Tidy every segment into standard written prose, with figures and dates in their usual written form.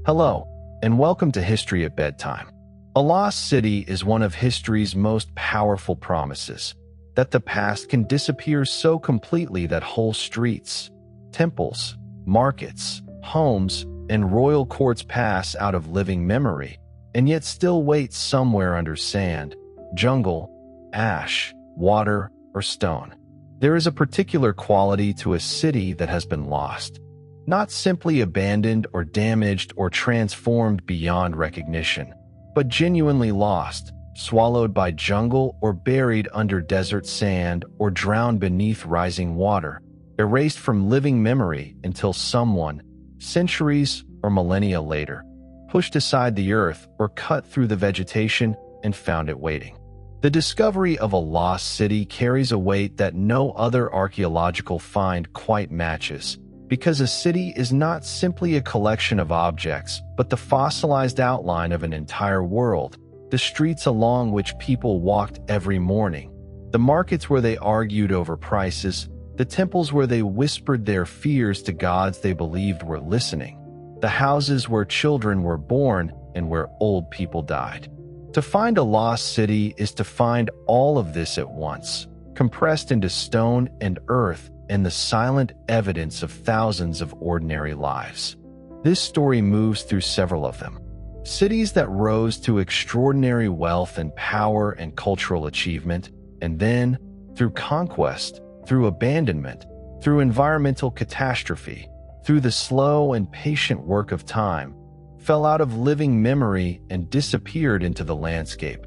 Hello, and welcome to History at Bedtime. A lost city is one of history's most powerful promises, that the past can disappear so completely that whole streets, temples, markets, homes, and royal courts pass out of living memory, and yet still wait somewhere under sand, jungle, ash, water, or stone. There is a particular quality to a city that has been lost, not simply abandoned or damaged or transformed beyond recognition, but genuinely lost, swallowed by jungle or buried under desert sand or drowned beneath rising water, erased from living memory until someone, centuries or millennia later, pushed aside the earth or cut through the vegetation and found it waiting. The discovery of a lost city carries a weight that no other archaeological find quite matches, because a city is not simply a collection of objects, but the fossilized outline of an entire world, the streets along which people walked every morning, the markets where they argued over prices, the temples where they whispered their fears to gods they believed were listening, the houses where children were born and where old people died. To find a lost city is to find all of this at once, compressed into stone and earth and the silent evidence of thousands of ordinary lives. This story moves through several of them. Cities that rose to extraordinary wealth and power and cultural achievement, and then, through conquest, through abandonment, through environmental catastrophe, through the slow and patient work of time, fell out of living memory and disappeared into the landscape,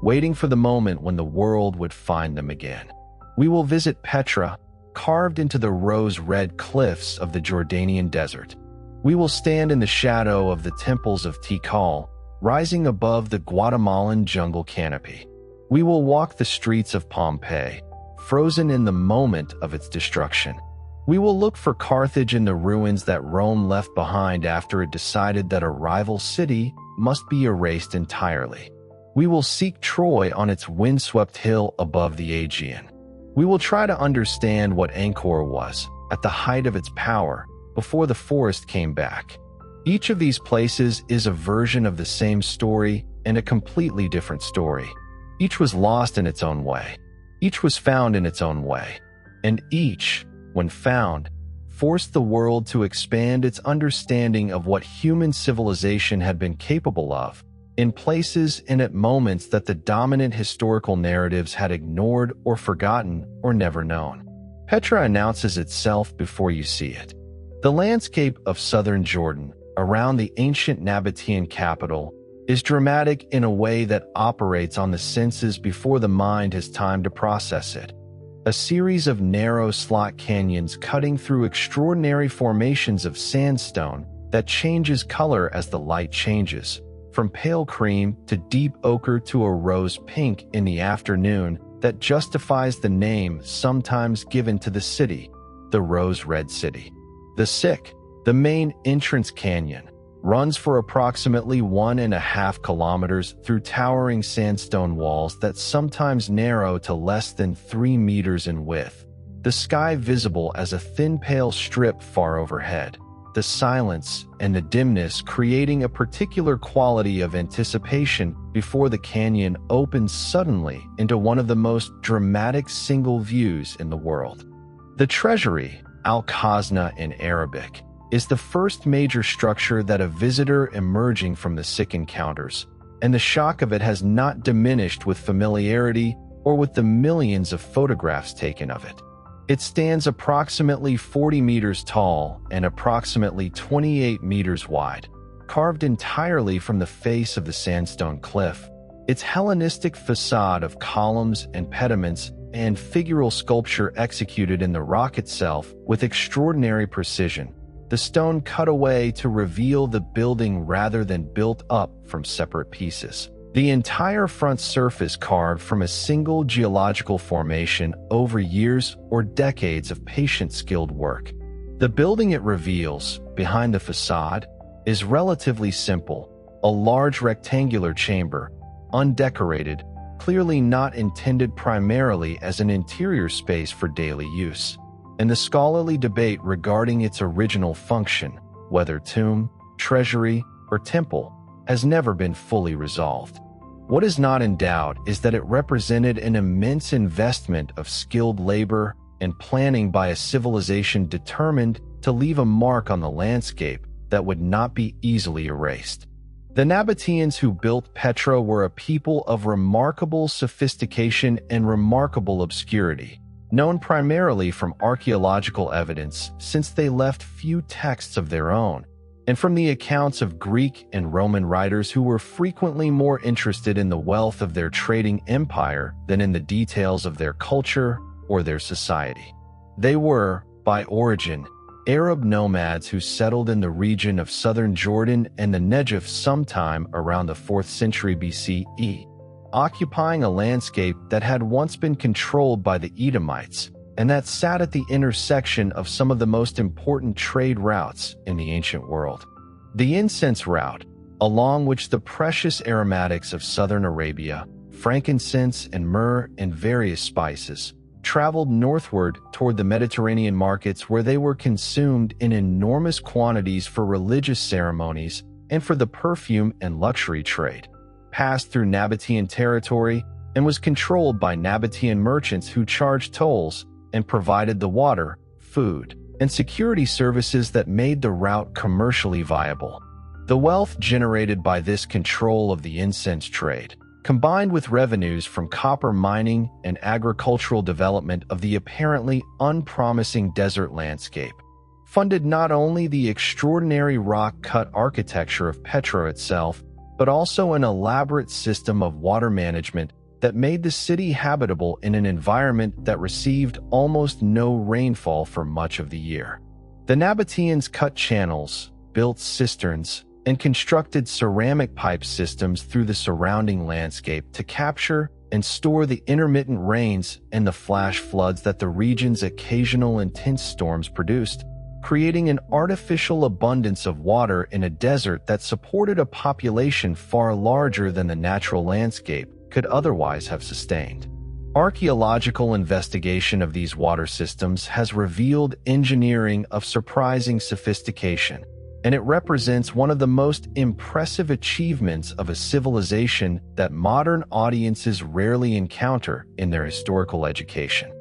waiting for the moment when the world would find them again. We will visit Petra, carved into the rose-red cliffs of the Jordanian desert. We will stand in the shadow of the temples of Tikal, rising above the Guatemalan jungle canopy. We will walk the streets of Pompeii, frozen in the moment of its destruction. We will look for Carthage in the ruins that Rome left behind after it decided that a rival city must be erased entirely. We will seek Troy on its windswept hill above the Aegean. We will try to understand what Angkor was, at the height of its power, before the forest came back. Each of these places is a version of the same story and a completely different story. Each was lost in its own way. Each was found in its own way. And each, when found, forced the world to expand its understanding of what human civilization had been capable of, in places and at moments that the dominant historical narratives had ignored or forgotten or never known. Petra announces itself before you see it. The landscape of southern Jordan, around the ancient Nabatean capital, is dramatic in a way that operates on the senses before the mind has time to process it. A series of narrow slot canyons cutting through extraordinary formations of sandstone that changes color as the light changes, from pale cream to deep ochre to a rose pink in the afternoon, that justifies the name sometimes given to the city, the Rose Red City. The Sick, the main entrance canyon, runs for approximately 1.5 kilometers through towering sandstone walls that sometimes narrow to less than 3 meters in width, the sky visible as a thin pale strip far overhead, the silence and the dimness creating a particular quality of anticipation before the canyon opens suddenly into one of the most dramatic single views in the world. The treasury, Al-Khazna in Arabic, is the first major structure that a visitor emerging from the Sick encounters, and the shock of it has not diminished with familiarity or with the millions of photographs taken of it. It stands approximately 40 meters tall and approximately 28 meters wide, carved entirely from the face of the sandstone cliff. Its Hellenistic facade of columns and pediments and figural sculpture executed in the rock itself with extraordinary precision, the stone cut away to reveal the building rather than built up from separate pieces. The entire front surface carved from a single geological formation over years or decades of patient skilled work. The building it reveals, behind the facade, is relatively simple, a large rectangular chamber, undecorated, clearly not intended primarily as an interior space for daily use. And the scholarly debate regarding its original function, whether tomb, treasury, or temple, has never been fully resolved. What is not in doubt is that it represented an immense investment of skilled labor and planning by a civilization determined to leave a mark on the landscape that would not be easily erased. The Nabateans who built Petra were a people of remarkable sophistication and remarkable obscurity, known primarily from archaeological evidence since they left few texts of their own, and from the accounts of Greek and Roman writers who were frequently more interested in the wealth of their trading empire than in the details of their culture or their society. They were, by origin, Arab nomads who settled in the region of southern Jordan and the Negev sometime around the 4th century BCE, occupying a landscape that had once been controlled by the Edomites and that sat at the intersection of some of the most important trade routes in the ancient world. The incense route, along which the precious aromatics of southern Arabia, frankincense and myrrh and various spices, traveled northward toward the Mediterranean markets where they were consumed in enormous quantities for religious ceremonies and for the perfume and luxury trade, passed through Nabatean territory and was controlled by Nabatean merchants who charged tolls and provided the water, food, and security services that made the route commercially viable. The wealth generated by this control of the incense trade, combined with revenues from copper mining and agricultural development of the apparently unpromising desert landscape, funded not only the extraordinary rock-cut architecture of Petra itself, but also an elaborate system of water management that made the city habitable in an environment that received almost no rainfall for much of the year. The Nabateans cut channels, built cisterns, and constructed ceramic pipe systems through the surrounding landscape to capture and store the intermittent rains and the flash floods that the region's occasional intense storms produced, creating an artificial abundance of water in a desert that supported a population far larger than the natural landscape could otherwise have sustained. Archaeological investigation of these water systems has revealed engineering of surprising sophistication, and it represents one of the most impressive achievements of a civilization that modern audiences rarely encounter in their historical education.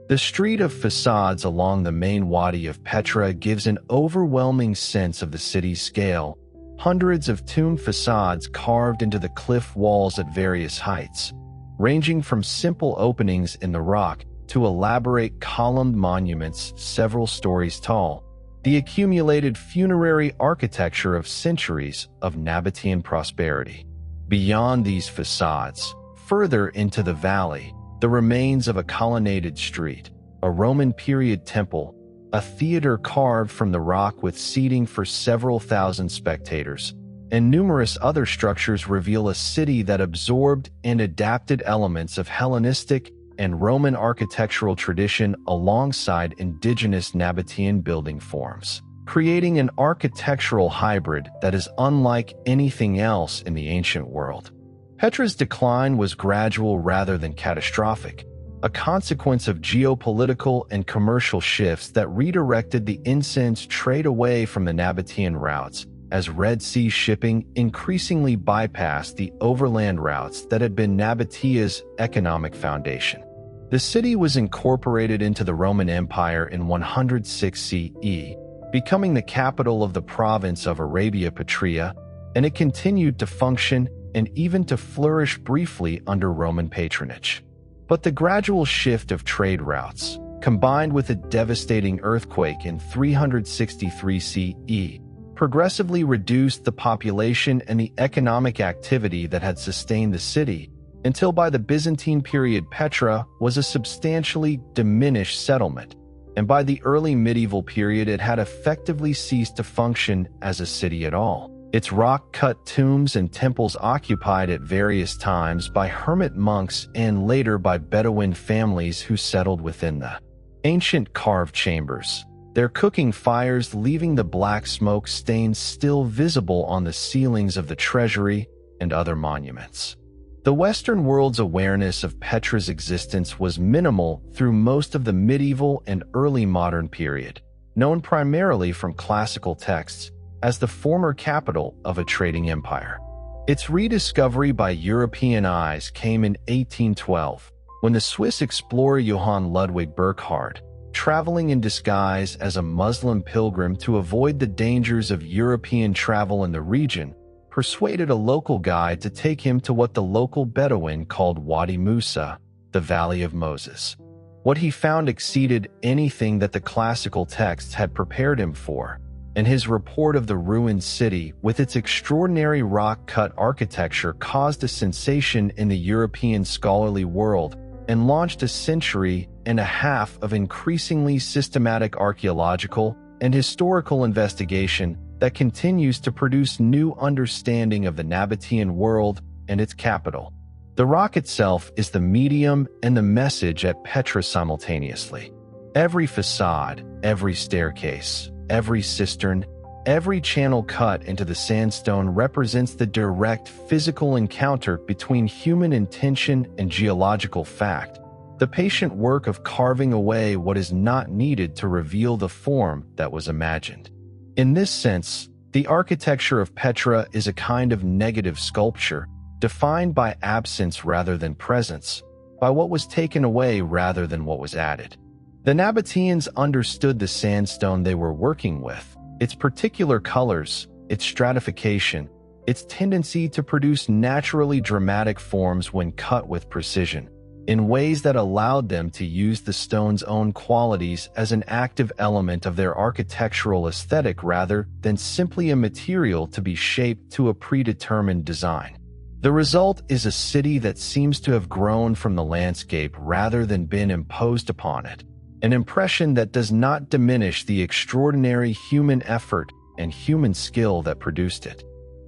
The street of facades along the main wadi of Petra gives an overwhelming sense of the city's scale. Hundreds of tomb facades carved into the cliff walls at various heights, ranging from simple openings in the rock to elaborate columned monuments several stories tall, the accumulated funerary architecture of centuries of Nabatean prosperity. Beyond these facades, further into the valley, the remains of a colonnaded street, a Roman period temple, a theater carved from the rock with seating for several thousand spectators, and numerous other structures reveal a city that absorbed and adapted elements of Hellenistic and Roman architectural tradition alongside indigenous Nabatean building forms, creating an architectural hybrid that is unlike anything else in the ancient world. Petra's decline was gradual rather than catastrophic, a consequence of geopolitical and commercial shifts that redirected the incense trade away from the Nabatean routes as Red Sea shipping increasingly bypassed the overland routes that had been Nabatea's economic foundation. The city was incorporated into the Roman Empire in 106 CE, becoming the capital of the province of Arabia Petrea, and it continued to function and even to flourish briefly under Roman patronage. But the gradual shift of trade routes, combined with a devastating earthquake in 363 CE, progressively reduced the population and the economic activity that had sustained the city, until by the Byzantine period Petra was a substantially diminished settlement, and by the early medieval period it had effectively ceased to function as a city at all. Its rock-cut tombs and temples occupied at various times by hermit monks and later by Bedouin families who settled within the ancient carved chambers, their cooking fires leaving the black smoke stains still visible on the ceilings of the treasury and other monuments. The Western world's awareness of Petra's existence was minimal through most of the medieval and early modern period, known primarily from classical texts, as the former capital of a trading empire. Its rediscovery by European eyes came in 1812, when the Swiss explorer Johann Ludwig Burckhardt, traveling in disguise as a Muslim pilgrim to avoid the dangers of European travel in the region, persuaded a local guide to take him to what the local Bedouin called Wadi Musa, the Valley of Moses. What he found exceeded anything that the classical texts had prepared him for, and his report of the ruined city with its extraordinary rock-cut architecture caused a sensation in the European scholarly world and launched a century and a half of increasingly systematic archaeological and historical investigation that continues to produce new understanding of the Nabatean world and its capital. The rock itself is the medium and the message at Petra simultaneously. Every facade, every staircase, every cistern, every channel cut into the sandstone represents the direct physical encounter between human intention and geological fact, the patient work of carving away what is not needed to reveal the form that was imagined. In this sense, the architecture of Petra is a kind of negative sculpture, defined by absence rather than presence, by what was taken away rather than what was added. The Nabateans understood the sandstone they were working with, its particular colors, its stratification, its tendency to produce naturally dramatic forms when cut with precision, in ways that allowed them to use the stone's own qualities as an active element of their architectural aesthetic rather than simply a material to be shaped to a predetermined design. The result is a city that seems to have grown from the landscape rather than been imposed upon it, an impression that does not diminish the extraordinary human effort and human skill that produced it.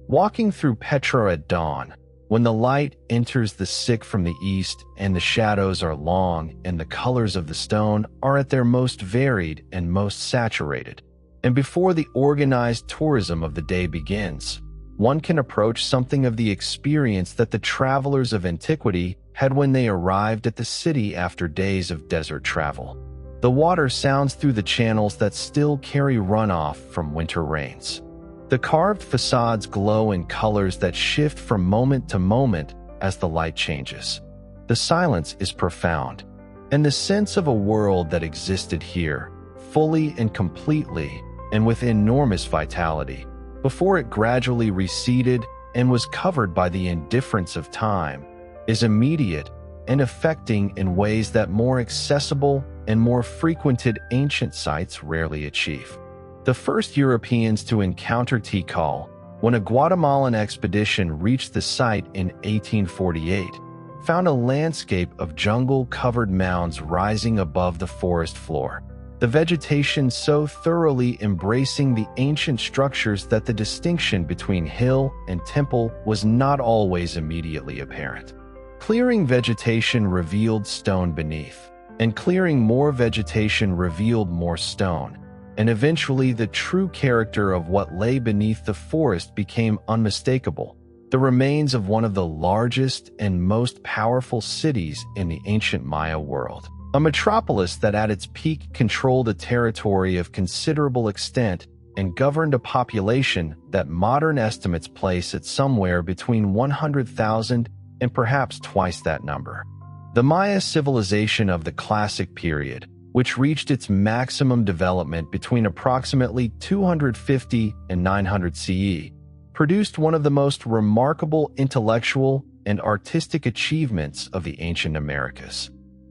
Walking through Petra at dawn, when the light enters the sick from the east and the shadows are long and the colors of the stone are at their most varied and most saturated, and before the organized tourism of the day begins, one can approach something of the experience that the travelers of antiquity had when they arrived at the city after days of desert travel. The water sounds through the channels that still carry runoff from winter rains. The carved facades glow in colors that shift from moment to moment as the light changes. The silence is profound, and the sense of a world that existed here, fully and completely, and with enormous vitality, before it gradually receded and was covered by the indifference of time, is immediate and affecting in ways that more accessible and more frequented ancient sites rarely achieve. The first Europeans to encounter Tikal, when a Guatemalan expedition reached the site in 1848, found a landscape of jungle-covered mounds rising above the forest floor, the vegetation so thoroughly embracing the ancient structures that the distinction between hill and temple was not always immediately apparent. Clearing vegetation revealed stone beneath, and clearing more vegetation revealed more stone, and eventually the true character of what lay beneath the forest became unmistakable, the remains of one of the largest and most powerful cities in the ancient Maya world. A metropolis that at its peak controlled a territory of considerable extent and governed a population that modern estimates place at somewhere between 100,000 and perhaps twice that number. The Maya civilization of the Classic period, which reached its maximum development between approximately 250 and 900 CE, produced one of the most remarkable intellectual and artistic achievements of the ancient Americas.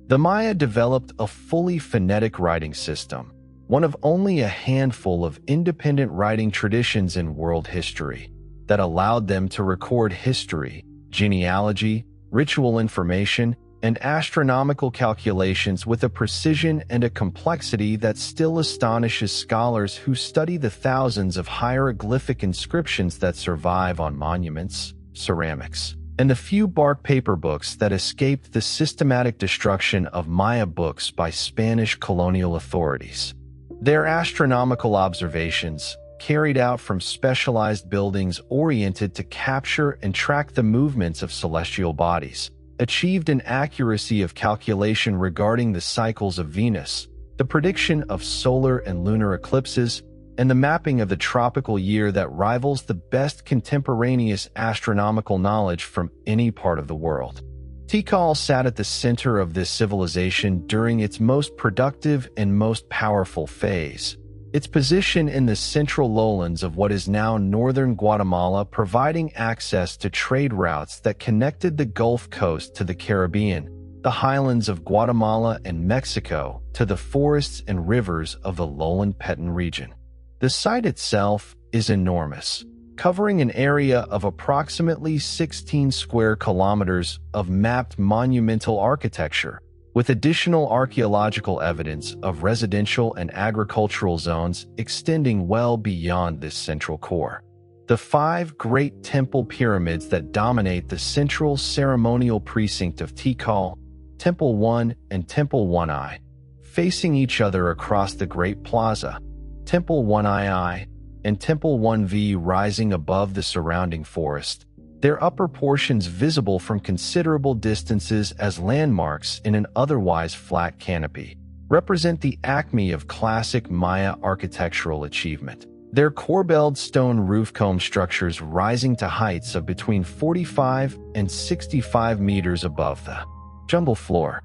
The Maya developed a fully phonetic writing system, one of only a handful of independent writing traditions in world history, that allowed them to record history, genealogy, ritual information, and astronomical calculations with a precision and a complexity that still astonishes scholars who study the thousands of hieroglyphic inscriptions that survive on monuments, ceramics, and the few bark paper books that escaped the systematic destruction of Maya books by Spanish colonial authorities. Their astronomical observations, carried out from specialized buildings oriented to capture and track the movements of celestial bodies, achieved an accuracy of calculation regarding the cycles of Venus, the prediction of solar and lunar eclipses, and the mapping of the tropical year that rivals the best contemporaneous astronomical knowledge from any part of the world. Tikal sat at the center of this civilization during its most productive and most powerful phase. Its position in the central lowlands of what is now northern Guatemala, providing access to trade routes that connected the Gulf Coast to the Caribbean, the highlands of Guatemala and Mexico to the forests and rivers of the lowland Petén region. The site itself is enormous, covering an area of approximately 16 square kilometers of mapped monumental architecture, with additional archaeological evidence of residential and agricultural zones extending well beyond this central core. The 5 great temple pyramids that dominate the central ceremonial precinct of Tikal, Temple 1 and Temple 1I, facing each other across the Great Plaza, Temple 1II and Temple 1V rising above the surrounding forest, their upper portions visible from considerable distances as landmarks in an otherwise flat canopy, represent the acme of classic Maya architectural achievement. Their corbelled stone roof cone structures rising to heights of between 45 and 65 meters above the jungle floor.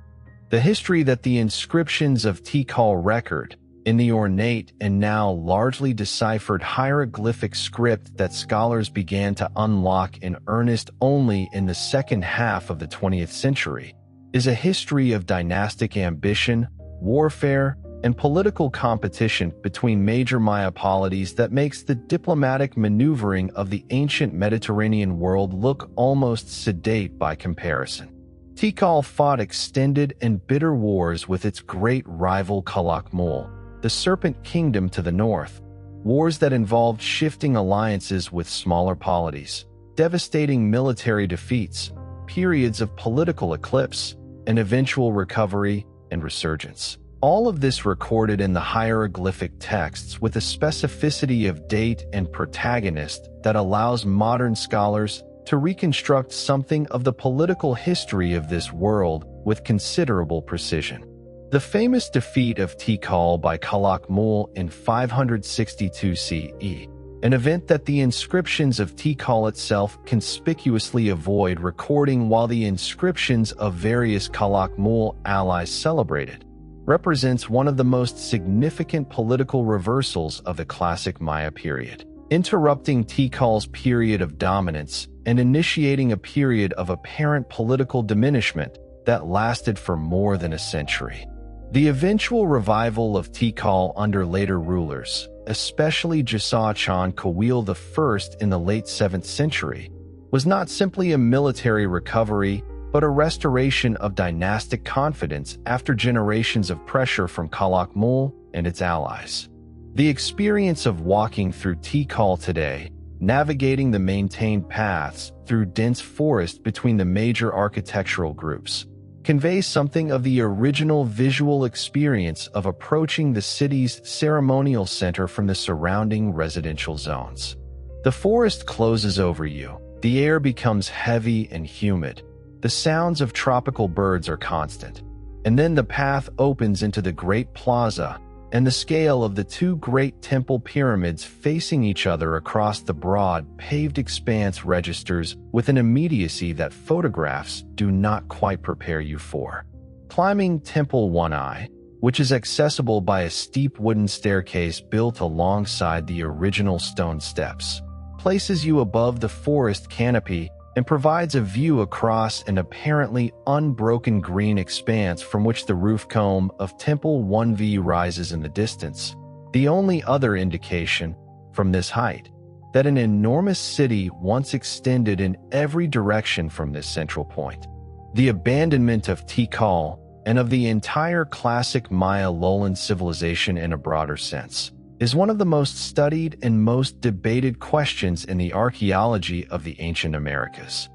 The history that the inscriptions of Tikal record, in the ornate and now largely deciphered hieroglyphic script that scholars began to unlock in earnest only in the second half of the 20th century, is a history of dynastic ambition, warfare, and political competition between major Maya polities that makes the diplomatic maneuvering of the ancient Mediterranean world look almost sedate by comparison. Tikal fought extended and bitter wars with its great rival Calakmul, the Serpent Kingdom to the north, wars that involved shifting alliances with smaller polities, devastating military defeats, periods of political eclipse, and eventual recovery and resurgence. All of this recorded in the hieroglyphic texts with a specificity of date and protagonist that allows modern scholars to reconstruct something of the political history of this world with considerable precision. The famous defeat of Tikal by Calakmul in 562 CE, an event that the inscriptions of Tikal itself conspicuously avoid recording while the inscriptions of various Calakmul allies celebrated, represents one of the most significant political reversals of the classic Maya period, interrupting Tikal's period of dominance and initiating a period of apparent political diminishment that lasted for more than a century. The eventual revival of Tikal under later rulers, especially Jasachan Kawil I in the late 7th century, was not simply a military recovery but a restoration of dynastic confidence after generations of pressure from Calakmul and its allies. The experience of walking through Tikal today, navigating the maintained paths through dense forest between the major architectural groups, conveys something of the original visual experience of approaching the city's ceremonial center from the surrounding residential zones. The forest closes over you, the air becomes heavy and humid, the sounds of tropical birds are constant, and then the path opens into the Great Plaza, and the scale of the 2 great temple pyramids facing each other across the broad, paved expanse registers with an immediacy that photographs do not quite prepare you for. Climbing Temple 1I, which is accessible by a steep wooden staircase built alongside the original stone steps, places you above the forest canopy and provides a view across an apparently unbroken green expanse from which the roof cone of Temple 1V rises in the distance, the only other indication, from this height, that an enormous city once extended in every direction from this central point. The abandonment of Tikal and of the entire classic Maya lowland civilization in a broader sense is one of the most studied and most debated questions in the archaeology of the ancient Americas.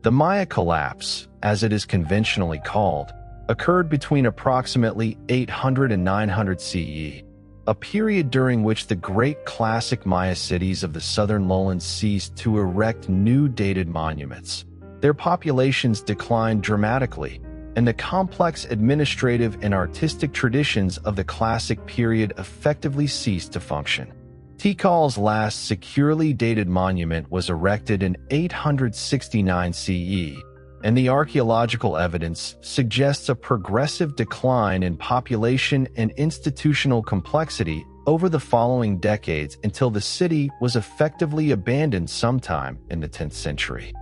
The Maya collapse, as it is conventionally called, occurred between approximately 800 and 900 CE, a period during which the great classic Maya cities of the southern lowlands ceased to erect new dated monuments. Their populations declined dramatically, and the complex administrative and artistic traditions of the classic period effectively ceased to function. Tikal's last securely dated monument was erected in 869 CE, and the archaeological evidence suggests a progressive decline in population and institutional complexity over the following decades until the city was effectively abandoned sometime in the 10th century.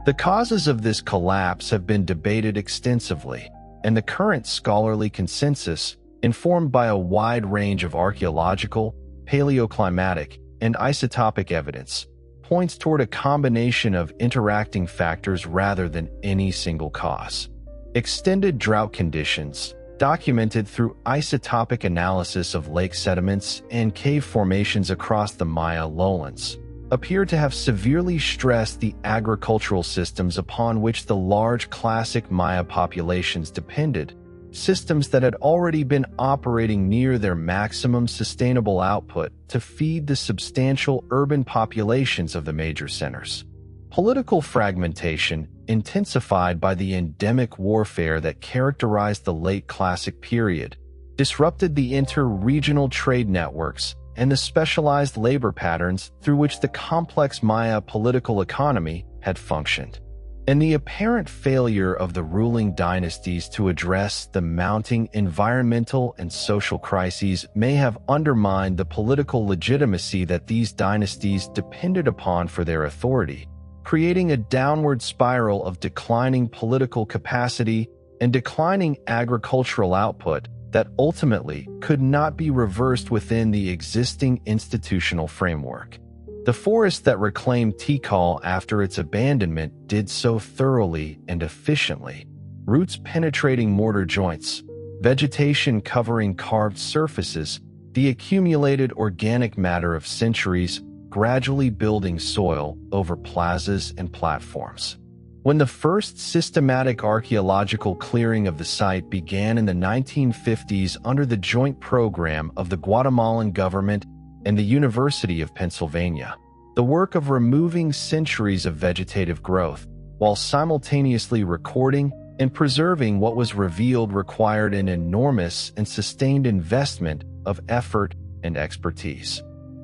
The causes of this collapse have been debated extensively, and the current scholarly consensus, informed by a wide range of archaeological, paleoclimatic, and isotopic evidence, points toward a combination of interacting factors rather than any single cause. Extended drought conditions, documented through isotopic analysis of lake sediments and cave formations across the Maya lowlands, appear to have severely stressed the agricultural systems upon which the large classic Maya populations depended, systems that had already been operating near their maximum sustainable output to feed the substantial urban populations of the major centers. Political fragmentation, intensified by the endemic warfare that characterized the late Classic period, disrupted the inter-regional trade networks and the specialized labor patterns through which the complex Maya political economy had functioned. And the apparent failure of the ruling dynasties to address the mounting environmental and social crises may have undermined the political legitimacy that these dynasties depended upon for their authority, creating a downward spiral of declining political capacity and declining agricultural output that ultimately could not be reversed within the existing institutional framework. The forest that reclaimed Tikal after its abandonment did so thoroughly and efficiently, roots penetrating mortar joints, vegetation covering carved surfaces, the accumulated organic matter of centuries gradually building soil over plazas and platforms. When the first systematic archaeological clearing of the site began in the 1950s under the joint program of the Guatemalan government and the University of Pennsylvania, the work of removing centuries of vegetative growth, while simultaneously recording and preserving what was revealed, required an enormous and sustained investment of effort and expertise.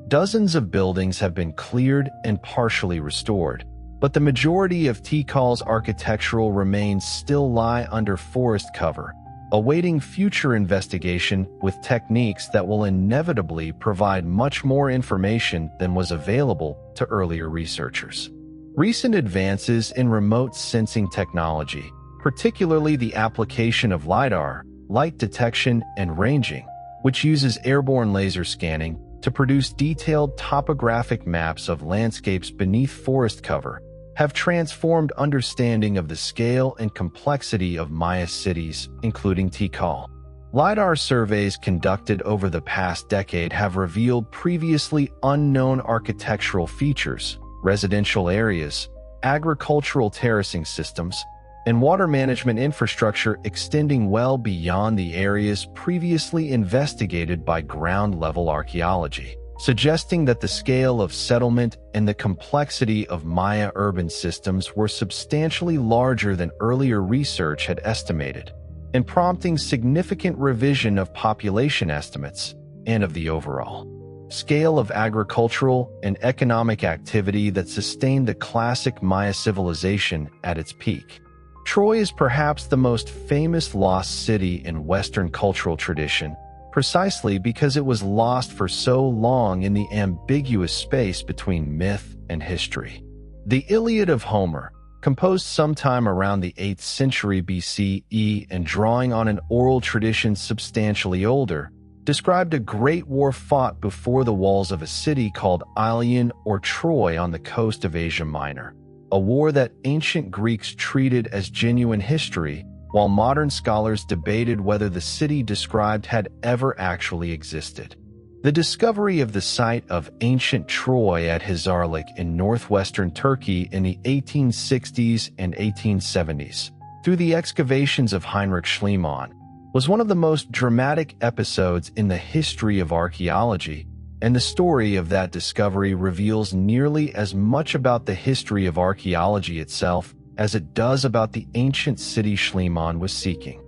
Dozens of buildings have been cleared and partially restored, but the majority of Tikal's architectural remains still lie under forest cover, awaiting future investigation with techniques that will inevitably provide much more information than was available to earlier researchers. Recent advances in remote sensing technology, particularly the application of LiDAR, light detection and ranging, which uses airborne laser scanning to produce detailed topographic maps of landscapes beneath forest cover, have transformed understanding of the scale and complexity of Maya cities, including Tikal. LiDAR surveys conducted over the past decade have revealed previously unknown architectural features, residential areas, agricultural terracing systems, and water management infrastructure extending well beyond the areas previously investigated by ground-level archaeology, suggesting that the scale of settlement and the complexity of Maya urban systems were substantially larger than earlier research had estimated, and prompting significant revision of population estimates and of the overall scale of agricultural and economic activity that sustained the classic Maya civilization at its peak. Troy is perhaps the most famous lost city in Western cultural tradition, precisely because it was lost for so long in the ambiguous space between myth and history. The Iliad of Homer, composed sometime around the 8th century BCE and drawing on an oral tradition substantially older, described a great war fought before the walls of a city called Ilion or Troy on the coast of Asia Minor, a war that ancient Greeks treated as genuine history, while modern scholars debated whether the city described had ever actually existed. The discovery of the site of ancient Troy at Hisarlik in northwestern Turkey in the 1860s and 1870s, through the excavations of Heinrich Schliemann, was one of the most dramatic episodes in the history of archaeology, and the story of that discovery reveals nearly as much about the history of archaeology itself as it does about the ancient city Schliemann was seeking.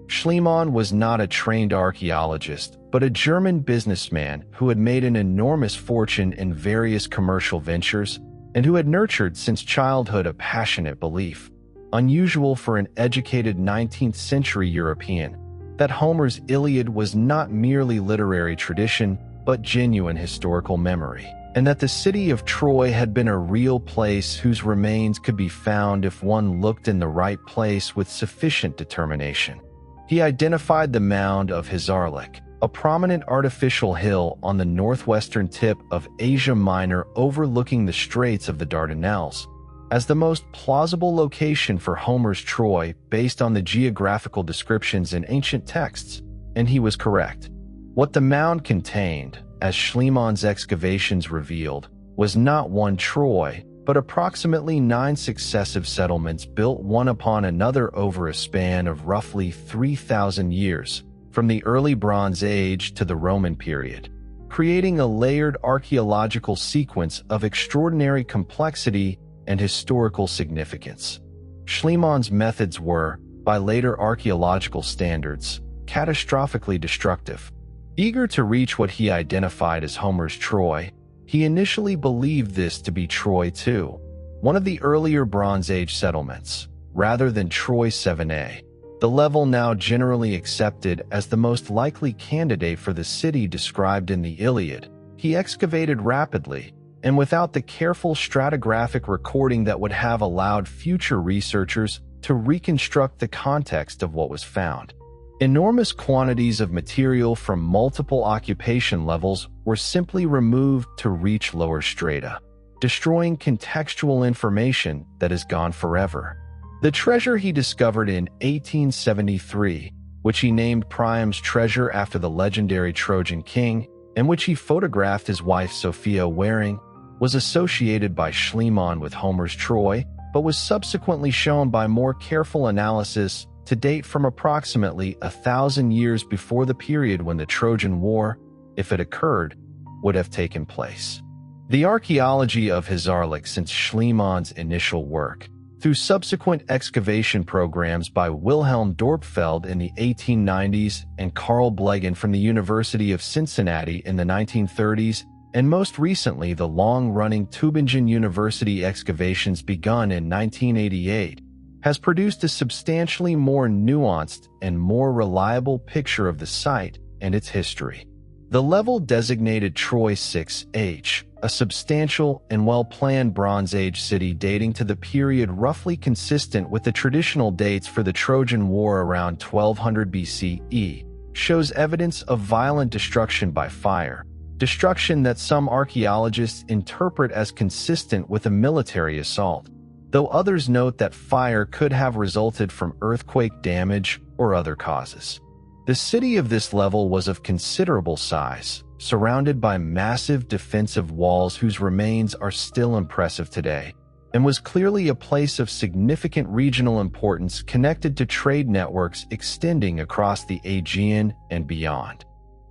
Schliemann was not a trained archaeologist, but a German businessman who had made an enormous fortune in various commercial ventures and who had nurtured since childhood a passionate belief, unusual for an educated 19th century European, that Homer's Iliad was not merely literary tradition but genuine historical memory, and that the city of Troy had been a real place whose remains could be found if one looked in the right place with sufficient determination. He identified the mound of Hisarlik, a prominent artificial hill on the northwestern tip of Asia Minor overlooking the Straits of the Dardanelles, as the most plausible location for Homer's Troy based on the geographical descriptions in ancient texts, and he was correct. What the mound contained, as Schliemann's excavations revealed, was not one Troy, but approximately 9 successive settlements built one upon another over a span of roughly 3,000 years, from the early Bronze Age to the Roman period, creating a layered archaeological sequence of extraordinary complexity and historical significance. Schliemann's methods were, by later archaeological standards, catastrophically destructive. Eager to reach what he identified as Homer's Troy, he initially believed this to be Troy II, one of the earlier Bronze Age settlements, rather than Troy 7a, the level now generally accepted as the most likely candidate for the city described in the Iliad. He excavated rapidly, and without the careful stratigraphic recording that would have allowed future researchers to reconstruct the context of what was found. Enormous quantities of material from multiple occupation levels were simply removed to reach lower strata, destroying contextual information that is gone forever. The treasure he discovered in 1873, which he named Priam's treasure after the legendary Trojan king, and which he photographed his wife Sophia wearing, was associated by Schliemann with Homer's Troy, but was subsequently shown by more careful analysis to date from approximately 1,000 years before the period when the Trojan War, if it occurred, would have taken place. The archaeology of Hisarlik since Schliemann's initial work, through subsequent excavation programs by Wilhelm Dorpfeld in the 1890s and Carl Blegen from the University of Cincinnati in the 1930s, and most recently the long-running Tübingen University excavations begun in 1988, has produced a substantially more nuanced and more reliable picture of the site and its history. The level designated Troy 6H, a substantial and well-planned Bronze Age city dating to the period roughly consistent with the traditional dates for the Trojan War around 1200 BCE, shows evidence of violent destruction by fire, destruction that some archaeologists interpret as consistent with a military assault, though others note that fire could have resulted from earthquake damage or other causes. The city of this level was of considerable size, surrounded by massive defensive walls whose remains are still impressive today, and was clearly a place of significant regional importance connected to trade networks extending across the Aegean and beyond.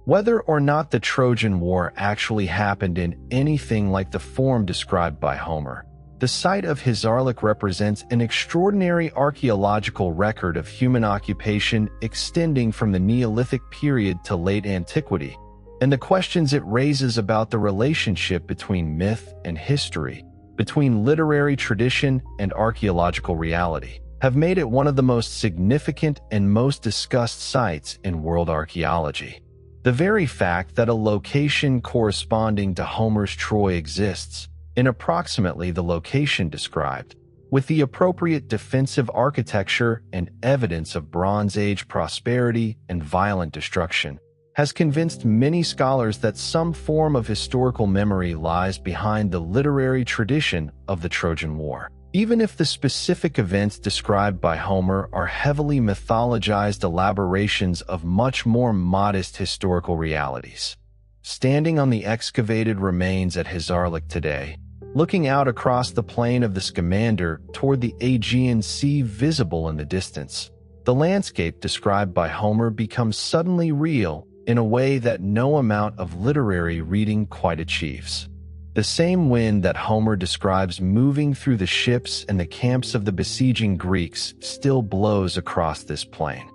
Whether or not the Trojan War actually happened in anything like the form described by Homer, the site of Hisarlik represents an extraordinary archaeological record of human occupation extending from the Neolithic period to late antiquity, and the questions it raises about the relationship between myth and history, between literary tradition and archaeological reality, have made it one of the most significant and most discussed sites in world archaeology. The very fact that a location corresponding to Homer's Troy exists, in approximately the location described, with the appropriate defensive architecture and evidence of Bronze Age prosperity and violent destruction, has convinced many scholars that some form of historical memory lies behind the literary tradition of the Trojan War. Even if the specific events described by Homer are heavily mythologized elaborations of much more modest historical realities. Standing on the excavated remains at Hisarlik today, looking out across the plain of the Scamander toward the Aegean Sea visible in the distance, the landscape described by Homer becomes suddenly real in a way that no amount of literary reading quite achieves. The same wind that Homer describes moving through the ships and the camps of the besieging Greeks still blows across this plain.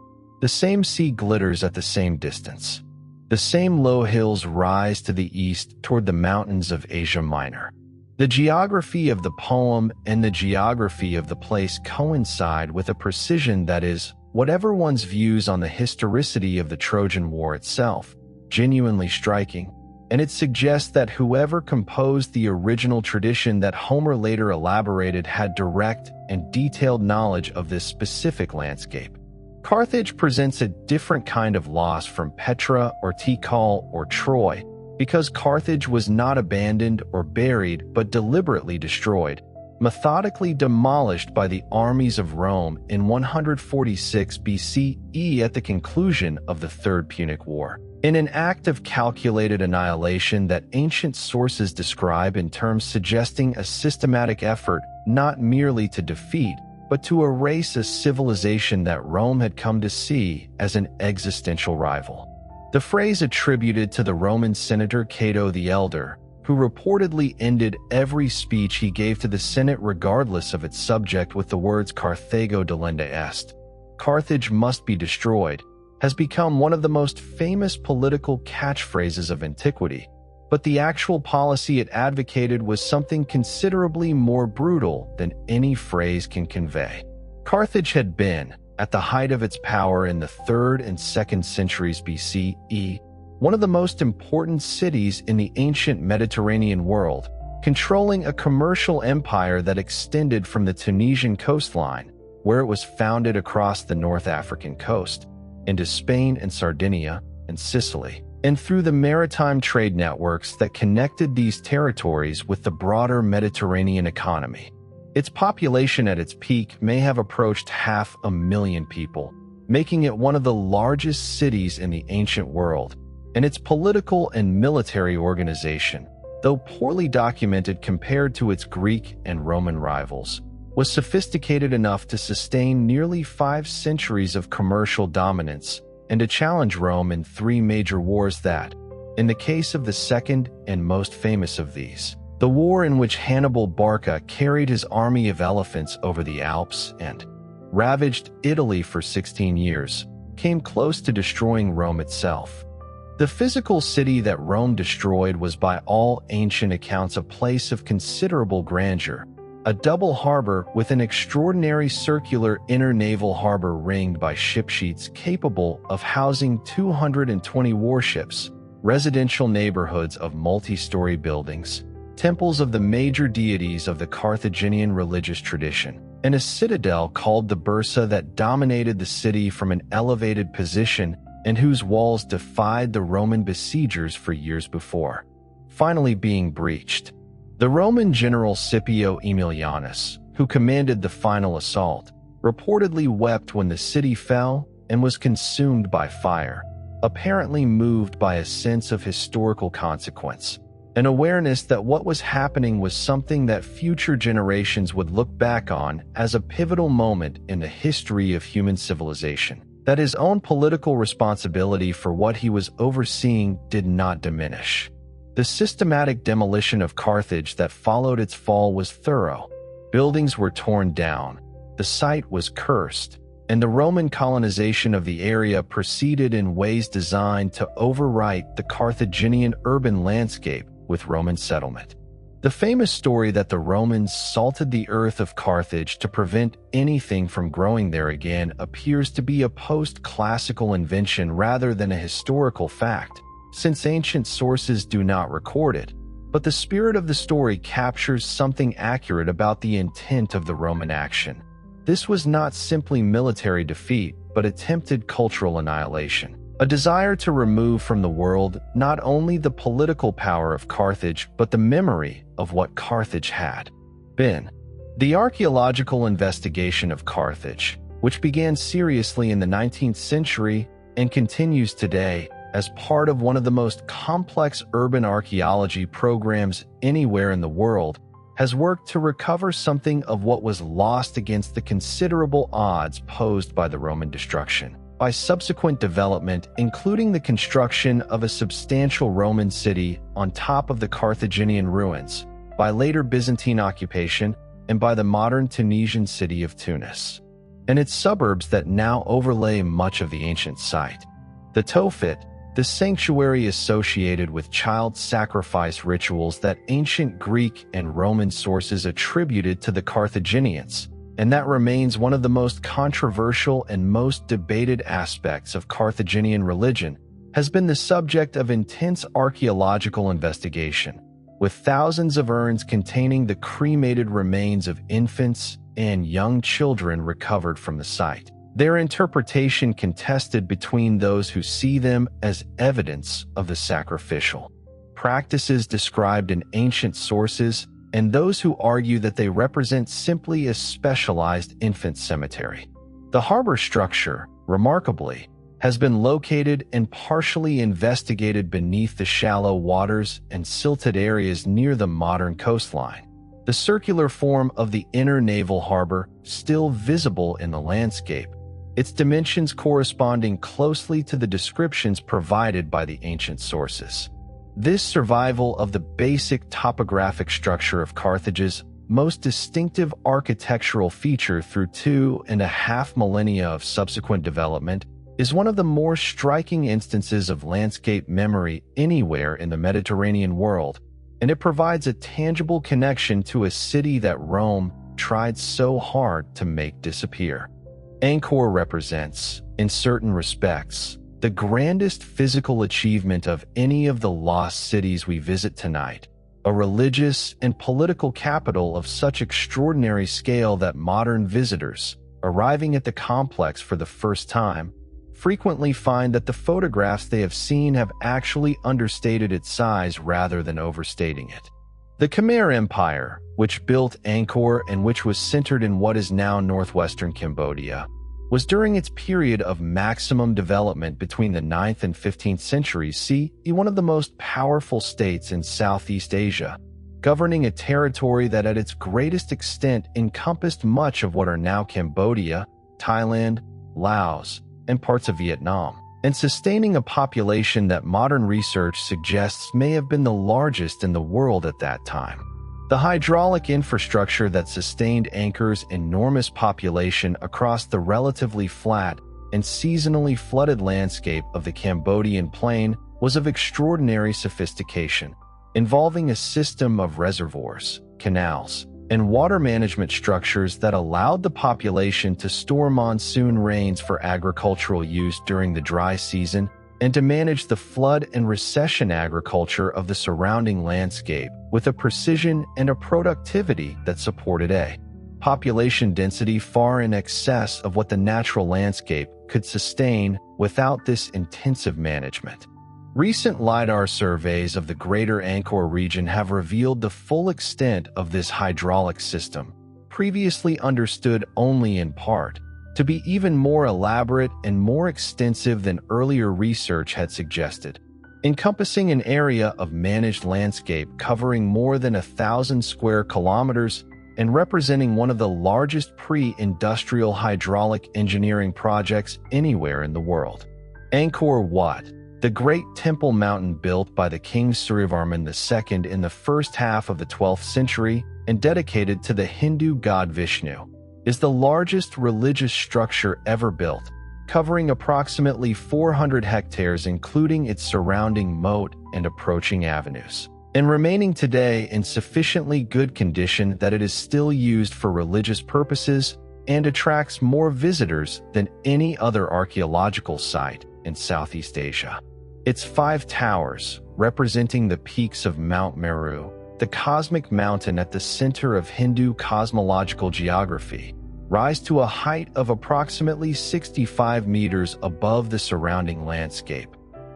The same sea glitters at the same distance. The same low hills rise to the east toward the mountains of Asia Minor. The geography of the poem and the geography of the place coincide with a precision that is, whatever one's views on the historicity of the Trojan War itself, genuinely striking, and it suggests that whoever composed the original tradition that Homer later elaborated had direct and detailed knowledge of this specific landscape. Carthage presents a different kind of loss from Petra or Tikal or Troy, because Carthage was not abandoned or buried but deliberately destroyed, methodically demolished by the armies of Rome in 146 BCE at the conclusion of the Third Punic War, in an act of calculated annihilation that ancient sources describe in terms suggesting a systematic effort not merely to defeat, but to erase a civilization that Rome had come to see as an existential rival. The phrase attributed to the Roman senator Cato the Elder, who reportedly ended every speech he gave to the Senate regardless of its subject with the words Carthago delenda est, Carthage must be destroyed, has become one of the most famous political catchphrases of antiquity, but the actual policy it advocated was something considerably more brutal than any phrase can convey. Carthage had been, at the height of its power in the 3rd and 2nd centuries BCE, one of the most important cities in the ancient Mediterranean world, controlling a commercial empire that extended from the Tunisian coastline, where it was founded across the North African coast, into Spain and Sardinia and Sicily, and through the maritime trade networks that connected these territories with the broader Mediterranean economy. Its population at its peak may have approached 500,000 people, making it one of the largest cities in the ancient world, and its political and military organization, though poorly documented compared to its Greek and Roman rivals, was sophisticated enough to sustain nearly 5 centuries of commercial dominance and to challenge Rome in 3 major wars that, in the case of the second and most famous of these, the war in which Hannibal Barca carried his army of elephants over the Alps and ravaged Italy for 16 years, came close to destroying Rome itself. The physical city that Rome destroyed was by all ancient accounts a place of considerable grandeur, a double harbor with an extraordinary circular inner naval harbor ringed by shipsheets capable of housing 220 warships, residential neighborhoods of multi-story buildings, temples of the major deities of the Carthaginian religious tradition, and a citadel called the Bursa that dominated the city from an elevated position and whose walls defied the Roman besiegers for years before, finally being breached. The Roman general Scipio Aemilianus, who commanded the final assault, reportedly wept when the city fell and was consumed by fire, apparently moved by a sense of historical consequence, an awareness that what was happening was something that future generations would look back on as a pivotal moment in the history of human civilization, that his own political responsibility for what he was overseeing did not diminish. The systematic demolition of Carthage that followed its fall was thorough. Buildings were torn down, the site was cursed, and the Roman colonization of the area proceeded in ways designed to overwrite the Carthaginian urban landscape with Roman settlement. The famous story that the Romans salted the earth of Carthage to prevent anything from growing there again appears to be a post-classical invention rather than a historical fact, since ancient sources do not record it, but the spirit of the story captures something accurate about the intent of the Roman action. This was not simply military defeat, but attempted cultural annihilation, a desire to remove from the world not only the political power of Carthage, but the memory of what Carthage had been. The archaeological investigation of Carthage, which began seriously in the 19th century and continues today, as part of one of the most complex urban archaeology programs anywhere in the world, has worked to recover something of what was lost against the considerable odds posed by the Roman destruction, by subsequent development, including the construction of a substantial Roman city on top of the Carthaginian ruins, by later Byzantine occupation, and by the modern Tunisian city of Tunis. and its suburbs that now overlay much of the ancient site. The Tophet, the sanctuary associated with child sacrifice rituals that ancient Greek and Roman sources attributed to the Carthaginians, and that remains one of the most controversial and most debated aspects of Carthaginian religion, has been the subject of intense archaeological investigation, with thousands of urns containing the cremated remains of infants and young children recovered from the site. Their interpretation contested between those who see them as evidence of the sacrificial practices described in ancient sources and those who argue that they represent simply a specialized infant cemetery. The harbor structure, remarkably, has been located and partially investigated beneath the shallow waters and silted areas near the modern coastline. The circular form of the inner naval harbor still visible in the landscape, its dimensions corresponding closely to the descriptions provided by the ancient sources. This survival of the basic topographic structure of Carthage's most distinctive architectural feature through 2.5 millennia of subsequent development is one of the more striking instances of landscape memory anywhere in the Mediterranean world, and it provides a tangible connection to a city that Rome tried so hard to make disappear. Angkor represents, in certain respects, the grandest physical achievement of any of the lost cities we visit tonight, a religious and political capital of such extraordinary scale that modern visitors, arriving at the complex for the first time, frequently find that the photographs they have seen have actually understated its size rather than overstating it. The Khmer Empire, which built Angkor and which was centered in what is now northwestern Cambodia, was during its period of maximum development between the 9th and 15th centuries CE one of the most powerful states in Southeast Asia, governing a territory that at its greatest extent encompassed much of what are now Cambodia, Thailand, Laos, and parts of Vietnam, and sustaining a population that modern research suggests may have been the largest in the world at that time. The hydraulic infrastructure that sustained Angkor's enormous population across the relatively flat and seasonally flooded landscape of the Cambodian plain was of extraordinary sophistication, involving a system of reservoirs, canals, and water management structures that allowed the population to store monsoon rains for agricultural use during the dry season and to manage the flood and recession agriculture of the surrounding landscape with a precision and a productivity that supported a population density far in excess of what the natural landscape could sustain without this intensive management. Recent LiDAR surveys of the greater Angkor region have revealed the full extent of this hydraulic system, previously understood only in part, to be even more elaborate and more extensive than earlier research had suggested, encompassing an area of managed landscape covering more than 1,000 square kilometers and representing one of the largest pre-industrial hydraulic engineering projects anywhere in the world. Angkor Wat, the great temple mountain built by the King Suryavarman II in the first half of the 12th century and dedicated to the Hindu god Vishnu, is the largest religious structure ever built, covering approximately 400 hectares including its surrounding moat and approaching avenues, and remaining today in sufficiently good condition that it is still used for religious purposes and attracts more visitors than any other archaeological site in Southeast Asia. Its 5 towers, representing the peaks of Mount Meroe, the cosmic mountain at the center of Hindu cosmological geography, rise to a height of approximately 65 meters above the surrounding landscape,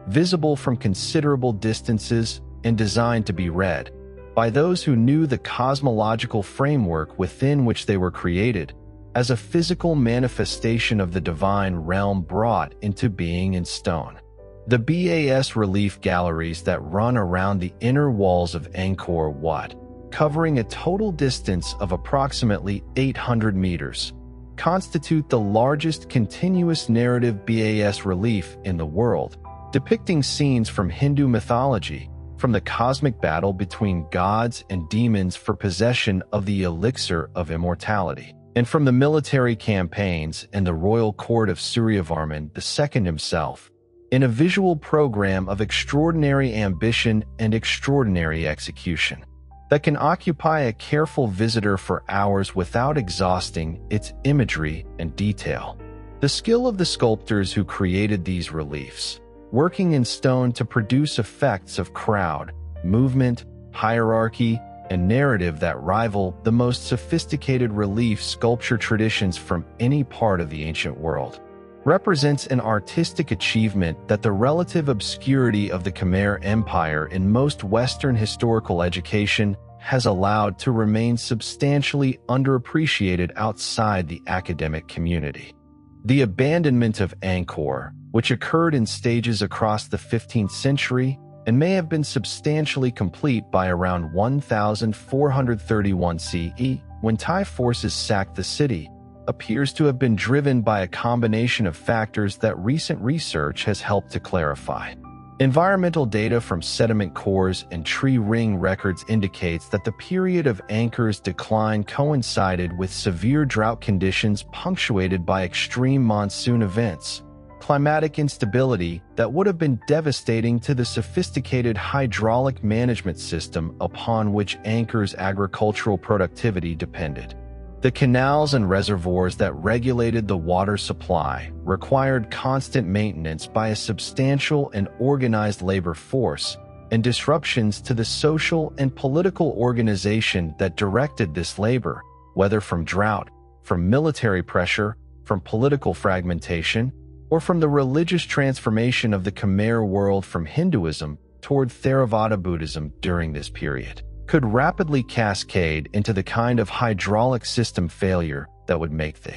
visible from considerable distances and designed to be read by those who knew the cosmological framework within which they were created as a physical manifestation of the divine realm brought into being in stone. The bas relief galleries that run around the inner walls of Angkor Wat, covering a total distance of approximately 800 meters, constitute the largest continuous narrative bas relief in the world, depicting scenes from Hindu mythology, from the cosmic battle between gods and demons for possession of the elixir of immortality, And from the military campaigns and the royal court of Suryavarman II himself, in a visual program of extraordinary ambition and extraordinary execution that can occupy a careful visitor for hours without exhausting its imagery and detail. The skill of the sculptors who created these reliefs, working in stone to produce effects of crowd, movement, hierarchy, and narrative that rival the most sophisticated relief sculpture traditions from any part of the ancient world, represents an artistic achievement that the relative obscurity of the Khmer Empire in most Western historical education has allowed to remain substantially underappreciated outside the academic community. The abandonment of Angkor, which occurred in stages across the 15th century and may have been substantially complete by around 1431 CE, when Thai forces sacked the city, appears to have been driven by a combination of factors that recent research has helped to clarify. Environmental data from sediment cores and tree ring records indicates that the period of Angkor's decline coincided with severe drought conditions punctuated by extreme monsoon events, climatic instability that would have been devastating to the sophisticated hydraulic management system upon which Angkor's agricultural productivity depended. The canals and reservoirs that regulated the water supply required constant maintenance by a substantial and organized labor force, and disruptions to the social and political organization that directed this labor, whether from drought, from military pressure, from political fragmentation, or from the religious transformation of the Khmer world from Hinduism toward Theravada Buddhism during this period, could rapidly cascade into the kind of hydraulic system failure that would make the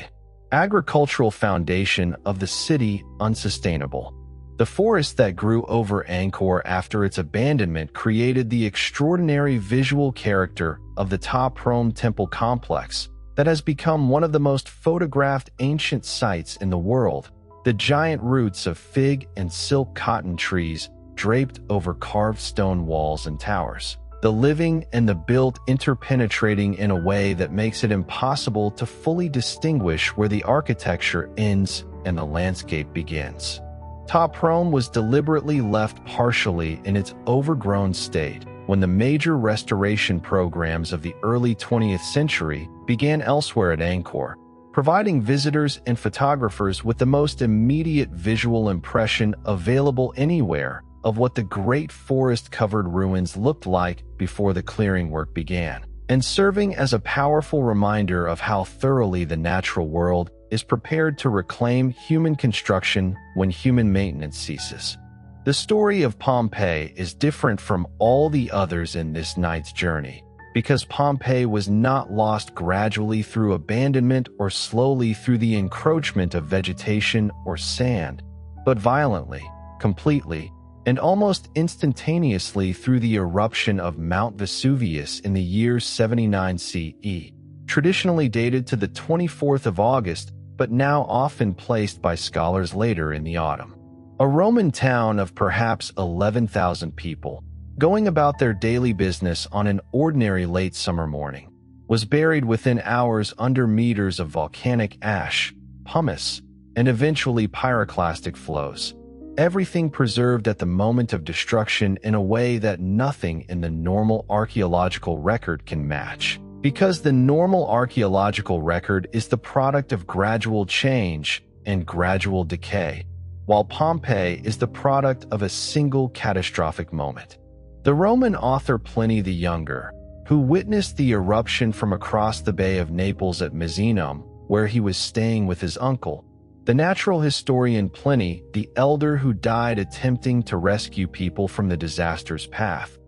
agricultural foundation of the city unsustainable. The forest that grew over Angkor after its abandonment created the extraordinary visual character of the Ta Prohm temple complex that has become one of the most photographed ancient sites in the world. The giant roots of fig and silk cotton trees draped over carved stone walls and towers, the living and the built interpenetrating in a way that makes it impossible to fully distinguish where the architecture ends and the landscape begins. Ta Prohm was deliberately left partially in its overgrown state when the major restoration programs of the early 20th century began elsewhere at Angkor, providing visitors and photographers with the most immediate visual impression available anywhere of what the great forest-covered ruins looked like before the clearing work began, and serving as a powerful reminder of how thoroughly the natural world is prepared to reclaim human construction when human maintenance ceases. The story of Pompeii is different from all the others in this night's journey, because Pompeii was not lost gradually through abandonment or slowly through the encroachment of vegetation or sand, but violently, completely, and almost instantaneously through the eruption of Mount Vesuvius in the year 79 CE, traditionally dated to the 24th of August, but now often placed by scholars later in the autumn. A Roman town of perhaps 11,000 people, going about their daily business on an ordinary late summer morning, was buried within hours under meters of volcanic ash, pumice, and eventually pyroclastic flows. Everything preserved at the moment of destruction in a way that nothing in the normal archaeological record can match. Because the normal archaeological record is the product of gradual change and gradual decay, while Pompeii is the product of a single catastrophic moment. The Roman author Pliny the Younger, who witnessed the eruption from across the Bay of Naples at Misenum, where he was staying with his uncle, the natural historian Pliny the Elder, who died attempting to rescue people from the disaster's path,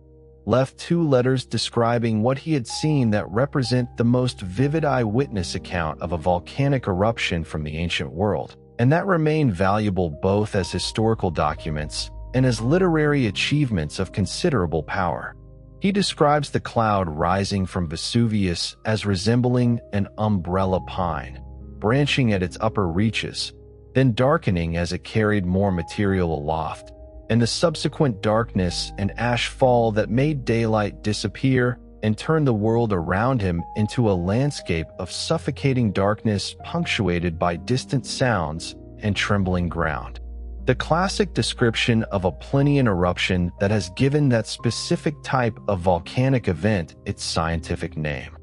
left 2 letters describing what he had seen that represent the most vivid eyewitness account of a volcanic eruption from the ancient world, and that remain valuable both as historical documents and as literary achievements of considerable power. He describes the cloud rising from Vesuvius as resembling an umbrella pine, branching at its upper reaches, then darkening as it carried more material aloft, and the subsequent darkness and ash fall that made daylight disappear and turned the world around him into a landscape of suffocating darkness punctuated by distant sounds and trembling ground. The classic description of a Plinian eruption that has given that specific type of volcanic event its scientific name.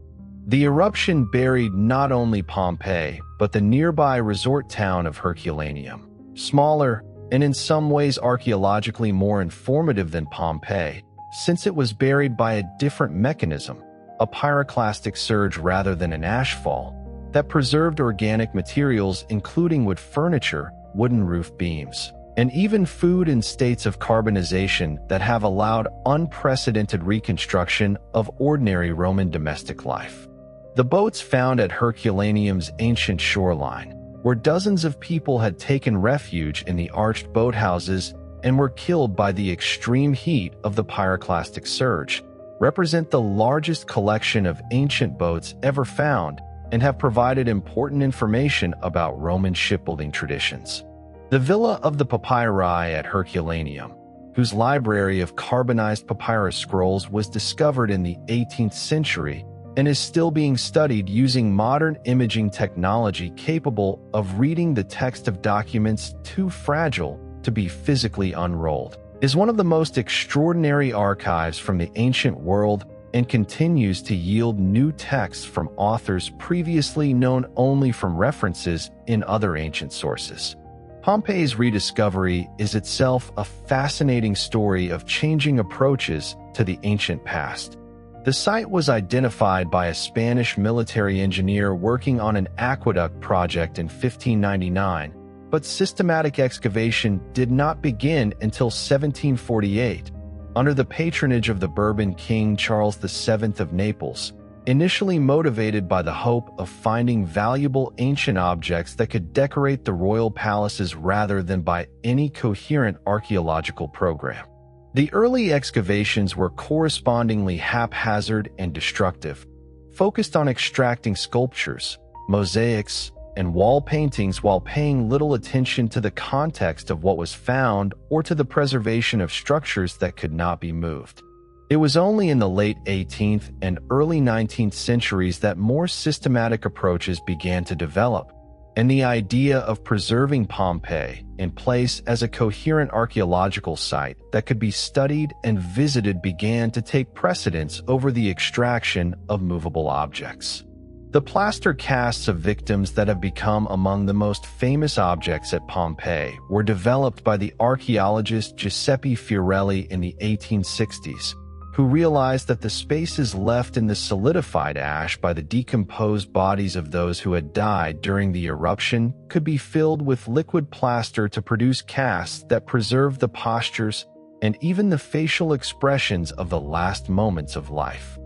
The eruption buried not only Pompeii, but the nearby resort town of Herculaneum. Smaller, and in some ways archaeologically more informative than Pompeii, since it was buried by a different mechanism, a pyroclastic surge rather than an ashfall, that preserved organic materials including wood furniture, wooden roof beams, and even food in states of carbonization that have allowed unprecedented reconstruction of ordinary Roman domestic life. The boats found at Herculaneum's ancient shoreline, where dozens of people had taken refuge in the arched boathouses and were killed by the extreme heat of the pyroclastic surge, represent the largest collection of ancient boats ever found and have provided important information about Roman shipbuilding traditions. The Villa of the Papyri at Herculaneum, whose library of carbonized papyrus scrolls was discovered in the 18th century and is still being studied using modern imaging technology capable of reading the text of documents too fragile to be physically unrolled, is one of the most extraordinary archives from the ancient world and continues to yield new texts from authors previously known only from references in other ancient sources. Pompeii's rediscovery is itself a fascinating story of changing approaches to the ancient past. The site was identified by a Spanish military engineer working on an aqueduct project in 1599, but systematic excavation did not begin until 1748, under the patronage of the Bourbon King Charles VII of Naples, initially motivated by the hope of finding valuable ancient objects that could decorate the royal palaces rather than by any coherent archaeological program. The early excavations were correspondingly haphazard and destructive, focused on extracting sculptures, mosaics, and wall paintings while paying little attention to the context of what was found or to the preservation of structures that could not be moved. It was only in the late 18th and early 19th centuries that more systematic approaches began to develop, and the idea of preserving Pompeii in place as a coherent archaeological site that could be studied and visited began to take precedence over the extraction of movable objects. The plaster casts of victims that have become among the most famous objects at Pompeii were developed by the archaeologist Giuseppe Fiorelli in the 1860s, who realized that the spaces left in the solidified ash by the decomposed bodies of those who had died during the eruption could be filled with liquid plaster to produce casts that preserved the postures and even the facial expressions of the last moments of life.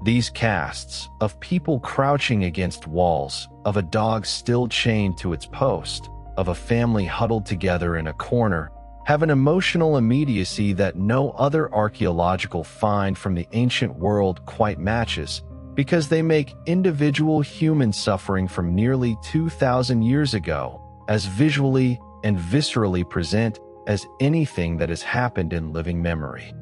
These casts, of people crouching against walls, of a dog still chained to its post, of a family huddled together in a corner, have an emotional immediacy that no other archaeological find from the ancient world quite matches, because they make individual human suffering from nearly 2,000 years ago as visually and viscerally present as anything that has happened in living memory.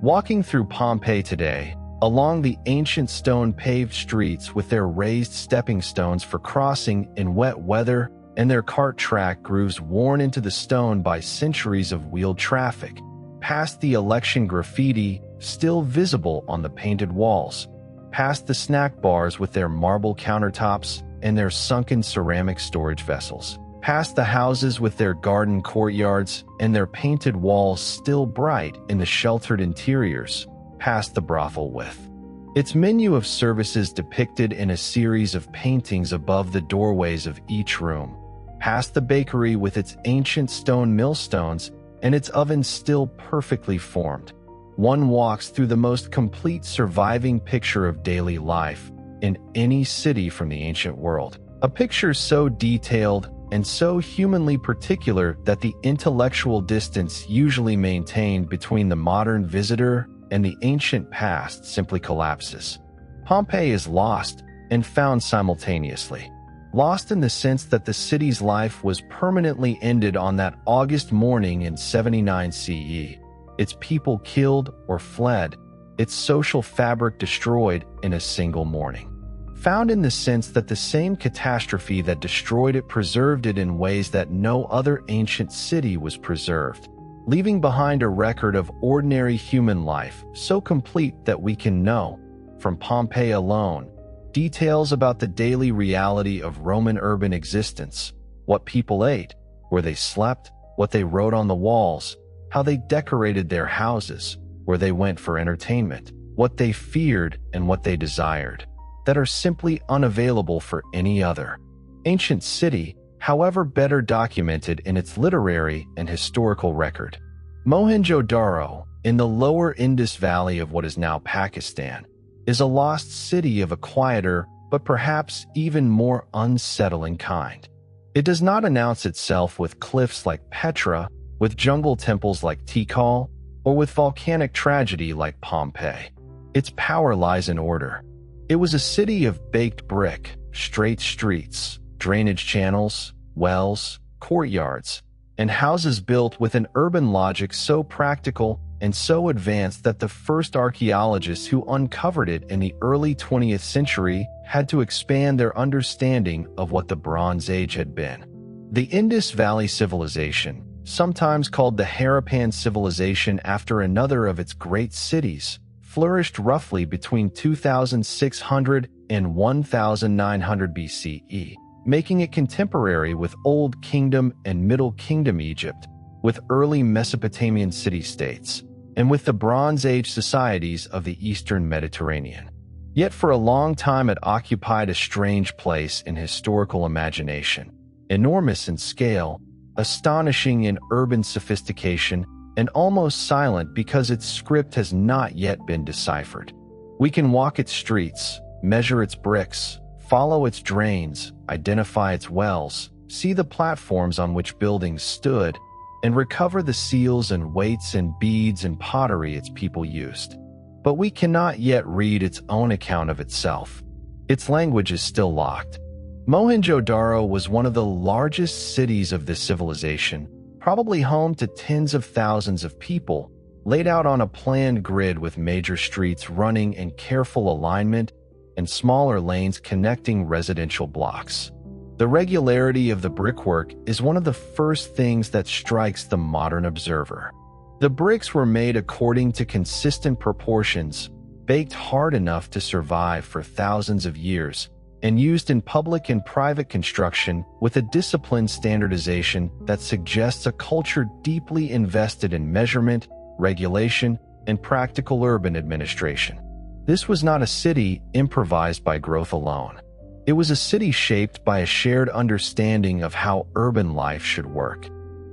Walking through Pompeii today, along the ancient stone-paved streets with their raised stepping stones for crossing in wet weather and their cart track grooves worn into the stone by centuries of wheeled traffic, past the election graffiti still visible on the painted walls, past the snack bars with their marble countertops and their sunken ceramic storage vessels, past the houses with their garden courtyards and their painted walls still bright in the sheltered interiors, past the brothel with its menu of services depicted in a series of paintings above the doorways of each room, past the bakery with its ancient stone millstones and its ovens still perfectly formed. One walks through the most complete surviving picture of daily life in any city from the ancient world. A picture so detailed and so humanly particular that the intellectual distance usually maintained between the modern visitor and the ancient past simply collapses. Pompeii is lost and found simultaneously. Lost in the sense that the city's life was permanently ended on that August morning in 79 CE, its people killed or fled, its social fabric destroyed in a single morning. Found in the sense that the same catastrophe that destroyed it preserved it in ways that no other ancient city was preserved, leaving behind a record of ordinary human life so complete that we can know, from Pompeii alone, details about the daily reality of Roman urban existence, what people ate, where they slept, what they wrote on the walls, how they decorated their houses, where they went for entertainment, what they feared and what they desired, that are simply unavailable for any other ancient city, however better documented in its literary and historical record. Mohenjo-Daro, in the lower Indus Valley of what is now Pakistan, is a lost city of a quieter but perhaps even more unsettling kind. It does not announce itself with cliffs like Petra, with jungle temples like Tikal, or with volcanic tragedy like Pompeii. Its power lies in order. It was a city of baked brick, straight streets, drainage channels, wells, courtyards, and houses built with an urban logic so practical and so advanced that the first archaeologists who uncovered it in the early 20th century had to expand their understanding of what the Bronze Age had been. The Indus Valley Civilization, sometimes called the Harappan Civilization after another of its great cities, flourished roughly between 2600 and 1900 BCE, making it contemporary with Old Kingdom and Middle Kingdom Egypt, with early Mesopotamian city-states, and with the Bronze Age societies of the Eastern Mediterranean. Yet for a long time it occupied a strange place in historical imagination, enormous in scale, astonishing in urban sophistication, and almost silent because its script has not yet been deciphered. We can walk its streets, measure its bricks, follow its drains, identify its wells, see the platforms on which buildings stood, and recover the seals and weights and beads and pottery its people used. But we cannot yet read its own account of itself. Its language is still locked. Mohenjo-Daro was one of the largest cities of this civilization, probably home to tens of thousands of people, laid out on a planned grid with major streets running in careful alignment and smaller lanes connecting residential blocks. The regularity of the brickwork is one of the first things that strikes the modern observer. The bricks were made according to consistent proportions, baked hard enough to survive for thousands of years, and used in public and private construction with a disciplined standardization that suggests a culture deeply invested in measurement, regulation, and practical urban administration. This was not a city improvised by growth alone. It was a city shaped by a shared understanding of how urban life should work.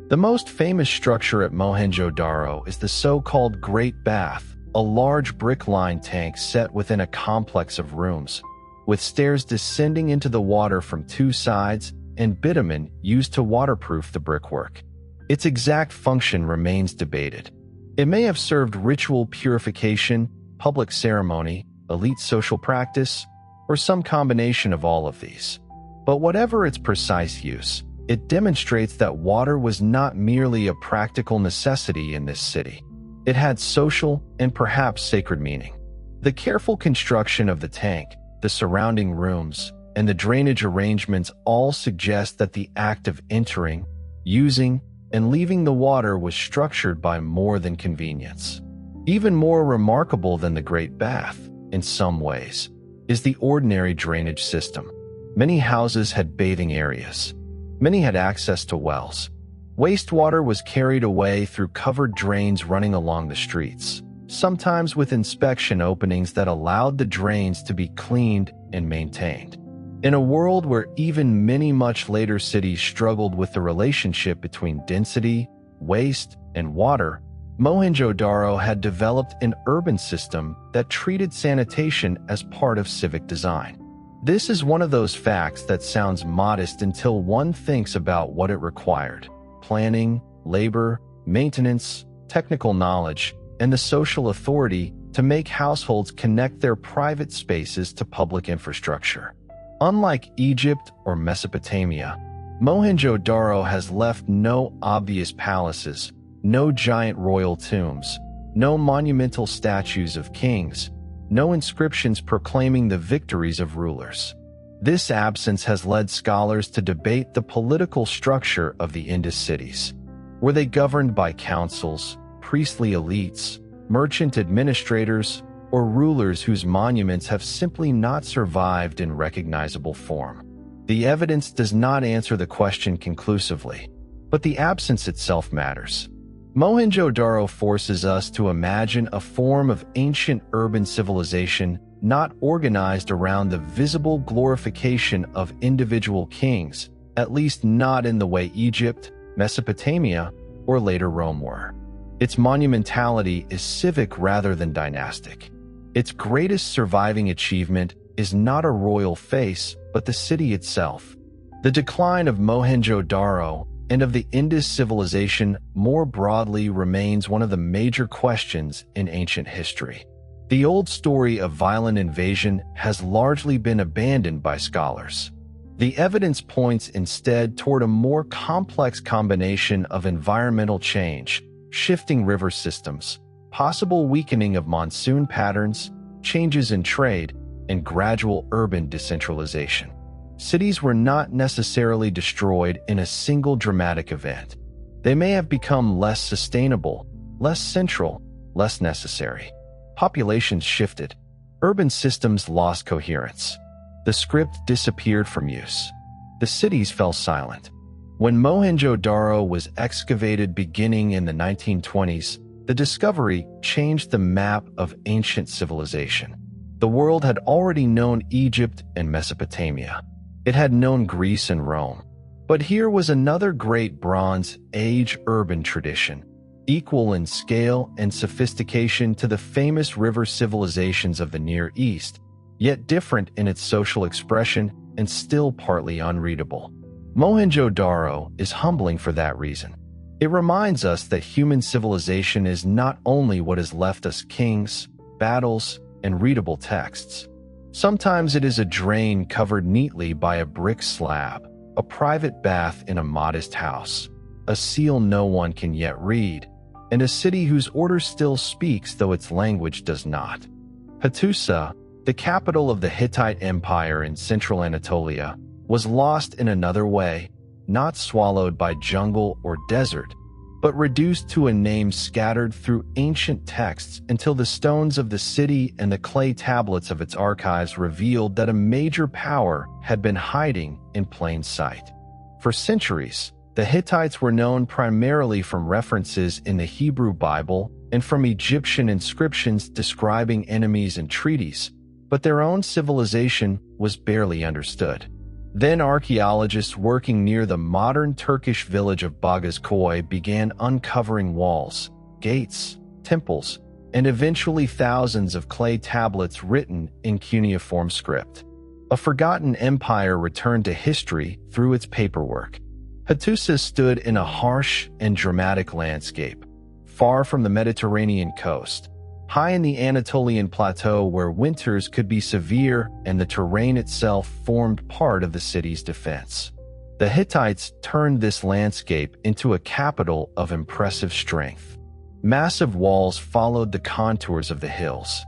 The most famous structure at Mohenjo-Daro is the so-called Great Bath, a large brick-lined tank set within a complex of rooms, with stairs descending into the water from two sides and bitumen used to waterproof the brickwork. Its exact function remains debated. It may have served ritual purification, public ceremony, elite social practice, or some combination of all of these. But whatever its precise use, it demonstrates that water was not merely a practical necessity in this city. It had social and perhaps sacred meaning. The careful construction of the tank, the surrounding rooms, and the drainage arrangements all suggest that the act of entering, using, and leaving the water was structured by more than convenience. Even more remarkable than the Great Bath, in some ways, is the ordinary drainage system. Many houses had bathing areas. Many had access to wells. Wastewater was carried away through covered drains running along the streets, sometimes with inspection openings that allowed the drains to be cleaned and maintained. In a world where even many much later cities struggled with the relationship between density, waste, and water, Mohenjo-Daro had developed an urban system that treated sanitation as part of civic design. This is one of those facts that sounds modest until one thinks about what it required: planning, labor, maintenance, technical knowledge, and the social authority to make households connect their private spaces to public infrastructure. Unlike Egypt or Mesopotamia, Mohenjo-Daro has left no obvious palaces, no giant royal tombs, no monumental statues of kings, no inscriptions proclaiming the victories of rulers. This absence has led scholars to debate the political structure of the Indus cities. Were they governed by councils, priestly elites, merchant administrators, or rulers whose monuments have simply not survived in recognizable form? The evidence does not answer the question conclusively, but the absence itself matters. Mohenjo-Daro forces us to imagine a form of ancient urban civilization not organized around the visible glorification of individual kings, at least not in the way Egypt, Mesopotamia, or later Rome were. Its monumentality is civic rather than dynastic. Its greatest surviving achievement is not a royal face, but the city itself. The decline of Mohenjo-Daro and of the Indus civilization more broadly remains one of the major questions in ancient history. The old story of violent invasion has largely been abandoned by scholars. The evidence points instead toward a more complex combination of environmental change, shifting river systems, possible weakening of monsoon patterns, changes in trade, and gradual urban decentralization. Cities were not necessarily destroyed in a single dramatic event. They may have become less sustainable, less central, less necessary. Populations shifted. Urban systems lost coherence. The script disappeared from use. The cities fell silent. When Mohenjo-Daro was excavated beginning in the 1920s, the discovery changed the map of ancient civilization. The world had already known Egypt and Mesopotamia. It had known Greece and Rome. But here was another great Bronze Age urban tradition, equal in scale and sophistication to the famous river civilizations of the Near East, yet different in its social expression and still partly unreadable. Mohenjo-Daro is humbling for that reason. It reminds us that human civilization is not only what has left us kings, battles, and readable texts. Sometimes it is a drain covered neatly by a brick slab, a private bath in a modest house, a seal no one can yet read, and a city whose order still speaks though its language does not. Hattusa, the capital of the Hittite Empire in central Anatolia, was lost in another way, not swallowed by jungle or desert, but reduced to a name scattered through ancient texts until the stones of the city and the clay tablets of its archives revealed that a major power had been hiding in plain sight. For centuries, the Hittites were known primarily from references in the Hebrew Bible and from Egyptian inscriptions describing enemies and treaties, but their own civilization was barely understood. Then archaeologists working near the modern Turkish village of Bagazkoy began uncovering walls, gates, temples, and eventually thousands of clay tablets written in cuneiform script. A forgotten empire returned to history through its paperwork. Hattusa stood in a harsh and dramatic landscape, far from the Mediterranean coast, high in the Anatolian plateau where winters could be severe and the terrain itself formed part of the city's defense. The Hittites turned this landscape into a capital of impressive strength. Massive walls followed the contours of the hills.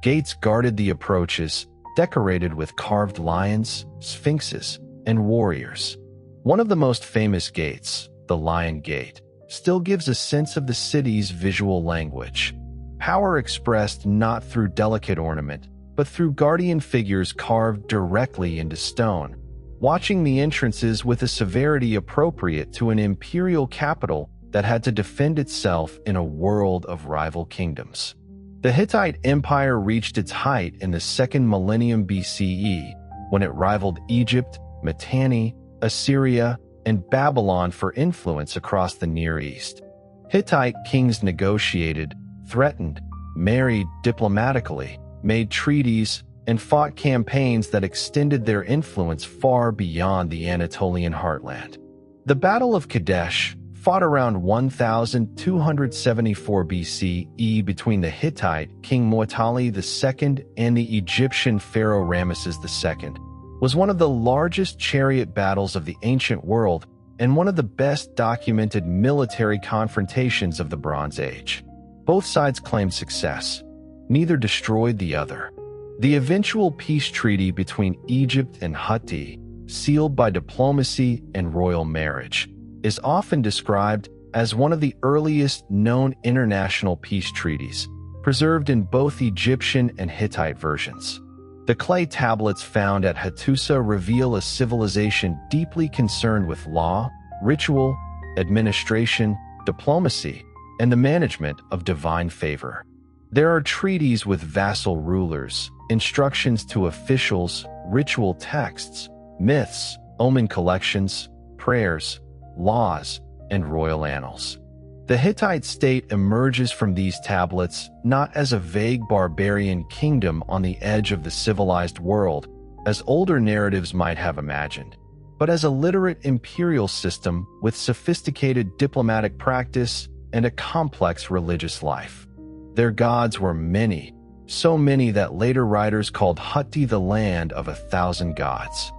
Gates guarded the approaches, decorated with carved lions, sphinxes, and warriors. One of the most famous gates, the Lion Gate, still gives a sense of the city's visual language. Power expressed not through delicate ornament, but through guardian figures carved directly into stone, watching the entrances with a severity appropriate to an imperial capital that had to defend itself in a world of rival kingdoms. The Hittite Empire reached its height in the 2nd millennium BCE, when it rivaled Egypt, Mitanni, Assyria, and Babylon for influence across the Near East. Hittite kings negotiated, threatened, married diplomatically, made treaties, and fought campaigns that extended their influence far beyond the Anatolian heartland. The Battle of Kadesh, fought around 1274 BCE between the Hittite king Muwatalli II and the Egyptian pharaoh Ramesses II, was one of the largest chariot battles of the ancient world and one of the best documented military confrontations of the Bronze Age. Both sides claimed success. Neither destroyed the other. The eventual peace treaty between Egypt and Hutti, sealed by diplomacy and royal marriage, is often described as one of the earliest known international peace treaties, preserved in both Egyptian and Hittite versions. The clay tablets found at Hattusa reveal a civilization deeply concerned with law, ritual, administration, diplomacy, and the management of divine favor. There are treaties with vassal rulers, instructions to officials, ritual texts, myths, omen collections, prayers, laws, and royal annals. The Hittite state emerges from these tablets not as a vague barbarian kingdom on the edge of the civilized world, as older narratives might have imagined, but as a literate imperial system with sophisticated diplomatic practice and a complex religious life. Their gods were many, so many that later writers called Hutti the land of 1,000 gods.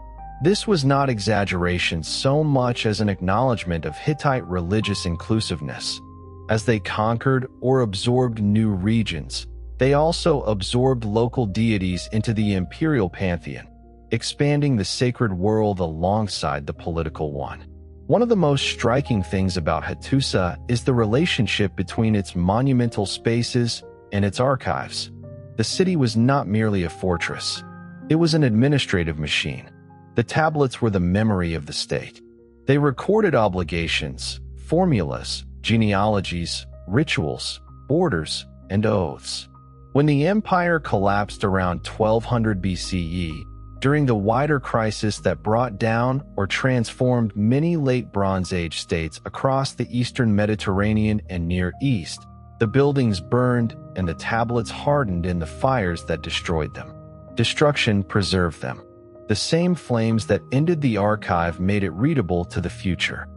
This was not exaggeration so much as an acknowledgement of Hittite religious inclusiveness. As they conquered or absorbed new regions, they also absorbed local deities into the imperial pantheon, expanding the sacred world alongside the political one. One of the most striking things about Hattusa is the relationship between its monumental spaces and its archives. The city was not merely a fortress. It was an administrative machine. The tablets were the memory of the state. They recorded obligations, formulas, genealogies, rituals, borders, and oaths. When the empire collapsed around 1200 BCE, during the wider crisis that brought down or transformed many late Bronze Age states across the eastern Mediterranean and Near East, the buildings burned and the tablets hardened in the fires that destroyed them. Destruction preserved them. The same flames that ended the archive made it readable to the future.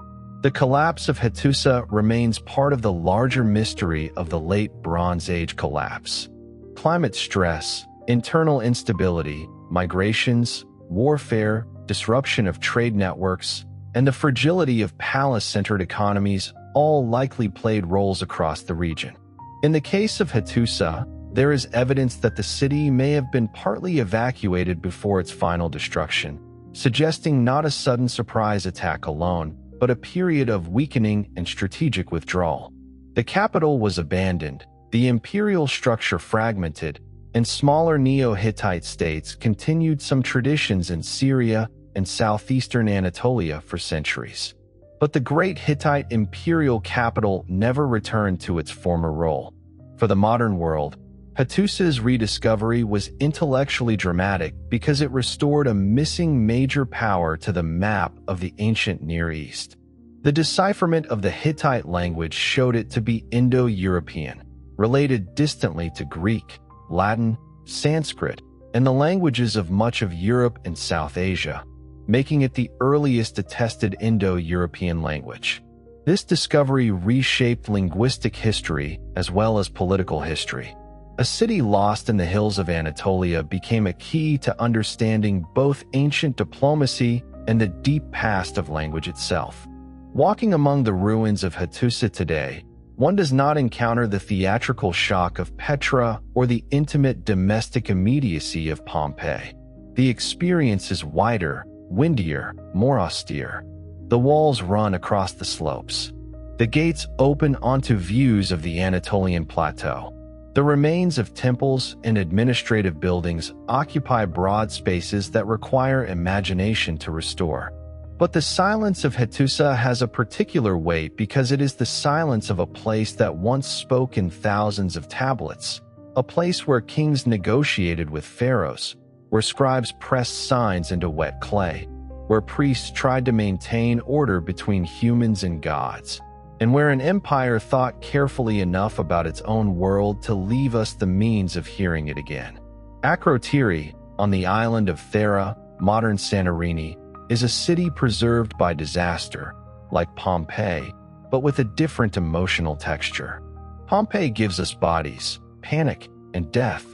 The collapse of Hattusa remains part of the larger mystery of the late Bronze Age collapse. Climate stress, internal instability, migrations, warfare, disruption of trade networks, and the fragility of palace-centered economies all likely played roles across the region. In the case of Hattusa, there is evidence that the city may have been partly evacuated before its final destruction, suggesting not a sudden surprise attack alone, but a period of weakening and strategic withdrawal. The capital was abandoned, the imperial structure fragmented, and smaller Neo-Hittite states continued some traditions in Syria and southeastern Anatolia for centuries. But the great Hittite imperial capital never returned to its former role. For the modern world, Hattusa's rediscovery was intellectually dramatic because it restored a missing major power to the map of the ancient Near East. The decipherment of the Hittite language showed it to be Indo-European, related distantly to Greek, Latin, Sanskrit, and the languages of much of Europe and South Asia, making it the earliest attested Indo-European language. This discovery reshaped linguistic history as well as political history. A city lost in the hills of Anatolia became a key to understanding both ancient diplomacy and the deep past of language itself. Walking among the ruins of Hattusa today, one does not encounter the theatrical shock of Petra or the intimate domestic immediacy of Pompeii. The experience is wider, windier, more austere. The walls run across the slopes. The gates open onto views of the Anatolian plateau. The remains of temples and administrative buildings occupy broad spaces that require imagination to restore. But the silence of Hattusa has a particular weight because it is the silence of a place that once spoke in thousands of tablets, a place where kings negotiated with pharaohs, where scribes pressed signs into wet clay, where priests tried to maintain order between humans and gods, and where an empire thought carefully enough about its own world to leave us the means of hearing it again. Akrotiri, on the island of Thera, modern Santorini, is a city preserved by disaster, like Pompeii, but with a different emotional texture. Pompeii gives us bodies, panic, and death.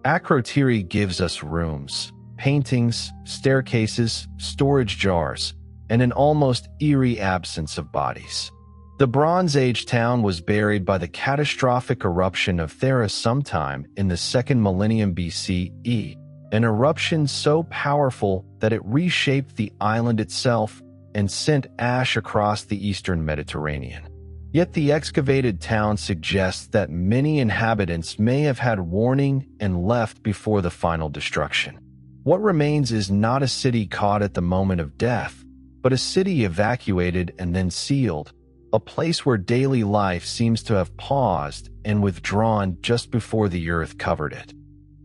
Akrotiri gives us rooms, paintings, staircases, storage jars, and an almost eerie absence of bodies. The Bronze Age town was buried by the catastrophic eruption of Thera sometime in the 2nd millennium BCE, an eruption so powerful that it reshaped the island itself and sent ash across the eastern Mediterranean. Yet the excavated town suggests that many inhabitants may have had warning and left before the final destruction. What remains is not a city caught at the moment of death, but a city evacuated and then sealed, a place where daily life seems to have paused and withdrawn just before the earth covered it.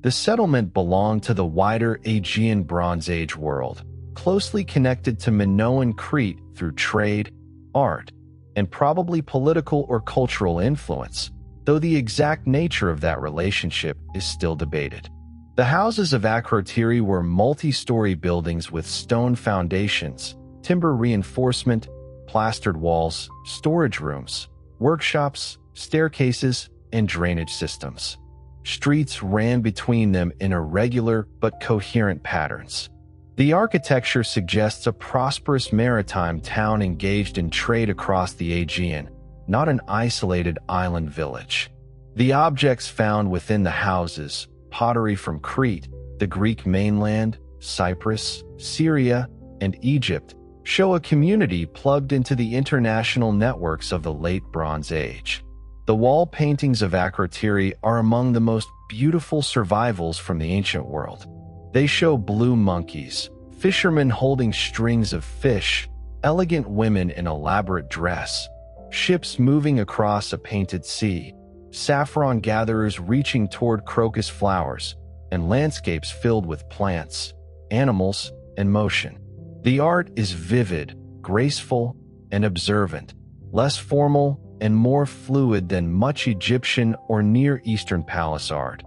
The settlement belonged to the wider Aegean Bronze Age world, closely connected to Minoan Crete through trade, art, and probably political or cultural influence, though the exact nature of that relationship is still debated. The houses of Akrotiri were multi-story buildings with stone foundations, timber reinforcement, plastered walls, storage rooms, workshops, staircases, and drainage systems. Streets ran between them in irregular but coherent patterns. The architecture suggests a prosperous maritime town engaged in trade across the Aegean, not an isolated island village. The objects found within the houses, pottery from Crete, the Greek mainland, Cyprus, Syria, and Egypt, show a community plugged into the international networks of the late Bronze Age. The wall paintings of Akrotiri are among the most beautiful survivals from the ancient world. They show blue monkeys, fishermen holding strings of fish, elegant women in elaborate dress, ships moving across a painted sea, saffron gatherers reaching toward crocus flowers, and landscapes filled with plants, animals, and motion. The art is vivid, graceful, and observant, less formal and more fluid than much Egyptian or Near Eastern palace art,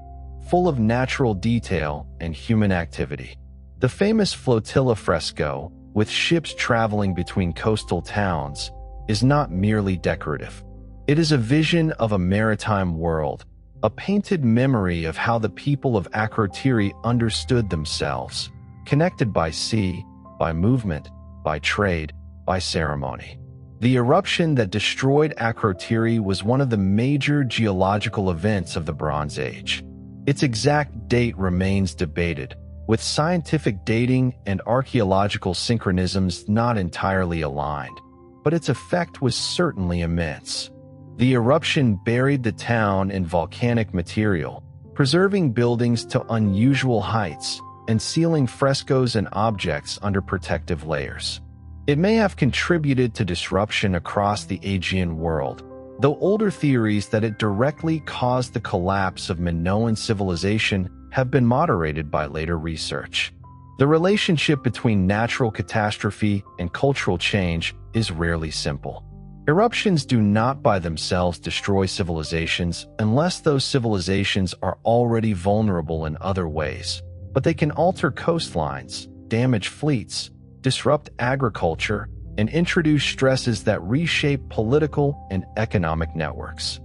full of natural detail and human activity. The famous flotilla fresco, with ships traveling between coastal towns, is not merely decorative. It is a vision of a maritime world, a painted memory of how the people of Akrotiri understood themselves, connected by sea, by movement, by trade, by ceremony. The eruption that destroyed Akrotiri was one of the major geological events of the Bronze Age. Its exact date remains debated, with scientific dating and archaeological synchronisms not entirely aligned, but its effect was certainly immense. The eruption buried the town in volcanic material, preserving buildings to unusual heights and sealing frescoes and objects under protective layers. It may have contributed to disruption across the Aegean world, though older theories that it directly caused the collapse of Minoan civilization have been moderated by later research. The relationship between natural catastrophe and cultural change is rarely simple. Eruptions do not by themselves destroy civilizations unless those civilizations are already vulnerable in other ways, but they can alter coastlines, damage fleets, disrupt agriculture, and introduce stresses that reshape political and economic networks.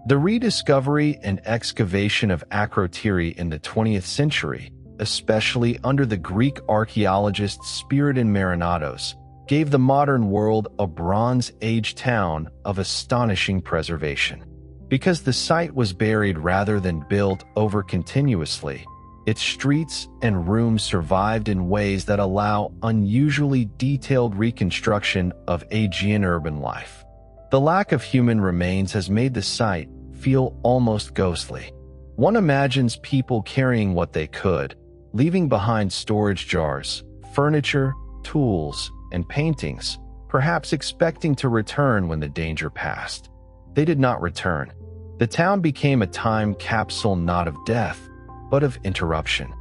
The rediscovery and excavation of Akrotiri in the 20th century, especially under the Greek archaeologist Spiridon Marinatos, gave the modern world a Bronze Age town of astonishing preservation. Because the site was buried rather than built over continuously, its streets and rooms survived in ways that allow unusually detailed reconstruction of Aegean urban life. The lack of human remains has made the site feel almost ghostly. One imagines people carrying what they could, leaving behind storage jars, furniture, tools, and paintings, perhaps expecting to return when the danger passed. They did not return. The town became a time capsule not of death, but of interruption.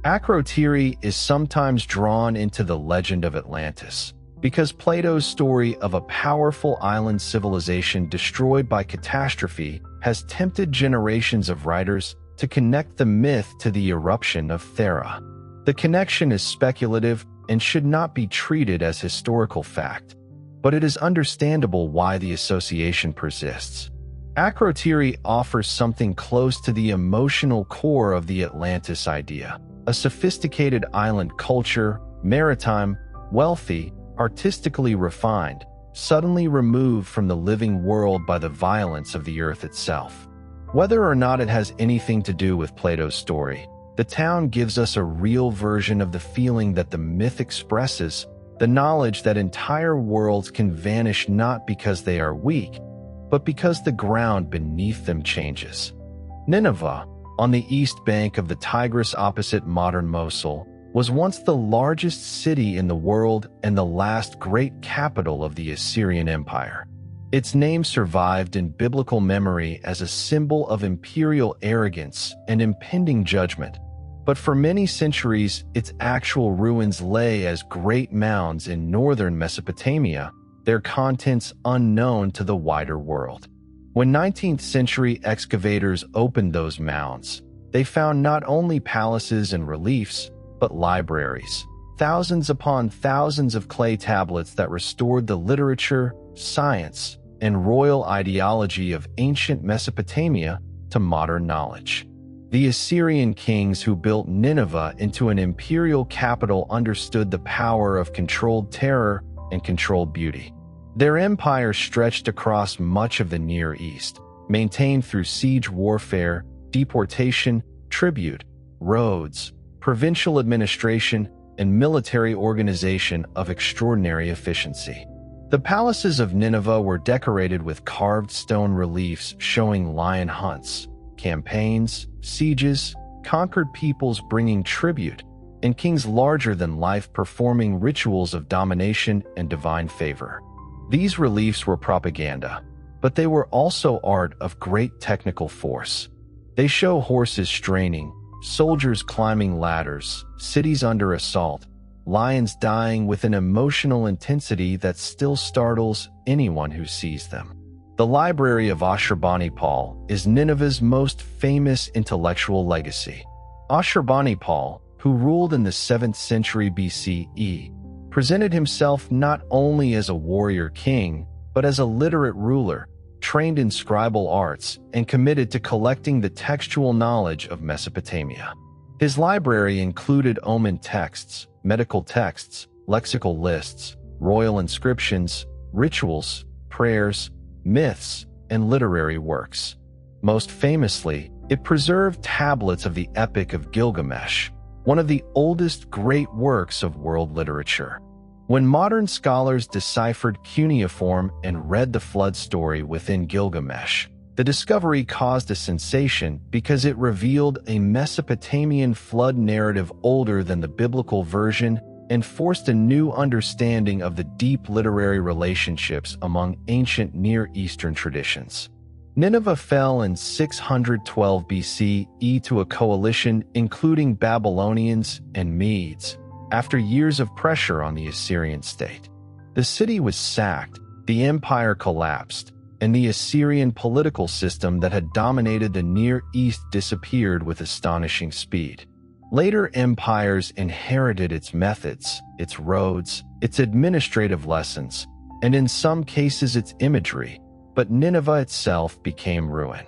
Akrotiri is sometimes drawn into the legend of Atlantis, because Plato's story of a powerful island civilization destroyed by catastrophe has tempted generations of writers to connect the myth to the eruption of Thera. The connection is speculative and should not be treated as historical fact, but it is understandable why the association persists. Akrotiri offers something close to the emotional core of the Atlantis idea, a sophisticated island culture, maritime, wealthy, artistically refined, suddenly removed from the living world by the violence of the earth itself. Whether or not it has anything to do with Plato's story, the town gives us a real version of the feeling that the myth expresses, the knowledge that entire worlds can vanish not because they are weak, but because the ground beneath them changes. Nineveh, on the east bank of the Tigris opposite modern Mosul, was once the largest city in the world and the last great capital of the Assyrian Empire. Its name survived in biblical memory as a symbol of imperial arrogance and impending judgment, but for many centuries its actual ruins lay as great mounds in northern Mesopotamia, their contents unknown to the wider world. When 19th century excavators opened those mounds, they found not only palaces and reliefs, but libraries, thousands upon thousands of clay tablets that restored the literature, science, and royal ideology of ancient Mesopotamia to modern knowledge. The Assyrian kings who built Nineveh into an imperial capital understood the power of controlled terror and controlled beauty. Their empire stretched across much of the Near East, maintained through siege warfare, deportation, tribute, roads, provincial administration, and military organization of extraordinary efficiency. The palaces of Nineveh were decorated with carved stone reliefs showing lion hunts, campaigns, sieges, conquered peoples bringing tribute, and kings larger-than-life performing rituals of domination and divine favor. These reliefs were propaganda, but they were also art of great technical force. They show horses straining, soldiers climbing ladders, cities under assault, lions dying with an emotional intensity that still startles anyone who sees them. The library of Ashurbanipal is Nineveh's most famous intellectual legacy. Ashurbanipal, who ruled in the 7th century BCE, presented himself not only as a warrior king, but as a literate ruler, trained in scribal arts and committed to collecting the textual knowledge of Mesopotamia. His library included omen texts, medical texts, lexical lists, royal inscriptions, rituals, prayers, myths, and literary works. Most famously, it preserved tablets of the Epic of Gilgamesh, one of the oldest great works of world literature. When modern scholars deciphered cuneiform and read the flood story within Gilgamesh, the discovery caused a sensation because it revealed a Mesopotamian flood narrative older than the biblical version and forced a new understanding of the deep literary relationships among ancient Near Eastern traditions. Nineveh fell in 612 BCE to a coalition including Babylonians and Medes, after years of pressure on the Assyrian state. The city was sacked, the empire collapsed, and the Assyrian political system that had dominated the Near East disappeared with astonishing speed. Later empires inherited its methods, its roads, its administrative lessons, and in some cases its imagery, but Nineveh itself became ruin.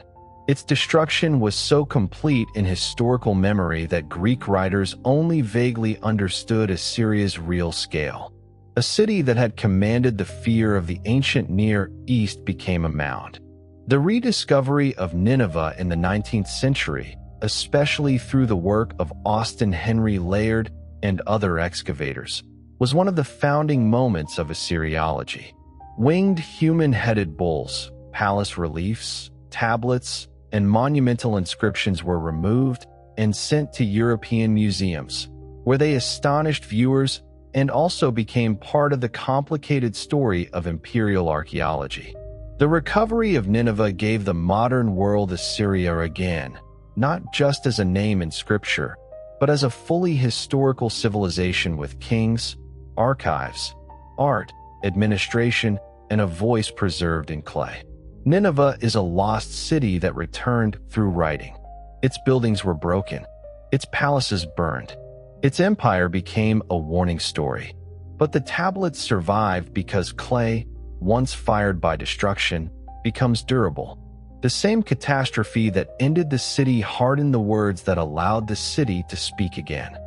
Its destruction was so complete in historical memory that Greek writers only vaguely understood Assyria's real scale. A city that had commanded the fear of the ancient Near East became a mound. The rediscovery of Nineveh in the 19th century, especially through the work of Austin Henry Layard and other excavators, was one of the founding moments of Assyriology. Winged human-headed bulls, palace reliefs, tablets, and monumental inscriptions were removed and sent to European museums, where they astonished viewers and also became part of the complicated story of imperial archaeology. The recovery of Nineveh gave the modern world Assyria again, not just as a name in scripture, but as a fully historical civilization with kings, archives, art, administration, and a voice preserved in clay. Nineveh is a lost city that returned through writing. Its buildings were broken, its palaces burned, its empire became a warning story. But the tablets survived because clay, once fired by destruction, becomes durable. The same catastrophe that ended the city hardened the words that allowed the city to speak again.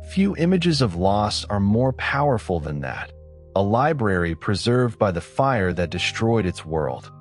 Few images of loss are more powerful than that. a library preserved by the fire that destroyed its world.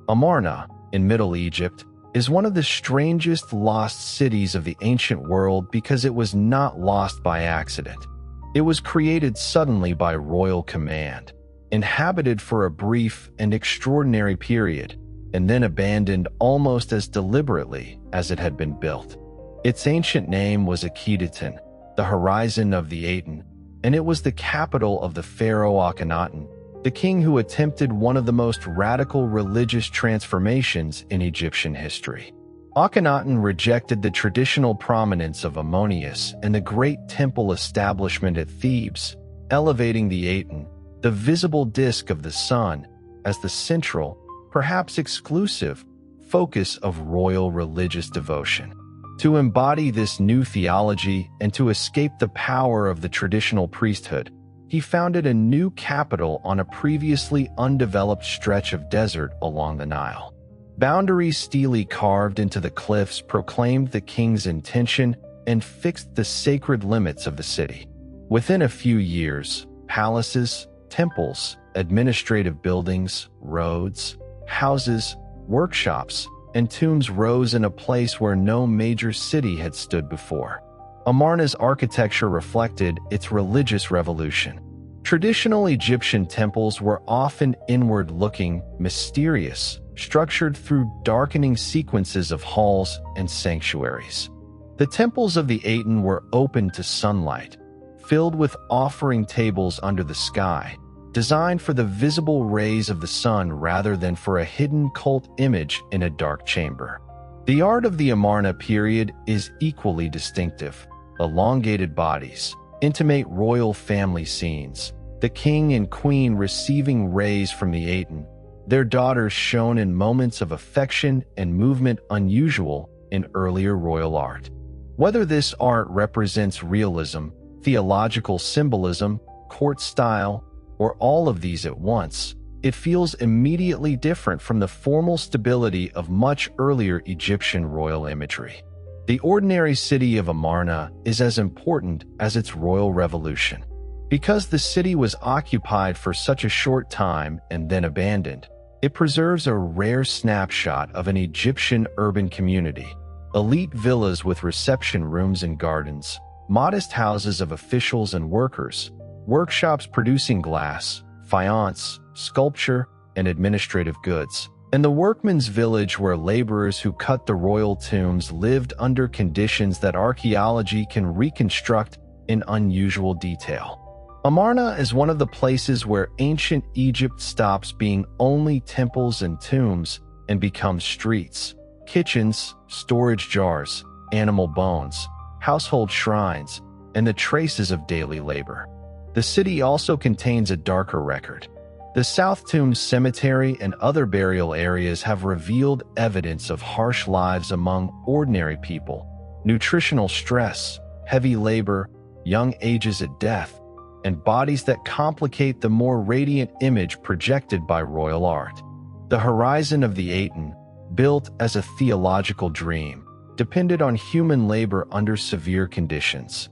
Amarna, in Middle Egypt, is one of the strangest lost cities of the ancient world because it was not lost by accident. It was created suddenly by royal command, inhabited for a brief and extraordinary period, and then abandoned almost as deliberately as it had been built. Its ancient name was Akrotiri, the horizon of the Aten, and it was the capital of the pharaoh Akhenaten, the king who attempted one of the most radical religious transformations in Egyptian history. Akhenaten rejected the traditional prominence of Ammonius and the great temple establishment at Thebes, elevating the Aten, the visible disk of the sun, as the central, perhaps exclusive, focus of royal religious devotion. To embody this new theology and to escape the power of the traditional priesthood, he founded a new capital on a previously undeveloped stretch of desert along the Nile. Boundaries steely carved into the cliffs proclaimed the king's intention and fixed the sacred limits of the city. Within a few years, palaces, temples, administrative buildings, roads, houses, workshops, and tombs rose in a place where no major city had stood before. Amarna's architecture reflected its religious revolution. Traditional Egyptian temples were often inward-looking, mysterious, structured through darkening sequences of halls and sanctuaries. The temples of the Aten were open to sunlight, filled with offering tables under the sky, designed for the visible rays of the sun rather than for a hidden cult image in a dark chamber. The art of the Amarna period is equally distinctive. Elongated bodies, intimate royal family scenes, the king and queen receiving rays from the Aten, their daughters shown in moments of affection and movement unusual in earlier royal art. Whether this art represents realism, theological symbolism, court style, or all of these at once, it feels immediately different from the formal stability of much earlier Egyptian royal imagery. The ordinary city of Amarna is as important as its royal revolution. Because the city was occupied for such a short time and then abandoned, it preserves a rare snapshot of an Egyptian urban community. Elite villas with reception rooms and gardens, modest houses of officials and workers, workshops producing glass, faience, sculpture, and administrative goods, and the workmen's village where laborers who cut the royal tombs lived under conditions that archaeology can reconstruct in unusual detail. Amarna is one of the places where ancient Egypt stops being only temples and tombs and becomes streets, kitchens, storage jars, animal bones, household shrines, and the traces of daily labor. The city also contains a darker record. The South Tomb Cemetery and other burial areas have revealed evidence of harsh lives among ordinary people, nutritional stress, heavy labor, young ages at death, and bodies that complicate the more radiant image projected by royal art. The horizon of the Aten, built as a theological dream, depended on human labor under severe conditions.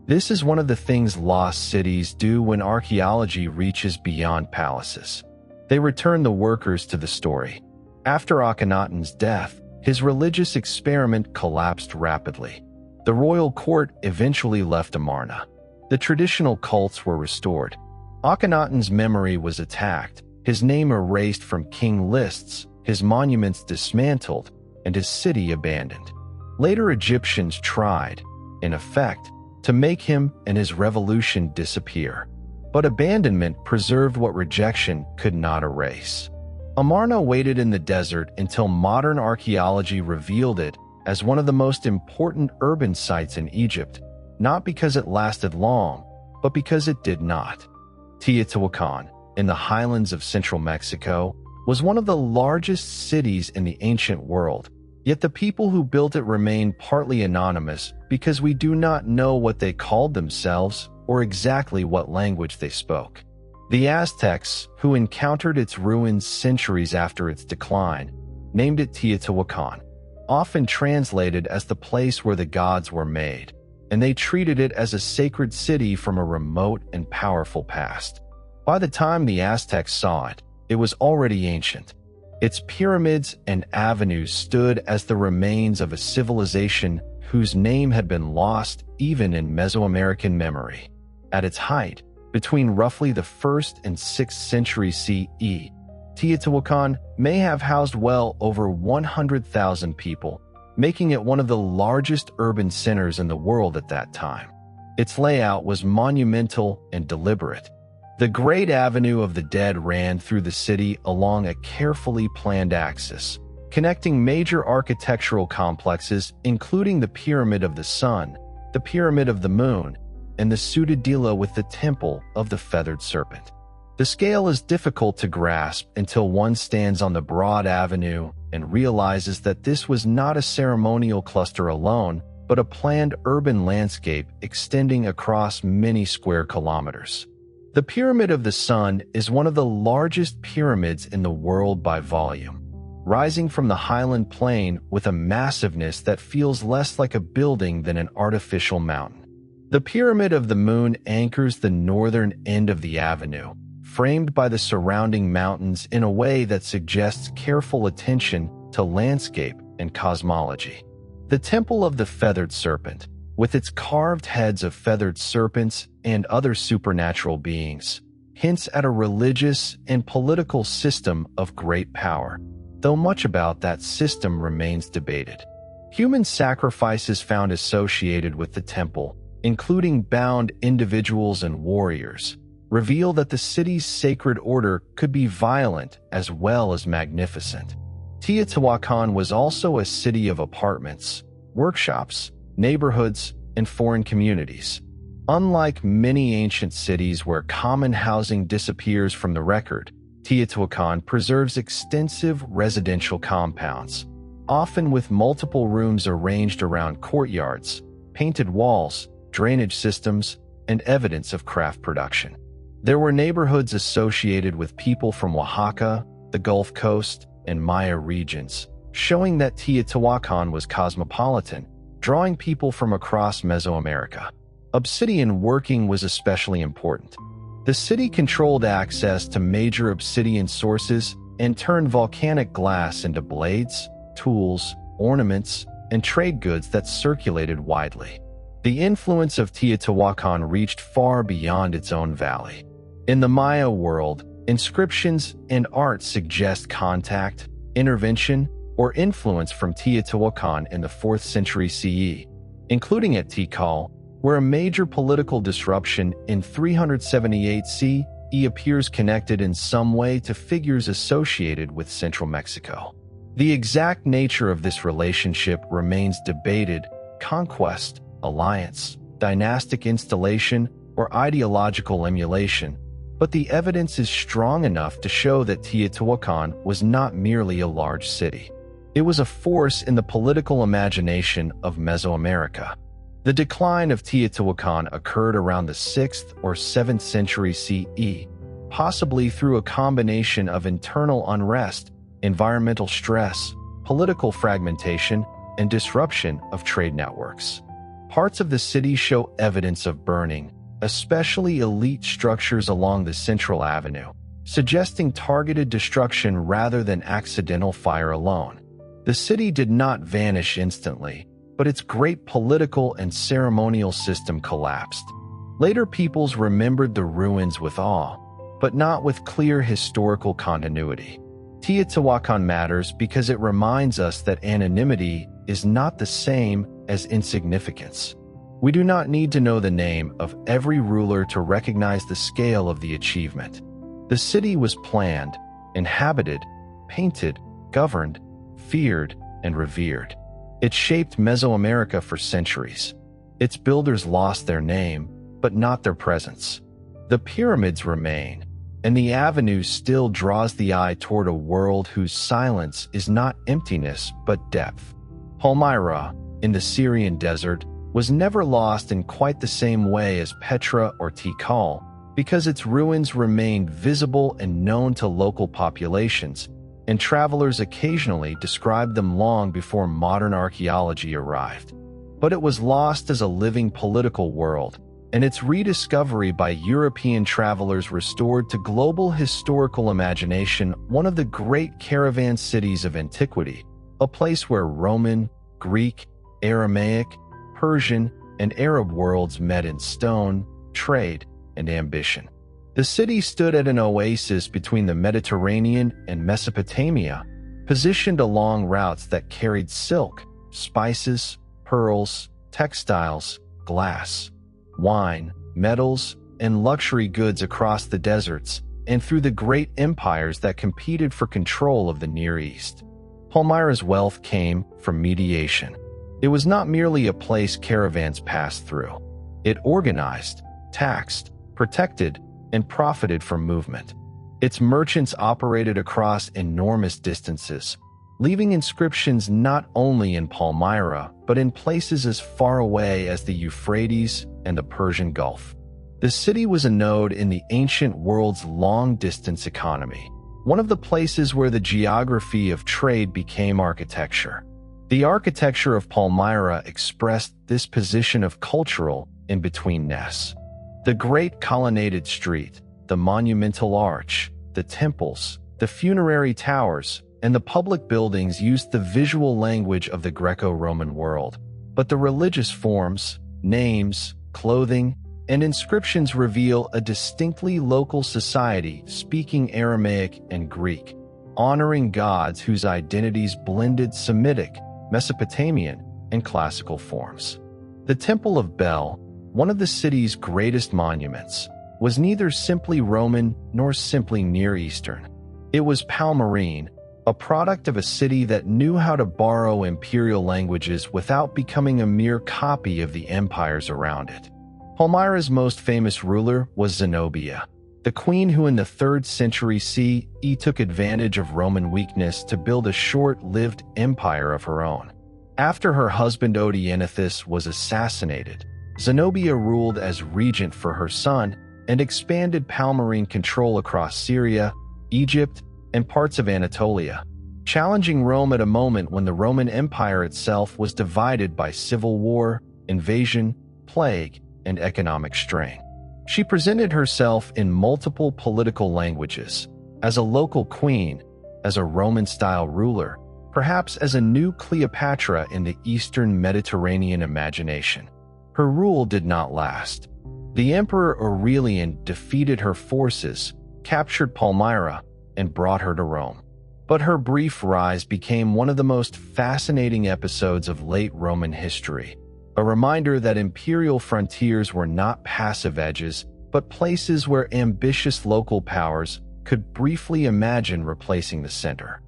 This is one of the things lost cities do when archaeology reaches beyond palaces. They return the workers to the story. After Akhenaten's death, his religious experiment collapsed rapidly. The royal court eventually left Amarna. The traditional cults were restored. Akhenaten's memory was attacked, his name erased from king lists, his monuments dismantled, and his city abandoned. Later Egyptians tried, in effect, to make him and his revolution disappear. But abandonment preserved what rejection could not erase. Amarna waited in the desert until modern archaeology revealed it as one of the most important urban sites in Egypt, not because it lasted long, but because it did not. Teotihuacan, in the highlands of central Mexico, was one of the largest cities in the ancient world, yet the people who built it remain partly anonymous because we do not know what they called themselves or exactly what language they spoke. The Aztecs, who encountered its ruins centuries after its decline, named it Teotihuacan, often translated as the place where the gods were made, and they treated it as a sacred city from a remote and powerful past. By the time the Aztecs saw it, it was already ancient. Its pyramids and avenues stood as the remains of a civilization whose name had been lost even in Mesoamerican memory. At its height, between roughly the 1st and 6th century CE, Teotihuacan may have housed well over 100,000 people, making it one of the largest urban centers in the world at that time. Its layout was monumental and deliberate. The Great Avenue of the Dead ran through the city along a carefully planned axis, connecting major architectural complexes including the Pyramid of the Sun, the Pyramid of the Moon, and the Ciudadela with the Temple of the Feathered Serpent. The scale is difficult to grasp until one stands on the broad avenue and realizes that this was not a ceremonial cluster alone, but a planned urban landscape extending across many square kilometers. The Pyramid of the Sun is one of the largest pyramids in the world by volume, rising from the highland plain with a massiveness that feels less like a building than an artificial mountain. The Pyramid of the Moon anchors the northern end of the avenue, framed by the surrounding mountains in a way that suggests careful attention to landscape and cosmology. The Temple of the Feathered Serpent, with its carved heads of feathered serpents and other supernatural beings, hints at a religious and political system of great power, though much about that system remains debated. Human sacrifices found associated with the temple, including bound individuals and warriors, reveal that the city's sacred order could be violent as well as magnificent. Teotihuacan was also a city of apartments, workshops, neighborhoods, and foreign communities. Unlike many ancient cities where common housing disappears from the record, Teotihuacan preserves extensive residential compounds, often with multiple rooms arranged around courtyards, painted walls, drainage systems, and evidence of craft production. There were neighborhoods associated with people from Oaxaca, the Gulf Coast, and Maya regions, showing that Teotihuacan was cosmopolitan, drawing people from across Mesoamerica. Obsidian working was especially important. The city controlled access to major obsidian sources and turned volcanic glass into blades, tools, ornaments, and trade goods that circulated widely. The influence of Teotihuacan reached far beyond its own valley. In the Maya world, inscriptions and art suggest contact, intervention, or influence from Teotihuacan in the 4th century CE, including at Tikal, where a major political disruption in 378 CE appears connected in some way to figures associated with central Mexico. The exact nature of this relationship remains debated: conquest, alliance, dynastic installation, or ideological emulation, but the evidence is strong enough to show that Teotihuacan was not merely a large city. It was a force in the political imagination of Mesoamerica. The decline of Teotihuacan occurred around the 6th or 7th century CE, possibly through a combination of internal unrest, environmental stress, political fragmentation, and disruption of trade networks. Parts of the city show evidence of burning, especially elite structures along the central avenue, suggesting targeted destruction rather than accidental fire alone. The city did not vanish instantly, but its great political and ceremonial system collapsed. Later peoples remembered the ruins with awe, but not with clear historical continuity. Teotihuacan matters because it reminds us that anonymity is not the same as insignificance. We do not need to know the name of every ruler to recognize the scale of the achievement. The city was planned, inhabited, painted, governed, feared, and revered. It shaped Mesoamerica for centuries. Its builders lost their name, but not their presence. The pyramids remain, and the avenue still draws the eye toward a world whose silence is not emptiness but depth. Palmyra, in the Syrian desert, was never lost in quite the same way as Petra or Tikal, because its ruins remained visible and known to local populations, and travelers occasionally described them long before modern archaeology arrived. But it was lost as a living political world, and its rediscovery by European travelers restored to global historical imagination one of the great caravan cities of antiquity, a place where Roman, Greek, Aramaic, Persian, and Arab worlds met in stone, trade, and ambition. The city stood at an oasis between the Mediterranean and Mesopotamia, positioned along routes that carried silk, spices, pearls, textiles, glass, wine, metals, and luxury goods across the deserts and through the great empires that competed for control of the Near East. Palmyra's wealth came from mediation. It was not merely a place caravans passed through. It organized, taxed, protected, and profited from movement. Its merchants operated across enormous distances, leaving inscriptions not only in Palmyra, but in places as far away as the Euphrates and the Persian Gulf. The city was a node in the ancient world's long-distance economy, one of the places where the geography of trade became architecture. The architecture of Palmyra expressed this position of cultural in-betweenness. The great colonnaded street, the monumental arch, the temples, the funerary towers, and the public buildings used the visual language of the Greco-Roman world. But the religious forms, names, clothing, and inscriptions reveal a distinctly local society speaking Aramaic and Greek, honoring gods whose identities blended Semitic, Mesopotamian, and classical forms. The Temple of Bel, one of the city's greatest monuments, was neither simply Roman nor simply Near Eastern. It was Palmyrene, a product of a city that knew how to borrow imperial languages without becoming a mere copy of the empires around it. Palmyra's most famous ruler was Zenobia, the queen who in the 3rd century CE took advantage of Roman weakness to build a short-lived empire of her own. After her husband Odenathus was assassinated, Zenobia ruled as regent for her son and expanded Palmyrene control across Syria, Egypt, and parts of Anatolia, challenging Rome at a moment when the Roman Empire itself was divided by civil war, invasion, plague, and economic strain. She presented herself in multiple political languages, as a local queen, as a Roman-style ruler, perhaps as a new Cleopatra in the Eastern Mediterranean imagination. Her rule did not last. The Emperor Aurelian defeated her forces, captured Palmyra, and brought her to Rome. But her brief rise became one of the most fascinating episodes of late Roman history, a reminder that imperial frontiers were not passive edges, but places where ambitious local powers could briefly imagine replacing the center.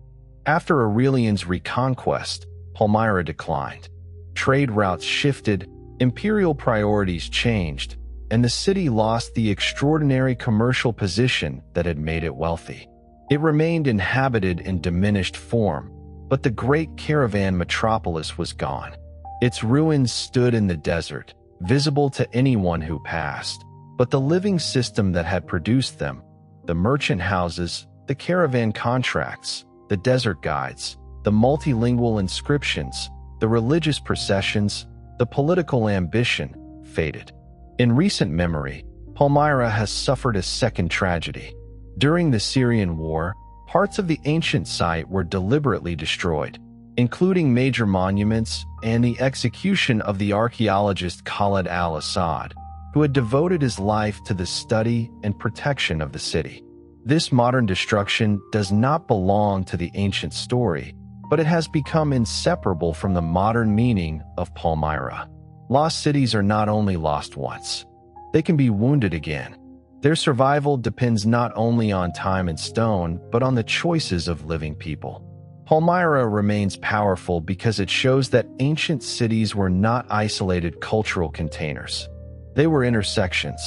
After Aurelian's reconquest, Palmyra declined. Trade routes shifted, imperial priorities changed, and the city lost the extraordinary commercial position that had made it wealthy. It remained inhabited in diminished form, but the great caravan metropolis was gone. Its ruins stood in the desert, visible to anyone who passed, but the living system that had produced them, the merchant houses, the caravan contracts, the desert guides, the multilingual inscriptions, the religious processions, the political ambition, faded. In recent memory, Palmyra has suffered a second tragedy. During the Syrian war, parts of the ancient site were deliberately destroyed, including major monuments and the execution of the archaeologist Khalid al-Assad, who had devoted his life to the study and protection of the city. This modern destruction does not belong to the ancient story, but it has become inseparable from the modern meaning of Palmyra. Lost cities are not only lost once, they can be wounded again. Their survival depends not only on time and stone, but on the choices of living people. Palmyra remains powerful because it shows that ancient cities were not isolated cultural containers. They were intersections.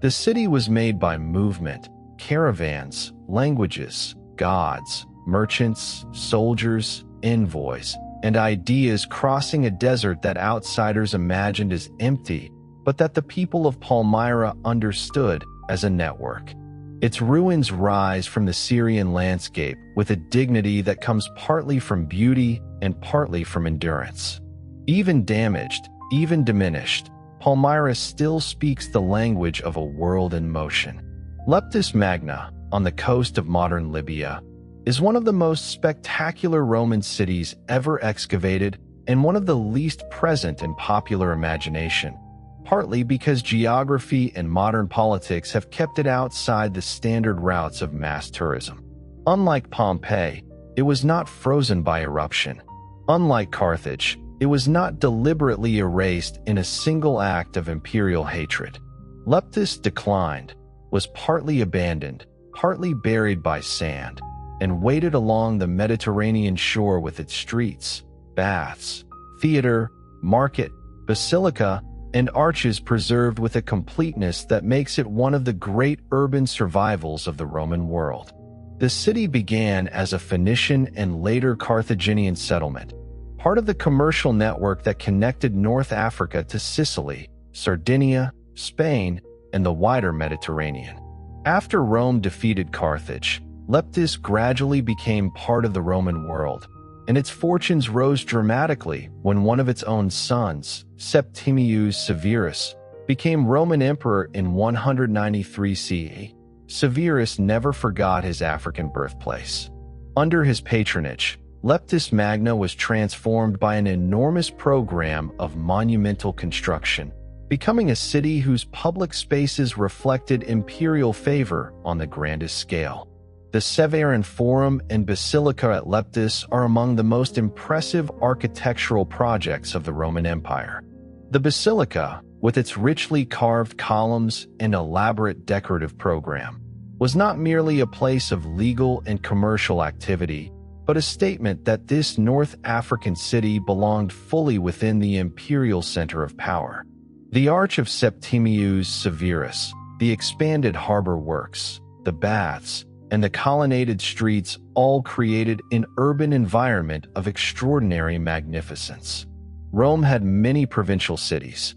The city was made by movement, caravans, languages, gods, merchants, soldiers, envoys, and ideas crossing a desert that outsiders imagined as empty, but that the people of Palmyra understood as a network. Its ruins rise from the Syrian landscape with a dignity that comes partly from beauty and partly from endurance. Even damaged, even diminished, Palmyra still speaks the language of a world in motion. Leptis Magna, on the coast of modern Libya, is one of the most spectacular Roman cities ever excavated and one of the least present in popular imagination, partly because geography and modern politics have kept it outside the standard routes of mass tourism. Unlike Pompeii, it was not frozen by eruption. Unlike Carthage, it was not deliberately erased in a single act of imperial hatred. Leptis declined, was partly abandoned, partly buried by sand, and waded along the Mediterranean shore with its streets, baths, theater, market, basilica, and arches preserved with a completeness that makes it one of the great urban survivals of the Roman world. The city began as a Phoenician and later Carthaginian settlement, part of the commercial network that connected North Africa to Sicily, Sardinia, Spain, and the wider Mediterranean. After Rome defeated Carthage, Leptis gradually became part of the Roman world, and its fortunes rose dramatically when one of its own sons, Septimius Severus, became Roman emperor in 193 CE. Severus never forgot his African birthplace. Under his patronage, Leptis Magna was transformed by an enormous program of monumental construction, becoming a city whose public spaces reflected imperial favor on the grandest scale. The Severan Forum and Basilica at Leptis are among the most impressive architectural projects of the Roman Empire. The Basilica, with its richly carved columns and elaborate decorative program, was not merely a place of legal and commercial activity, but a statement that this North African city belonged fully within the imperial center of power. The Arch of Septimius Severus, the expanded harbor works, the baths, and the colonnaded streets all created an urban environment of extraordinary magnificence. Rome had many provincial cities.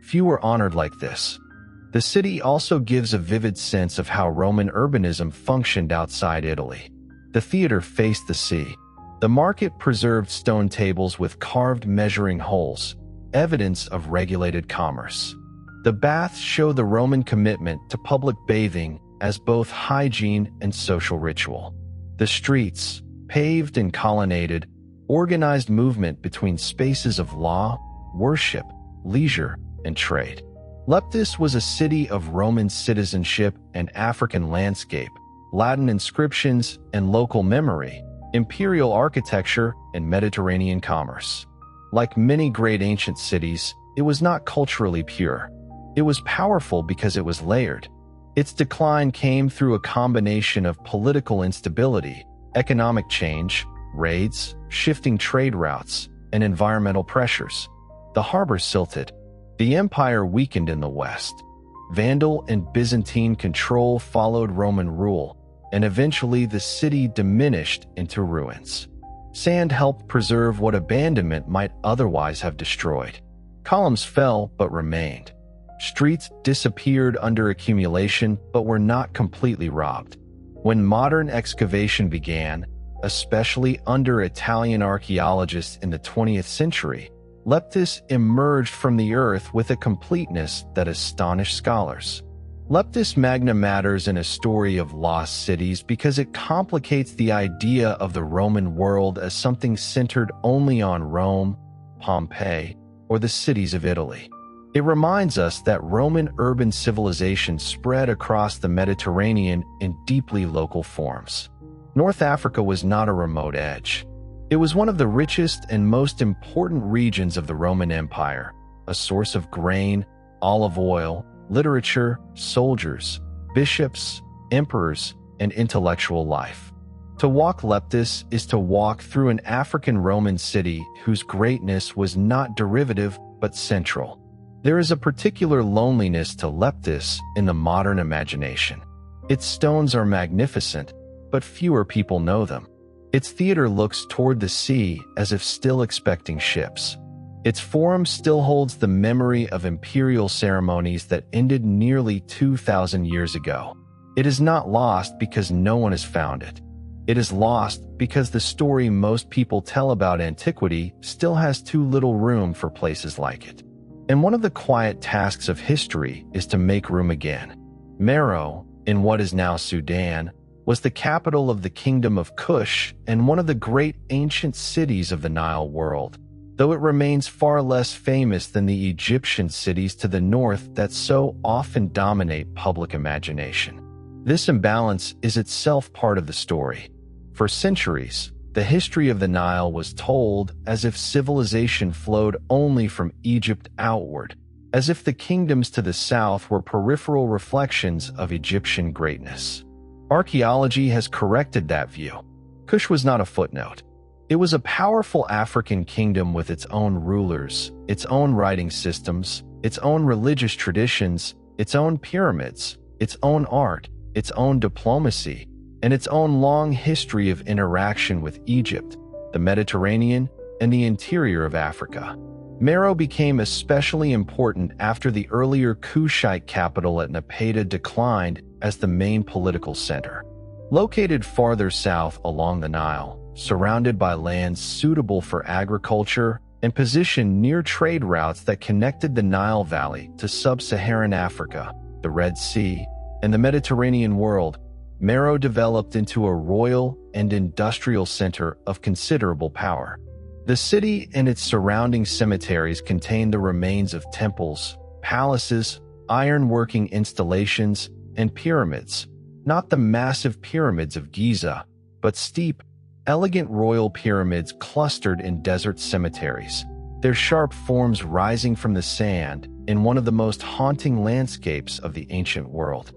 Few were honored like this. The city also gives a vivid sense of how Roman urbanism functioned outside Italy. The theater faced the sea. The market preserved stone tables with carved measuring holes, evidence of regulated commerce. The baths show the Roman commitment to public bathing as both hygiene and social ritual. The streets, paved and colonnaded, organized movement between spaces of law, worship, leisure, and trade. Leptis was a city of Roman citizenship and African landscape, Latin inscriptions and local memory, imperial architecture, and Mediterranean commerce. Like many great ancient cities, it was not culturally pure. It was powerful because it was layered. Its decline came through a combination of political instability, economic change, raids, shifting trade routes, and environmental pressures. The harbor silted. The empire weakened in the west. Vandal and Byzantine control followed Roman rule, and eventually the city diminished into ruins. Sand helped preserve what abandonment might otherwise have destroyed. Columns fell but remained. Streets disappeared under accumulation but were not completely robbed. When modern excavation began, especially under Italian archaeologists in the 20th century, Leptis emerged from the earth with a completeness that astonished scholars. Leptis Magna matters in a story of lost cities because it complicates the idea of the Roman world as something centered only on Rome, Pompeii, or the cities of Italy. It reminds us that Roman urban civilization spread across the Mediterranean in deeply local forms. North Africa was not a remote edge. It was one of the richest and most important regions of the Roman Empire, a source of grain, olive oil, literature, soldiers, bishops, emperors, and intellectual life. To walk Leptis is to walk through an African Roman city whose greatness was not derivative but central. There is a particular loneliness to Leptis in the modern imagination. Its stones are magnificent, but fewer people know them. Its theater looks toward the sea as if still expecting ships. Its forum still holds the memory of imperial ceremonies that ended nearly 2,000 years ago. It is not lost because no one has found it. It is lost because the story most people tell about antiquity still has too little room for places like it. And one of the quiet tasks of history is to make room again. Meroe, in what is now Sudan, was the capital of the Kingdom of Kush and one of the great ancient cities of the Nile world, though it remains far less famous than the Egyptian cities to the north that so often dominate public imagination. This imbalance is itself part of the story. For centuries, the history of the Nile was told as if civilization flowed only from Egypt outward, as if the kingdoms to the south were peripheral reflections of Egyptian greatness. Archaeology has corrected that view. Kush was not a footnote. It was a powerful African kingdom with its own rulers, its own writing systems, its own religious traditions, its own pyramids, its own art, its own diplomacy, and its own long history of interaction with Egypt, the Mediterranean, and the interior of Africa. Meroe became especially important after the earlier Kushite capital at Napata declined as the main political center. Located farther south along the Nile, surrounded by lands suitable for agriculture and positioned near trade routes that connected the Nile Valley to sub-Saharan Africa, the Red Sea, and the Mediterranean world, Meroe developed into a royal and industrial center of considerable power. The city and its surrounding cemeteries contain the remains of temples, palaces, ironworking installations, and pyramids, not the massive pyramids of Giza, but steep, elegant royal pyramids clustered in desert cemeteries, their sharp forms rising from the sand in one of the most haunting landscapes of the ancient world.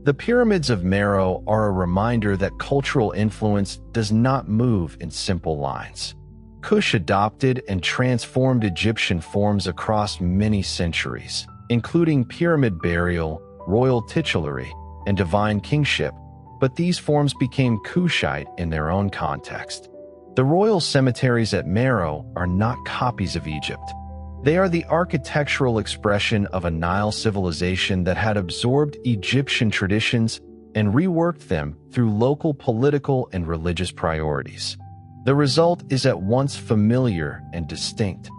The pyramids of Meroe are a reminder that cultural influence does not move in simple lines. Kush adopted and transformed Egyptian forms across many centuries, including pyramid burial, royal titulary, and divine kingship, but these forms became Kushite in their own context. The royal cemeteries at Meroe are not copies of Egypt. They are the architectural expression of a Nile civilization that had absorbed Egyptian traditions and reworked them through local political and religious priorities. The result is at once familiar and distinct.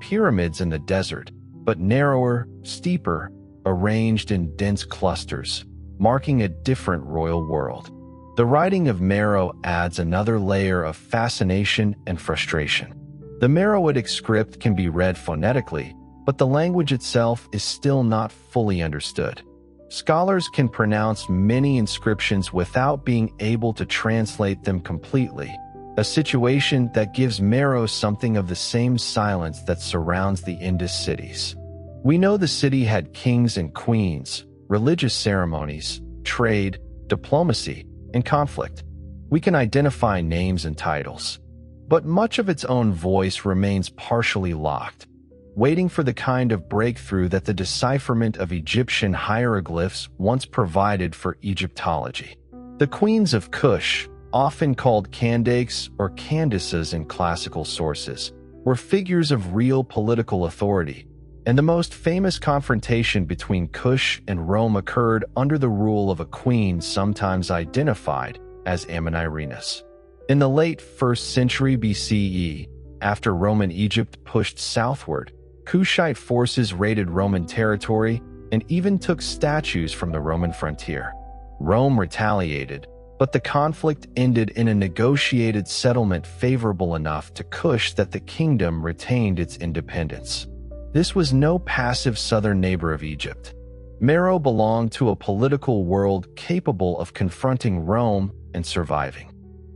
Pyramids in the desert, but narrower, steeper, arranged in dense clusters, marking a different royal world. The writing of Meroe adds another layer of fascination and frustration. The Meroitic script can be read phonetically, but the language itself is still not fully understood. Scholars can pronounce many inscriptions without being able to translate them completely, a situation that gives Meroe something of the same silence that surrounds the Indus cities. We know the city had kings and queens, religious ceremonies, trade, diplomacy, and conflict. We can identify names and titles, but much of its own voice remains partially locked, waiting for the kind of breakthrough that the decipherment of Egyptian hieroglyphs once provided for Egyptology. The queens of Kush, often called Candakes or Candaces in classical sources, were figures of real political authority, and the most famous confrontation between Kush and Rome occurred under the rule of a queen sometimes identified as Amanirenas. In the late 1st century BCE, after Roman Egypt pushed southward, Kushite forces raided Roman territory and even took statues from the Roman frontier. Rome retaliated, but the conflict ended in a negotiated settlement favorable enough to Kush that the kingdom retained its independence. This was no passive southern neighbor of Egypt. Meroe belonged to a political world capable of confronting Rome and surviving.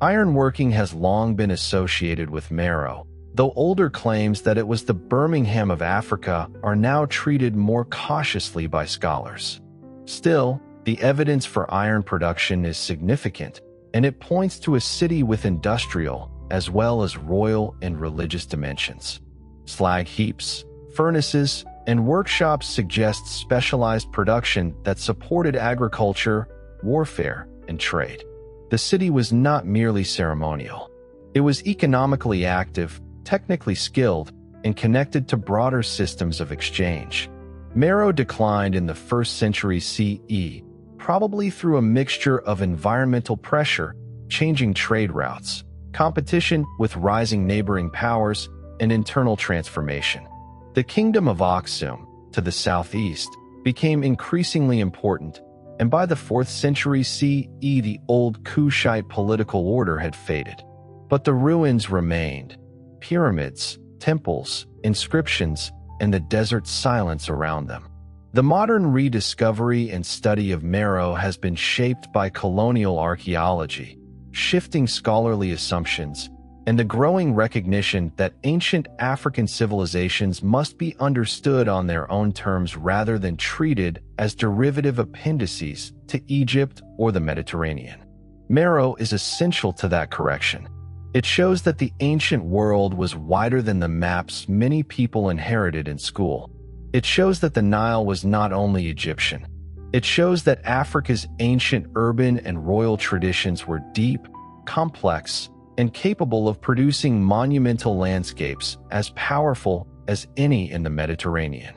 Ironworking has long been associated with Meroe, though older claims that it was the Birmingham of Africa are now treated more cautiously by scholars. Still, the evidence for iron production is significant, and it points to a city with industrial as well as royal and religious dimensions. Slag heaps, furnaces, and workshops suggest specialized production that supported agriculture, warfare, and trade. The city was not merely ceremonial. It was economically active, technically skilled, and connected to broader systems of exchange. Meroe declined in the 1st century CE, probably through a mixture of environmental pressure, changing trade routes, competition with rising neighboring powers, and internal transformation. The kingdom of Aksum, to the southeast, became increasingly important, and by the 4th century CE the old Kushite political order had faded. But the ruins remained: pyramids, temples, inscriptions, and the desert silence around them. The modern rediscovery and study of Meroe has been shaped by colonial archaeology, shifting scholarly assumptions, and the growing recognition that ancient African civilizations must be understood on their own terms rather than treated as derivative appendices to Egypt or the Mediterranean. Meroe is essential to that correction. It shows that the ancient world was wider than the maps many people inherited in school. It shows that the Nile was not only Egyptian. It shows that Africa's ancient urban and royal traditions were deep, complex, and capable of producing monumental landscapes as powerful as any in the Mediterranean.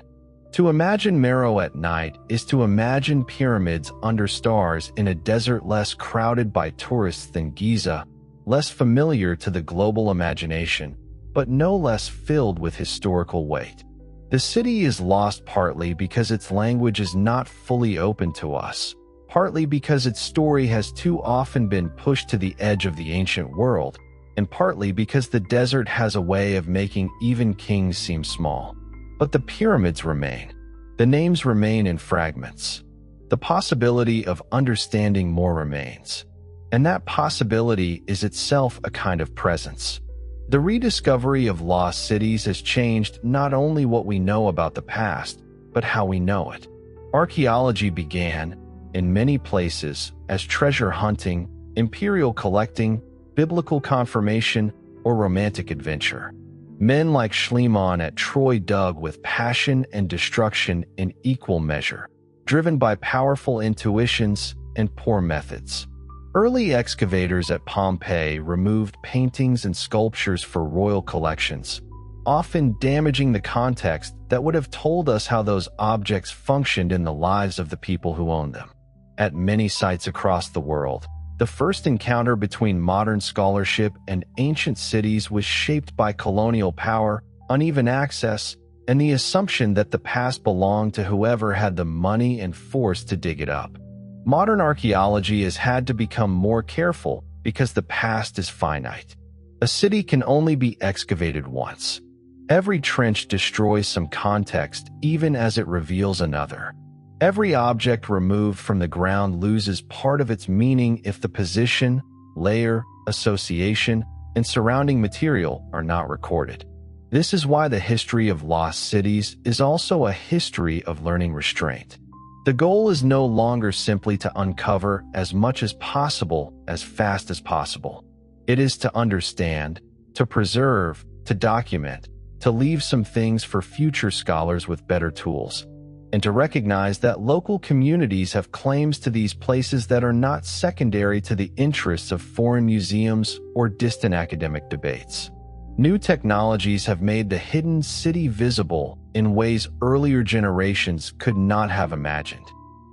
To imagine Meroe at night is to imagine pyramids under stars in a desert less crowded by tourists than Giza, less familiar to the global imagination, but no less filled with historical weight. The city is lost partly because its language is not fully open to us, partly because its story has too often been pushed to the edge of the ancient world, and partly because the desert has a way of making even kings seem small. But the pyramids remain. The names remain in fragments. The possibility of understanding more remains. And that possibility is itself a kind of presence. The rediscovery of lost cities has changed not only what we know about the past, but how we know it. Archaeology began, in many places, as treasure hunting, imperial collecting, biblical confirmation, or romantic adventure. Men like Schliemann at Troy dug with passion and destruction in equal measure, driven by powerful intuitions and poor methods. Early excavators at Pompeii removed paintings and sculptures for royal collections, often damaging the context that would have told us how those objects functioned in the lives of the people who owned them. At many sites across the world, the first encounter between modern scholarship and ancient cities was shaped by colonial power, uneven access, and the assumption that the past belonged to whoever had the money and force to dig it up. Modern archaeology has had to become more careful because the past is finite. A city can only be excavated once. Every trench destroys some context even as it reveals another. Every object removed from the ground loses part of its meaning if the position, layer, association, and surrounding material are not recorded. This is why the history of lost cities is also a history of learning restraint. The goal is no longer simply to uncover as much as possible as fast as possible. It is to understand, to preserve, to document, to leave some things for future scholars with better tools, and to recognize that local communities have claims to these places that are not secondary to the interests of foreign museums or distant academic debates. New technologies have made the hidden city visible in ways earlier generations could not have imagined.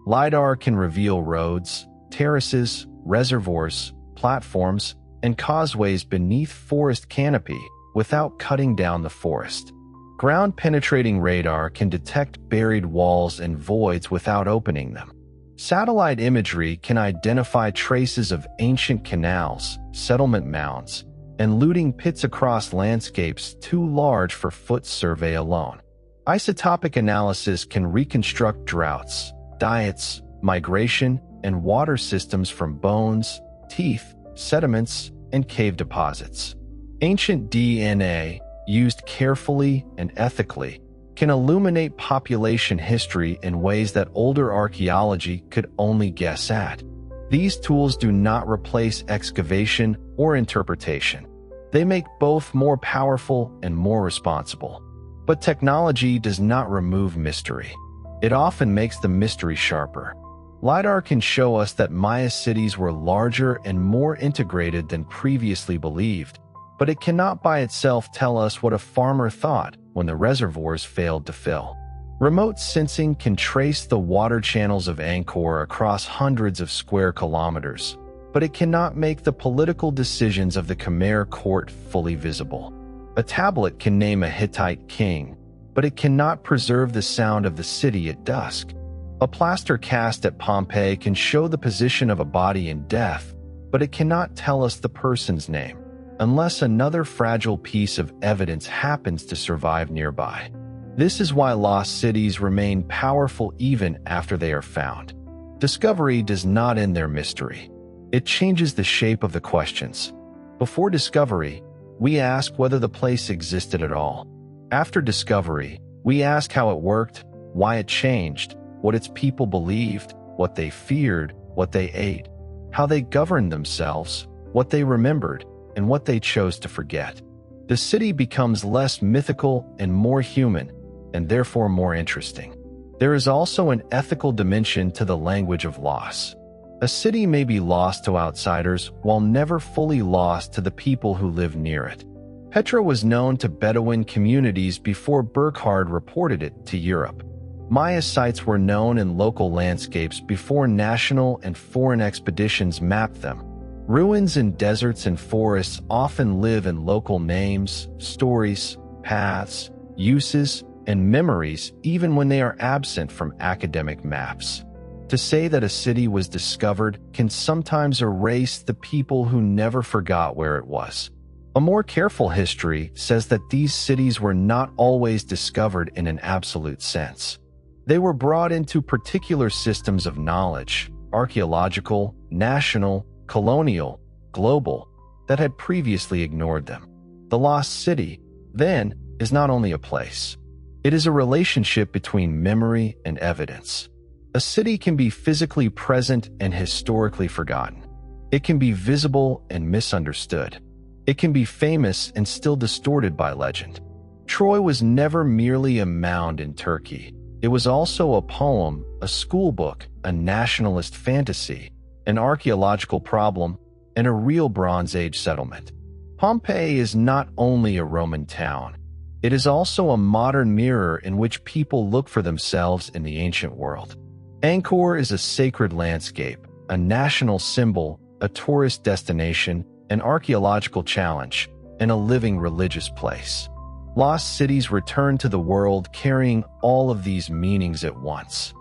LiDAR can reveal roads, terraces, reservoirs, platforms, and causeways beneath forest canopy without cutting down the forest. Ground-penetrating radar can detect buried walls and voids without opening them. Satellite imagery can identify traces of ancient canals, settlement mounds, and looting pits across landscapes too large for foot survey alone. Isotopic analysis can reconstruct droughts, diets, migration, and water systems from bones, teeth, sediments, and cave deposits. Ancient DNA, used carefully and ethically, can illuminate population history in ways that older archaeology could only guess at. These tools do not replace excavation or interpretation. They make both more powerful and more responsible. But technology does not remove mystery. It often makes the mystery sharper. LiDAR can show us that Maya cities were larger and more integrated than previously believed, but it cannot by itself tell us what a farmer thought when the reservoirs failed to fill. Remote sensing can trace the water channels of Angkor across hundreds of square kilometers, but it cannot make the political decisions of the Khmer court fully visible. A tablet can name a Hittite king, but it cannot preserve the sound of the city at dusk. A plaster cast at Pompeii can show the position of a body in death, but it cannot tell us the person's name, unless another fragile piece of evidence happens to survive nearby. This is why lost cities remain powerful even after they are found. Discovery does not end their mystery. It changes the shape of the questions. Before discovery, we ask whether the place existed at all. After discovery, we ask how it worked, why it changed, what its people believed, what they feared, what they ate, how they governed themselves, what they remembered, and what they chose to forget. The city becomes less mythical and more human, and therefore more interesting. There is also an ethical dimension to the language of loss. A city may be lost to outsiders while never fully lost to the people who live near it. Petra was known to Bedouin communities before Burckhardt reported it to Europe. Maya sites were known in local landscapes before national and foreign expeditions mapped them. Ruins in deserts and forests often live in local names, stories, paths, uses, and memories even when they are absent from academic maps. To say that a city was discovered can sometimes erase the people who never forgot where it was. A more careful history says that these cities were not always discovered in an absolute sense. They were brought into particular systems of knowledge, archaeological, national, colonial, global, that had previously ignored them. The lost city, then, is not only a place. It is a relationship between memory and evidence. A city can be physically present and historically forgotten. It can be visible and misunderstood. It can be famous and still distorted by legend. Troy was never merely a mound in Turkey. It was also a poem, a school book, a nationalist fantasy, an archaeological problem, and a real Bronze Age settlement. Pompeii is not only a Roman town. It is also a modern mirror in which people look for themselves in the ancient world. Angkor is a sacred landscape, a national symbol, a tourist destination, an archaeological challenge, and a living religious place. Lost cities return to the world carrying all of these meanings at once.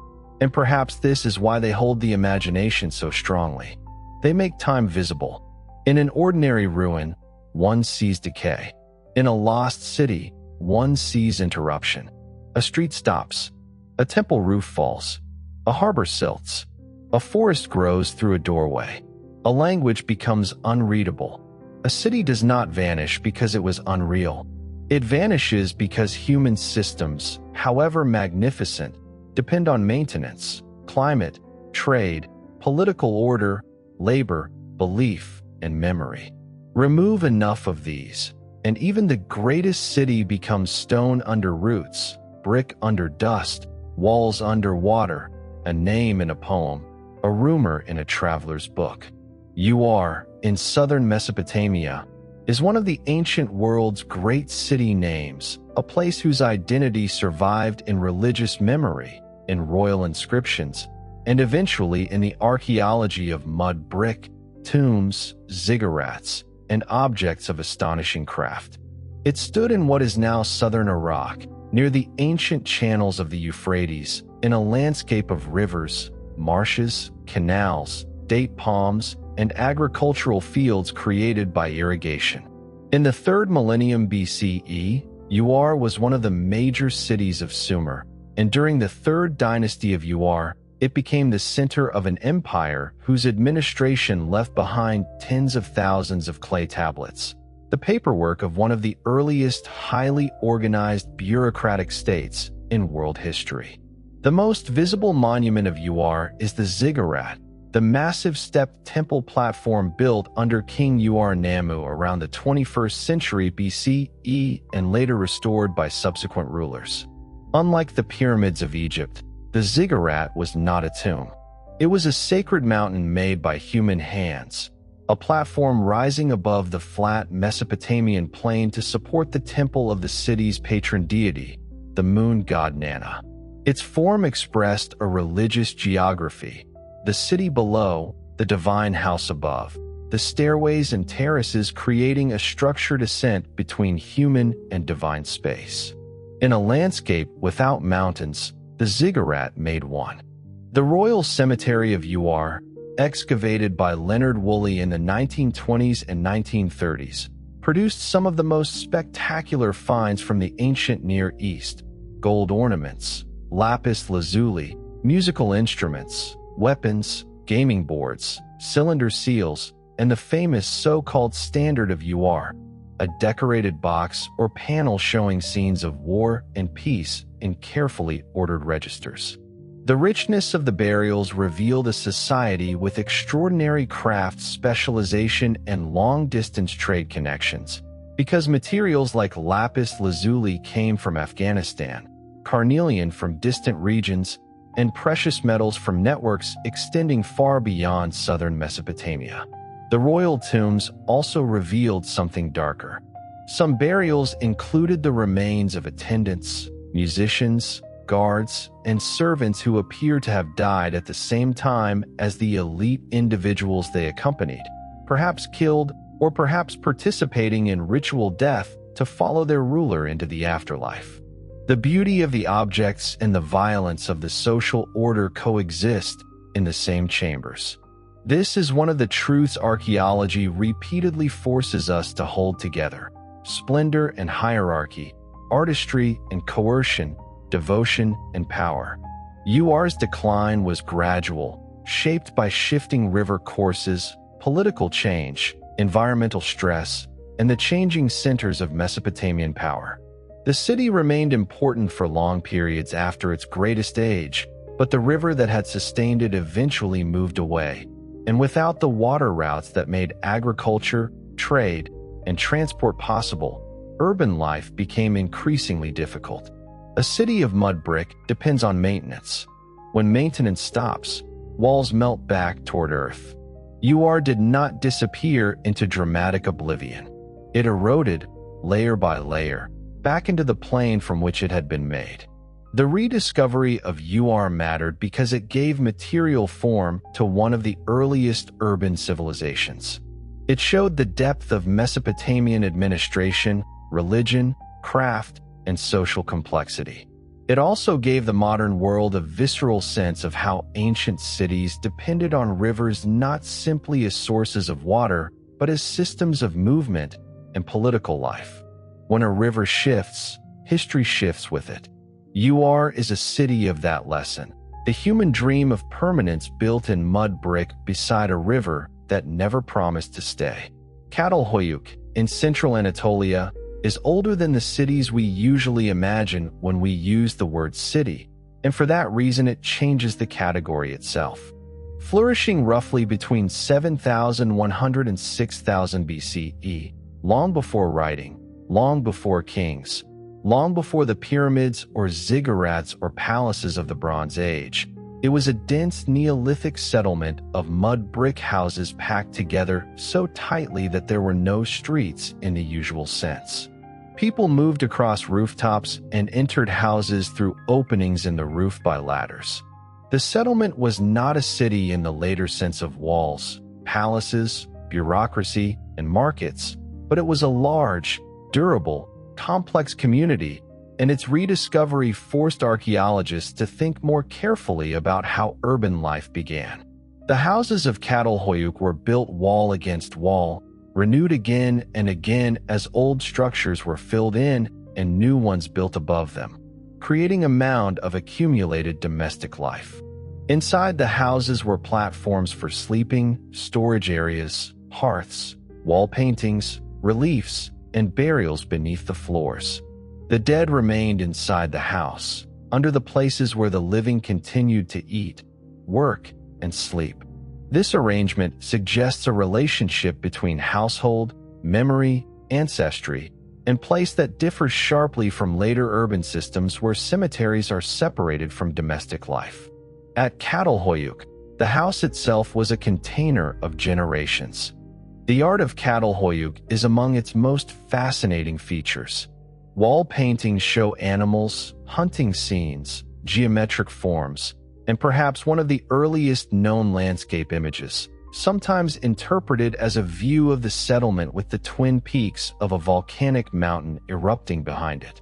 And perhaps this is why they hold the imagination so strongly. They make time visible. In an ordinary ruin, one sees decay. In a lost city, one sees interruption. A street stops. A temple roof falls. A harbor silts. A forest grows through a doorway. A language becomes unreadable. A city does not vanish because it was unreal. It vanishes because human systems, however magnificent, depend on maintenance, climate, trade, political order, labor, belief, and memory. Remove enough of these, and even the greatest city becomes stone under roots, brick under dust, walls under water, a name in a poem, a rumor in a traveler's book. Uar, in southern Mesopotamia, is one of the ancient world's great city names, a place whose identity survived in religious memory, in royal inscriptions, and eventually in the archaeology of mud brick, tombs, ziggurats, and objects of astonishing craft. It stood in what is now southern Iraq, near the ancient channels of the Euphrates, in a landscape of rivers, marshes, canals, date palms, and agricultural fields created by irrigation. In the 3rd millennium BCE, Uar was one of the major cities of Sumer, and during the 3rd dynasty of Uar, it became the center of an empire whose administration left behind tens of thousands of clay tablets, the paperwork of one of the earliest highly organized bureaucratic states in world history. The most visible monument of Uar is the ziggurat, the massive stepped temple platform built under King Uar-Nammu around the 21st century BCE and later restored by subsequent rulers. Unlike the pyramids of Egypt, the ziggurat was not a tomb. It was a sacred mountain made by human hands, a platform rising above the flat Mesopotamian plain to support the temple of the city's patron deity, the moon god Nana. Its form expressed a religious geography. The city below, the divine house above, the stairways and terraces creating a structured ascent between human and divine space. In a landscape without mountains, the ziggurat made one. The Royal Cemetery of Uar, excavated by Leonard Woolley in the 1920s and 1930s, produced some of the most spectacular finds from the ancient Near East: gold ornaments, lapis lazuli, musical instruments, weapons, gaming boards, cylinder seals, and the famous so-called Standard of Uar, a decorated box or panel showing scenes of war and peace in carefully ordered registers. The richness of the burials revealed a society with extraordinary craft specialization and long-distance trade connections, because materials like lapis lazuli came from Afghanistan, carnelian from distant regions, and precious metals from networks extending far beyond southern Mesopotamia. The royal tombs also revealed something darker. Some burials included the remains of attendants, musicians, guards, and servants who appeared to have died at the same time as the elite individuals they accompanied, perhaps killed or perhaps participating in ritual death to follow their ruler into the afterlife. The beauty of the objects and the violence of the social order coexist in the same chambers. This is one of the truths archaeology repeatedly forces us to hold together: splendor and hierarchy, artistry and coercion, devotion and power. Uar's decline was gradual, shaped by shifting river courses, political change, environmental stress, and the changing centers of Mesopotamian power. The city remained important for long periods after its greatest age, but the river that had sustained it eventually moved away, and without the water routes that made agriculture, trade, and transport possible, urban life became increasingly difficult. A city of mud brick depends on maintenance. When maintenance stops, walls melt back toward earth. Uar did not disappear into dramatic oblivion. It eroded, layer by layer, back into the plain from which it had been made. The rediscovery of Uar mattered because it gave material form to one of the earliest urban civilizations. It showed the depth of Mesopotamian administration, religion, craft, and social complexity. It also gave the modern world a visceral sense of how ancient cities depended on rivers not simply as sources of water, but as systems of movement and political life. When a river shifts, history shifts with it. Uar is a city of that lesson, the human dream of permanence built in mud brick beside a river that never promised to stay. Çatalhöyük, in central Anatolia, is older than the cities we usually imagine when we use the word city, and for that reason it changes the category itself. Flourishing roughly between 7,100 and 6,000 BCE, long before writing, long before kings, long before the pyramids or ziggurats or palaces of the Bronze Age, it was a dense Neolithic settlement of mud brick houses packed together so tightly that there were no streets in the usual sense. People moved across rooftops and entered houses through openings in the roof by ladders. The settlement was not a city in the later sense of walls, palaces, bureaucracy, and markets, but it was a large, durable, complex community, and its rediscovery forced archaeologists to think more carefully about how urban life began. The houses of Çatalhöyük were built wall against wall, renewed again and again as old structures were filled in and new ones built above them, creating a mound of accumulated domestic life. Inside the houses were platforms for sleeping, storage areas, hearths, wall paintings, reliefs, and burials beneath the floors. The dead remained inside the house, under the places where the living continued to eat, work, and sleep. This arrangement suggests a relationship between household, memory, ancestry, and place that differs sharply from later urban systems where cemeteries are separated from domestic life. At Çatalhöyük, the house itself was a container of generations. The art of Çatalhöyük is among its most fascinating features. Wall paintings show animals, hunting scenes, geometric forms, and perhaps one of the earliest known landscape images, sometimes interpreted as a view of the settlement with the twin peaks of a volcanic mountain erupting behind it.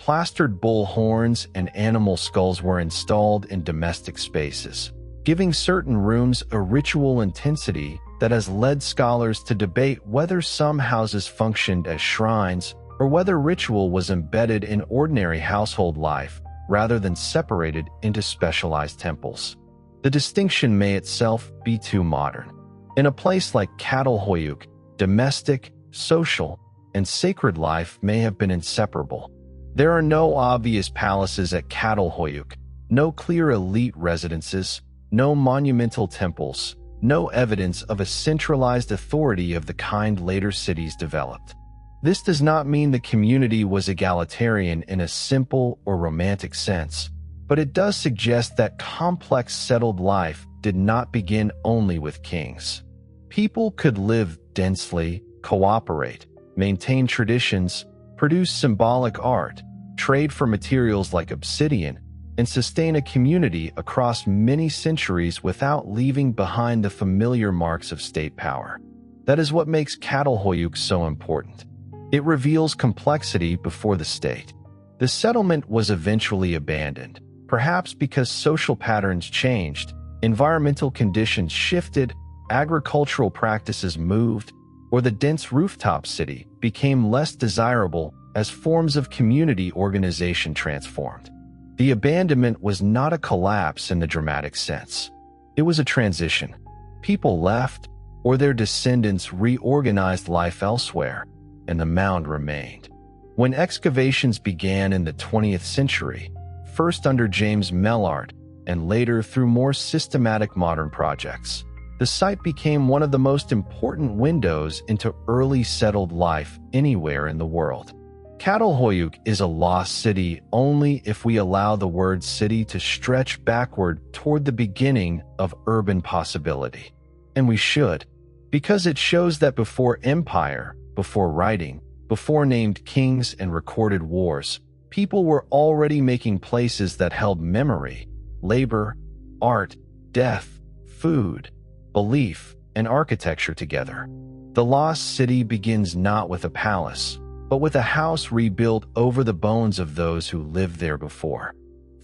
plastered bull horns and animal skulls were installed in domestic spaces, giving certain rooms a ritual intensity that has led scholars to debate whether some houses functioned as shrines or whether ritual was embedded in ordinary household life rather than separated into specialized temples. The distinction may itself be too modern. In a place like Çatalhöyük, domestic, social, and sacred life may have been inseparable. There are no obvious palaces at Çatalhöyük, no clear elite residences, no monumental temples, no evidence of a centralized authority of the kind later cities developed. This does not mean the community was egalitarian in a simple or romantic sense, but it does suggest that complex settled life did not begin only with kings. People could live densely, cooperate, maintain traditions, produce symbolic art, trade for materials like obsidian, and sustain a community across many centuries without leaving behind the familiar marks of state power. That is what makes Çatalhöyük so important. It reveals complexity before the state. The settlement was eventually abandoned, perhaps because social patterns changed, environmental conditions shifted, agricultural practices moved, or the dense rooftop city became less desirable as forms of community organization transformed. The abandonment was not a collapse in the dramatic sense. It was a transition. People left, or their descendants reorganized life elsewhere, and the mound remained. When excavations began in the 20th century, first under James Mellard and later through more systematic modern projects, the site became one of the most important windows into early settled life anywhere in the world. Çatalhöyük is a lost city only if we allow the word city to stretch backward toward the beginning of urban possibility. And we should, because it shows that before empire, before writing, before named kings and recorded wars, people were already making places that held memory, labor, art, death, food, belief, and architecture together. The lost city begins not with a palace, but with a house rebuilt over the bones of those who lived there before.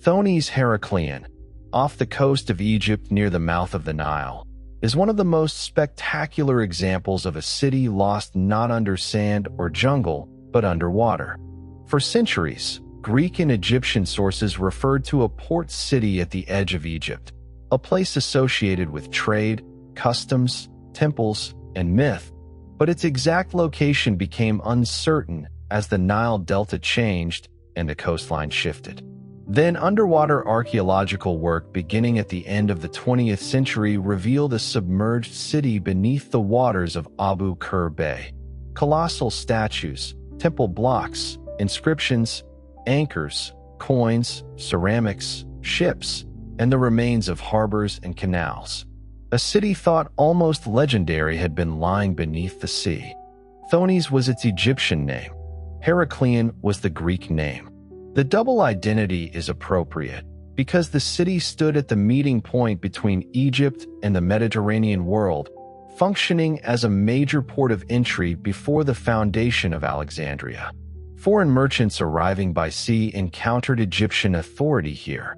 Thonis Heracleion, off the coast of Egypt near the mouth of the Nile, is one of the most spectacular examples of a city lost not under sand or jungle, but underwater. For centuries, Greek and Egyptian sources referred to a port city at the edge of Egypt, a place associated with trade, customs, temples, and myth, but its exact location became uncertain as the Nile Delta changed and the coastline shifted. Then underwater archaeological work beginning at the end of the 20th century revealed a submerged city beneath the waters of Abu Qir Bay. Colossal statues, temple blocks, inscriptions, anchors, coins, ceramics, ships, and the remains of harbors and canals. A city thought almost legendary had been lying beneath the sea. Thonis was its Egyptian name. Heracleion was the Greek name. The double identity is appropriate because the city stood at the meeting point between Egypt and the Mediterranean world, functioning as a major port of entry before the foundation of Alexandria. Foreign merchants arriving by sea encountered Egyptian authority here.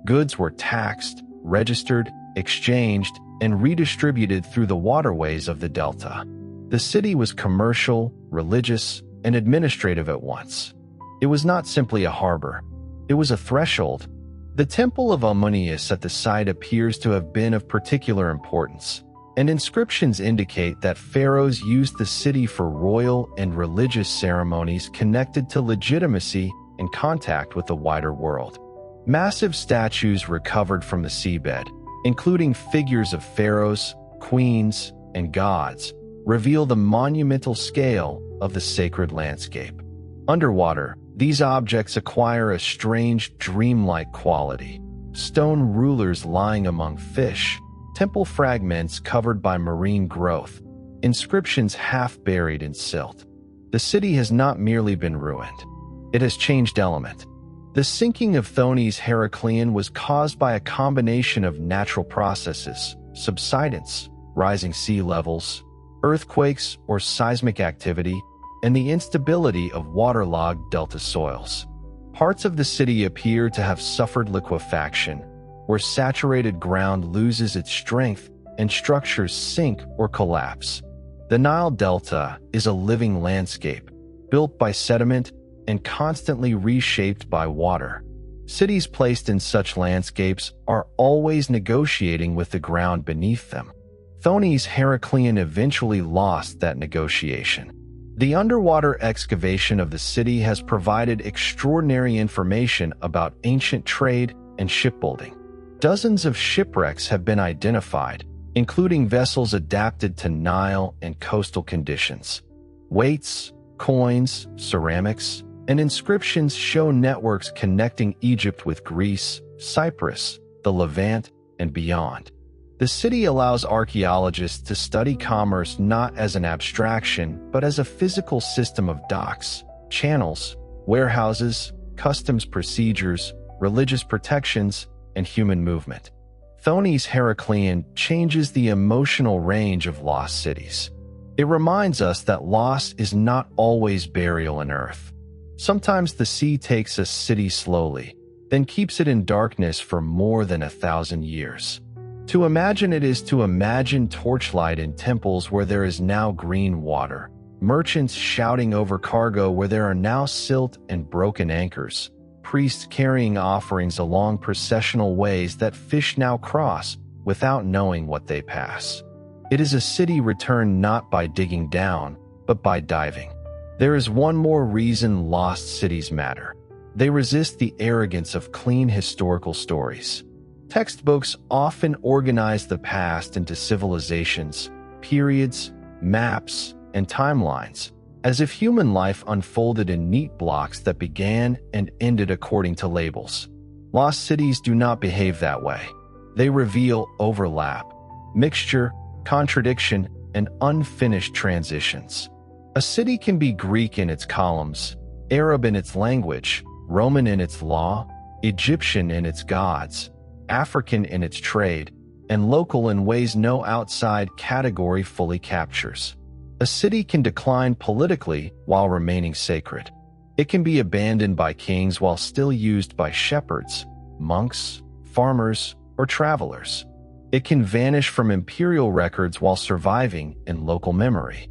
Goods were taxed, registered, exchanged, and redistributed through the waterways of the Delta. The city was commercial, religious, and administrative at once. It was not simply a harbor. It was a threshold. The Temple of Amunius at the site appears to have been of particular importance, and inscriptions indicate that pharaohs used the city for royal and religious ceremonies connected to legitimacy and contact with the wider world. Massive statues recovered from the seabed, including figures of pharaohs, queens, and gods, reveal the monumental scale of the sacred landscape. Underwater, these objects acquire a strange, dreamlike quality. Stone rulers lying among fish, temple fragments covered by marine growth, inscriptions half buried in silt. The city has not merely been ruined. It has changed element. The sinking of Thonis Heracleion was caused by a combination of natural processes, subsidence, rising sea levels, earthquakes or seismic activity, and the instability of waterlogged delta soils. Parts of the city appear to have suffered liquefaction, where saturated ground loses its strength and structures sink or collapse. The Nile Delta is a living landscape, built by sediment and constantly reshaped by water. Cities placed in such landscapes are always negotiating with the ground beneath them. Thonis Heraclean eventually lost that negotiation. The underwater excavation of the city has provided extraordinary information about ancient trade and shipbuilding. Dozens of shipwrecks have been identified, including vessels adapted to Nile and coastal conditions. Weights, coins, ceramics, and inscriptions show networks connecting Egypt with Greece, Cyprus, the Levant, and beyond. The city allows archaeologists to study commerce not as an abstraction, but as a physical system of docks, channels, warehouses, customs procedures, religious protections, and human movement. Thonis Heraclean changes the emotional range of lost cities. It reminds us that loss is not always burial in earth. Sometimes the sea takes a city slowly, then keeps it in darkness for more than 1,000 years. To imagine it is to imagine torchlight in temples where there is now green water, merchants shouting over cargo where there are now silt and broken anchors, priests carrying offerings along processional ways that fish now cross without knowing what they pass. It is a city returned not by digging down, but by diving. There is one more reason lost cities matter. They resist the arrogance of clean historical stories. Textbooks often organize the past into civilizations, periods, maps, and timelines, as if human life unfolded in neat blocks that began and ended according to labels. Lost cities do not behave that way. They reveal overlap, mixture, contradiction, and unfinished transitions. A city can be Greek in its columns, Arab in its language, Roman in its law, Egyptian in its gods, African in its trade, and local in ways no outside category fully captures. A city can decline politically while remaining sacred. It can be abandoned by kings while still used by shepherds, monks, farmers, or travelers. It can vanish from imperial records while surviving in local memory.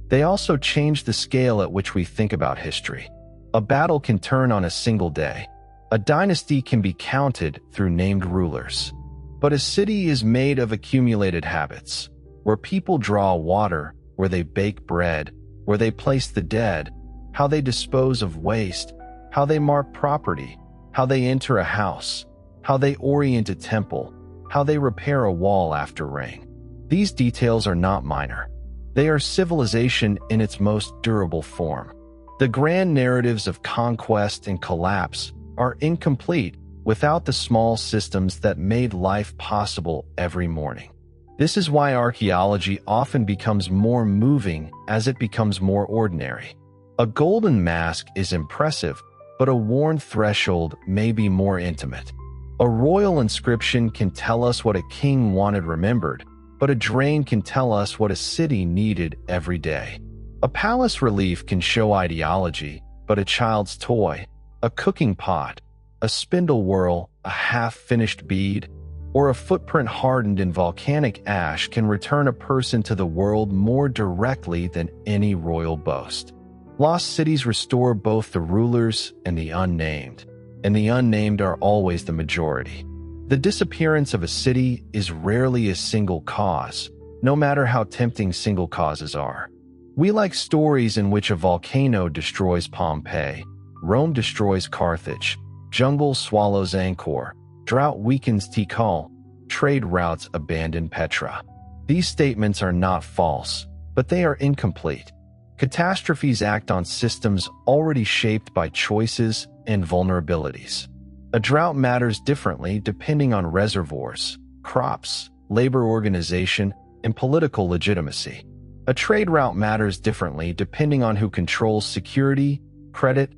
They also change the scale at which we think about history. A battle can turn on a single day. A dynasty can be counted through named rulers. But a city is made of accumulated habits, where people draw water, where they bake bread, where they place the dead, how they dispose of waste, how they mark property, how they enter a house, how they orient a temple, how they repair a wall after rain. These details are not minor. They are civilization in its most durable form. The grand narratives of conquest and collapse are incomplete without the small systems that made life possible every morning. This is why archaeology often becomes more moving as it becomes more ordinary. A golden mask is impressive, but a worn threshold may be more intimate. A royal inscription can tell us what a king wanted remembered, but a drain can tell us what a city needed every day. A palace relief can show ideology, but a child's toy, a cooking pot, a spindle whorl, a half-finished bead, or a footprint hardened in volcanic ash can return a person to the world more directly than any royal boast. Lost cities restore both the rulers and the unnamed are always the majority. The disappearance of a city is rarely a single cause, no matter how tempting single causes are. We like stories in which a volcano destroys Pompeii, Rome destroys Carthage, jungle swallows Angkor, drought weakens Tikal, trade routes abandon Petra. These statements are not false, but they are incomplete. Catastrophes act on systems already shaped by choices and vulnerabilities. A drought matters differently depending on reservoirs, crops, labor organization, and political legitimacy. A trade route matters differently depending on who controls security, credit,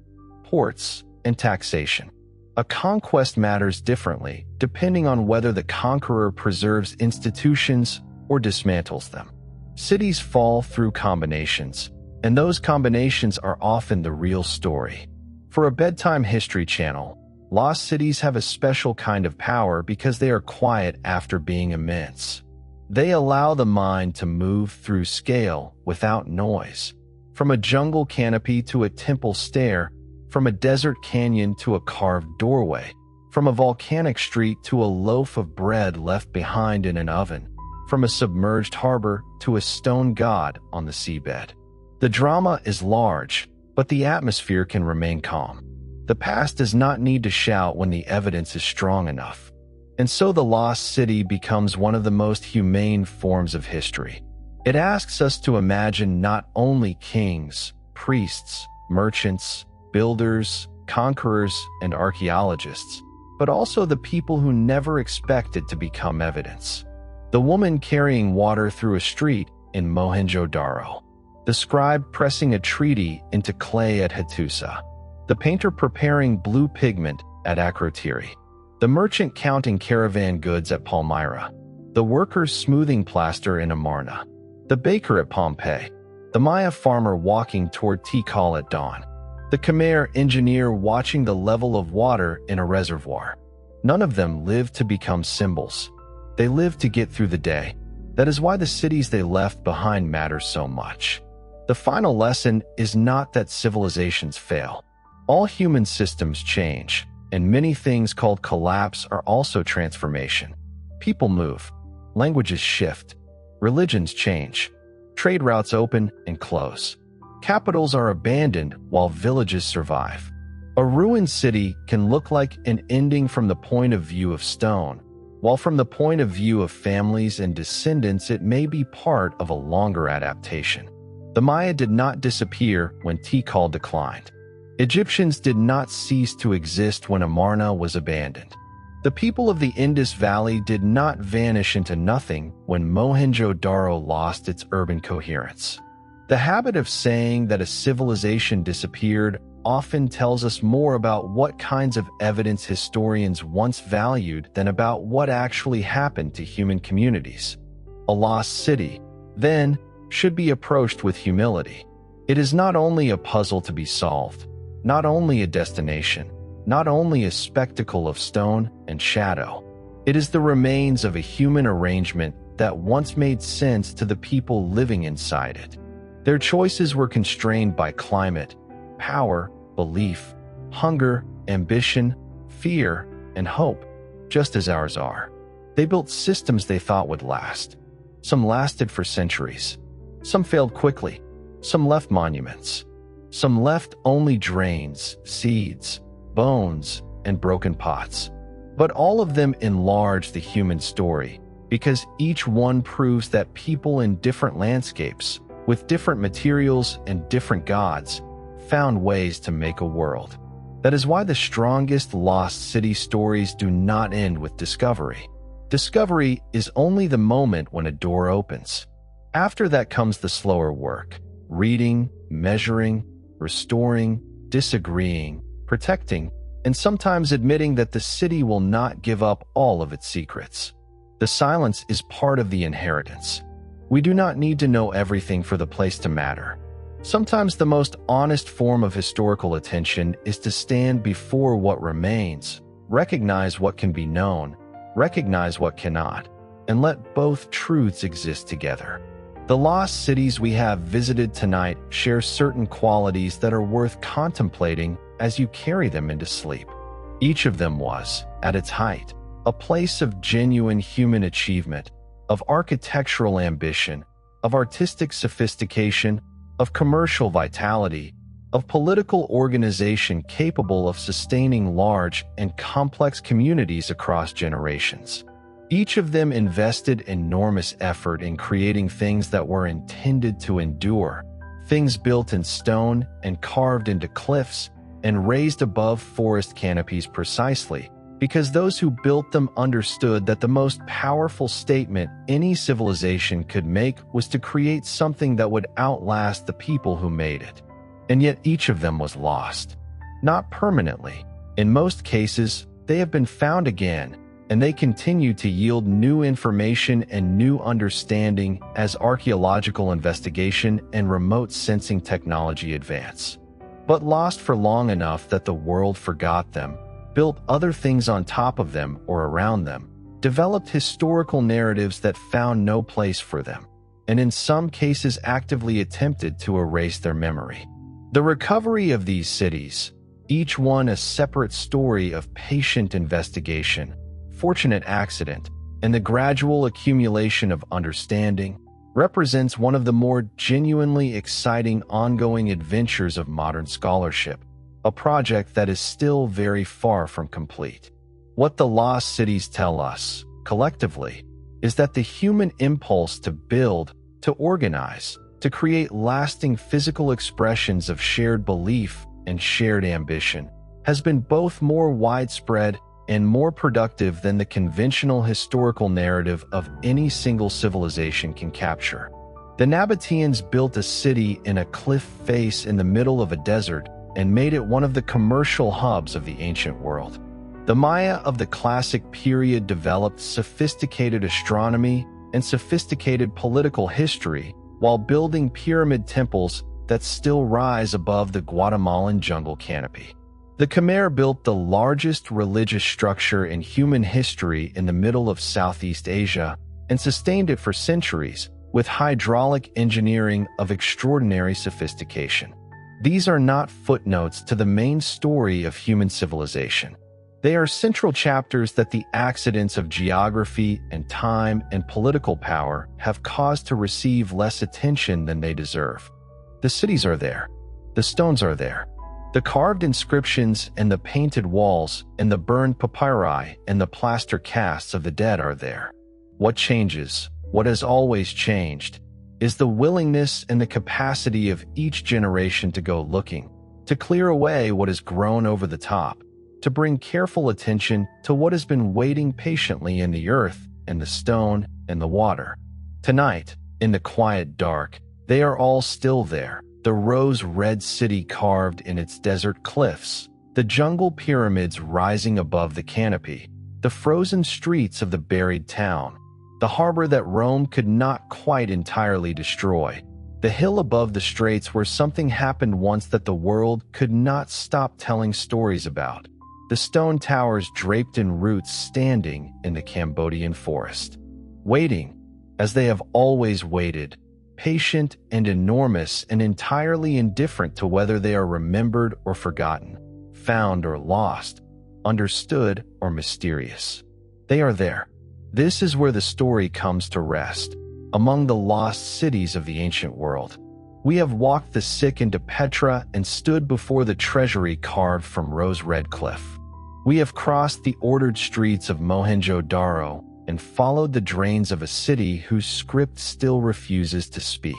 ports, and taxation. A conquest matters differently depending on whether the conqueror preserves institutions or dismantles them. Cities fall through combinations, and those combinations are often the real story. For a bedtime history channel, lost cities have a special kind of power because they are quiet after being immense. They allow the mind to move through scale without noise. From a jungle canopy to a temple stair, from a desert canyon to a carved doorway, from a volcanic street to a loaf of bread left behind in an oven, from a submerged harbor to a stone god on the seabed. The drama is large, but the atmosphere can remain calm. The past does not need to shout when the evidence is strong enough. And so the lost city becomes one of the most humane forms of history. It asks us to imagine not only kings, priests, merchants, builders, conquerors, and archaeologists, but also the people who never expected to become evidence. The woman carrying water through a street in Mohenjo-Daro, the scribe pressing a treaty into clay at Hattusa, the painter preparing blue pigment at Akrotiri, the merchant counting caravan goods at Palmyra, the workers smoothing plaster in Amarna, the baker at Pompeii, the Maya farmer walking toward Tikal at dawn, the Khmer engineer watching the level of water in a reservoir. None of them lived to become symbols. They lived to get through the day. That is why the cities they left behind matter so much. The final lesson is not that civilizations fail. All human systems change, and many things called collapse are also transformation. People move, languages shift, religions change, trade routes open and close. Capitals are abandoned while villages survive. A ruined city can look like an ending from the point of view of stone, while from the point of view of families and descendants it may be part of a longer adaptation. The Maya did not disappear when Tikal declined. Egyptians did not cease to exist when Amarna was abandoned. The people of the Indus Valley did not vanish into nothing when Mohenjo-Daro lost its urban coherence. The habit of saying that a civilization disappeared often tells us more about what kinds of evidence historians once valued than about what actually happened to human communities. A lost city, then, should be approached with humility. It is not only a puzzle to be solved, not only a destination, not only a spectacle of stone and shadow. It is the remains of a human arrangement that once made sense to the people living inside it. Their choices were constrained by climate, power, belief, hunger, ambition, fear, and hope, just as ours are. They built systems they thought would last. Some lasted for centuries. Some failed quickly. Some left monuments. Some left only drains, seeds, bones, and broken pots. But all of them enlarge the human story, because each one proves that people in different landscapes, with different materials and different gods, found ways to make a world. That is why the strongest lost city stories do not end with discovery. Discovery is only the moment when a door opens. After that comes the slower work: reading, measuring, restoring, disagreeing, protecting, and sometimes admitting that the city will not give up all of its secrets. The silence is part of the inheritance. We do not need to know everything for the place to matter. Sometimes the most honest form of historical attention is to stand before what remains, recognize what can be known, recognize what cannot, and let both truths exist together. The lost cities we have visited tonight share certain qualities that are worth contemplating as you carry them into sleep. Each of them was, at its height, a place of genuine human achievement, of architectural ambition, of artistic sophistication, of commercial vitality, of political organization capable of sustaining large and complex communities across generations. Each of them invested enormous effort in creating things that were intended to endure, things built in stone and carved into cliffs and raised above forest canopies precisely because those who built them understood that the most powerful statement any civilization could make was to create something that would outlast the people who made it. And yet each of them was lost. Not permanently. In most cases, they have been found again, and they continue to yield new information and new understanding as archaeological investigation and remote sensing technology advance. but lost for long enough that the world forgot them, built other things on top of them or around them, developed historical narratives that found no place for them, and in some cases actively attempted to erase their memory. The recovery of these cities, each one a separate story of patient investigation, fortunate accident, and the gradual accumulation of understanding, represents one of the more genuinely exciting ongoing adventures of modern scholarship, a project that is still very far from complete. What the lost cities tell us, collectively, is that the human impulse to build, to organize, to create lasting physical expressions of shared belief and shared ambition has been both more widespread and more productive than the conventional historical narrative of any single civilization can capture. The Nabateans built a city in a cliff face in the middle of a desert and made it one of the commercial hubs of the ancient world. The Maya of the classic period developed sophisticated astronomy and sophisticated political history while building pyramid temples that still rise above the Guatemalan jungle canopy. The Khmer built the largest religious structure in human history in the middle of Southeast Asia and sustained it for centuries with hydraulic engineering of extraordinary sophistication. These are not footnotes to the main story of human civilization. They are central chapters that the accidents of geography and time and political power have caused to receive less attention than they deserve. The cities are there. The stones are there. The carved inscriptions and the painted walls and the burned papyri and the plaster casts of the dead are there. What changes, what has always changed, is the willingness and the capacity of each generation to go looking, to clear away what has grown over the top, to bring careful attention to what has been waiting patiently in the earth and the stone and the water. Tonight, in the quiet dark, they are all still there. The rose-red city carved in its desert cliffs, the jungle pyramids rising above the canopy, the frozen streets of the buried town, the harbor that Rome could not quite entirely destroy, the hill above the straits where something happened once that the world could not stop telling stories about, the stone towers draped in roots standing in the Cambodian forest, waiting, as they have always waited, patient and enormous and entirely indifferent to whether they are remembered or forgotten, found or lost, understood or mysterious. They are there. This is where the story comes to rest, among the lost cities of the ancient world. We have walked the sick into Petra and stood before the treasury carved from rose-red cliff. We have crossed the ordered streets of Mohenjo-Daro and followed the drains of a city whose script still refuses to speak.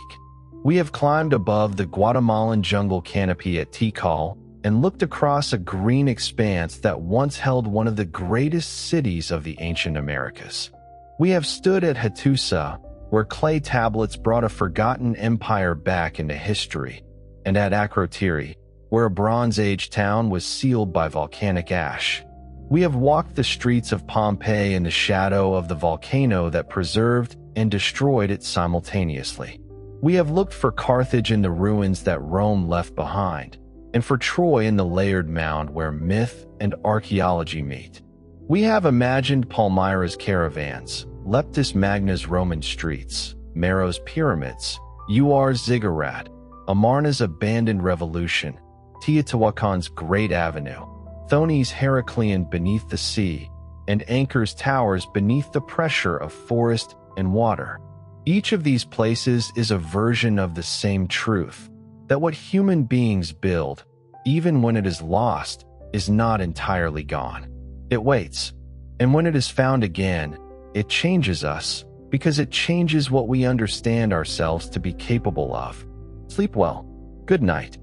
We have climbed above the Guatemalan jungle canopy at Tikal and looked across a green expanse that once held one of the greatest cities of the ancient Americas. We have stood at Hattusa, where clay tablets brought a forgotten empire back into history, and at Akrotiri, where a Bronze Age town was sealed by volcanic ash. We have walked the streets of Pompeii in the shadow of the volcano that preserved and destroyed it simultaneously. We have looked for Carthage in the ruins that Rome left behind, and for Troy in the layered mound where myth and archaeology meet. We have imagined Palmyra's caravans, Leptis Magna's Roman streets, Meroe's pyramids, Ur's ziggurat, Amarna's abandoned revolution, Teotihuacan's Great Avenue, Thoni's Heraclean beneath the sea, and Angkor's towers beneath the pressure of forest and water. Each of these places is a version of the same truth, that what human beings build, even when it is lost, is not entirely gone. It waits, and when it is found again, it changes us, because it changes what we understand ourselves to be capable of. Sleep well. Good night.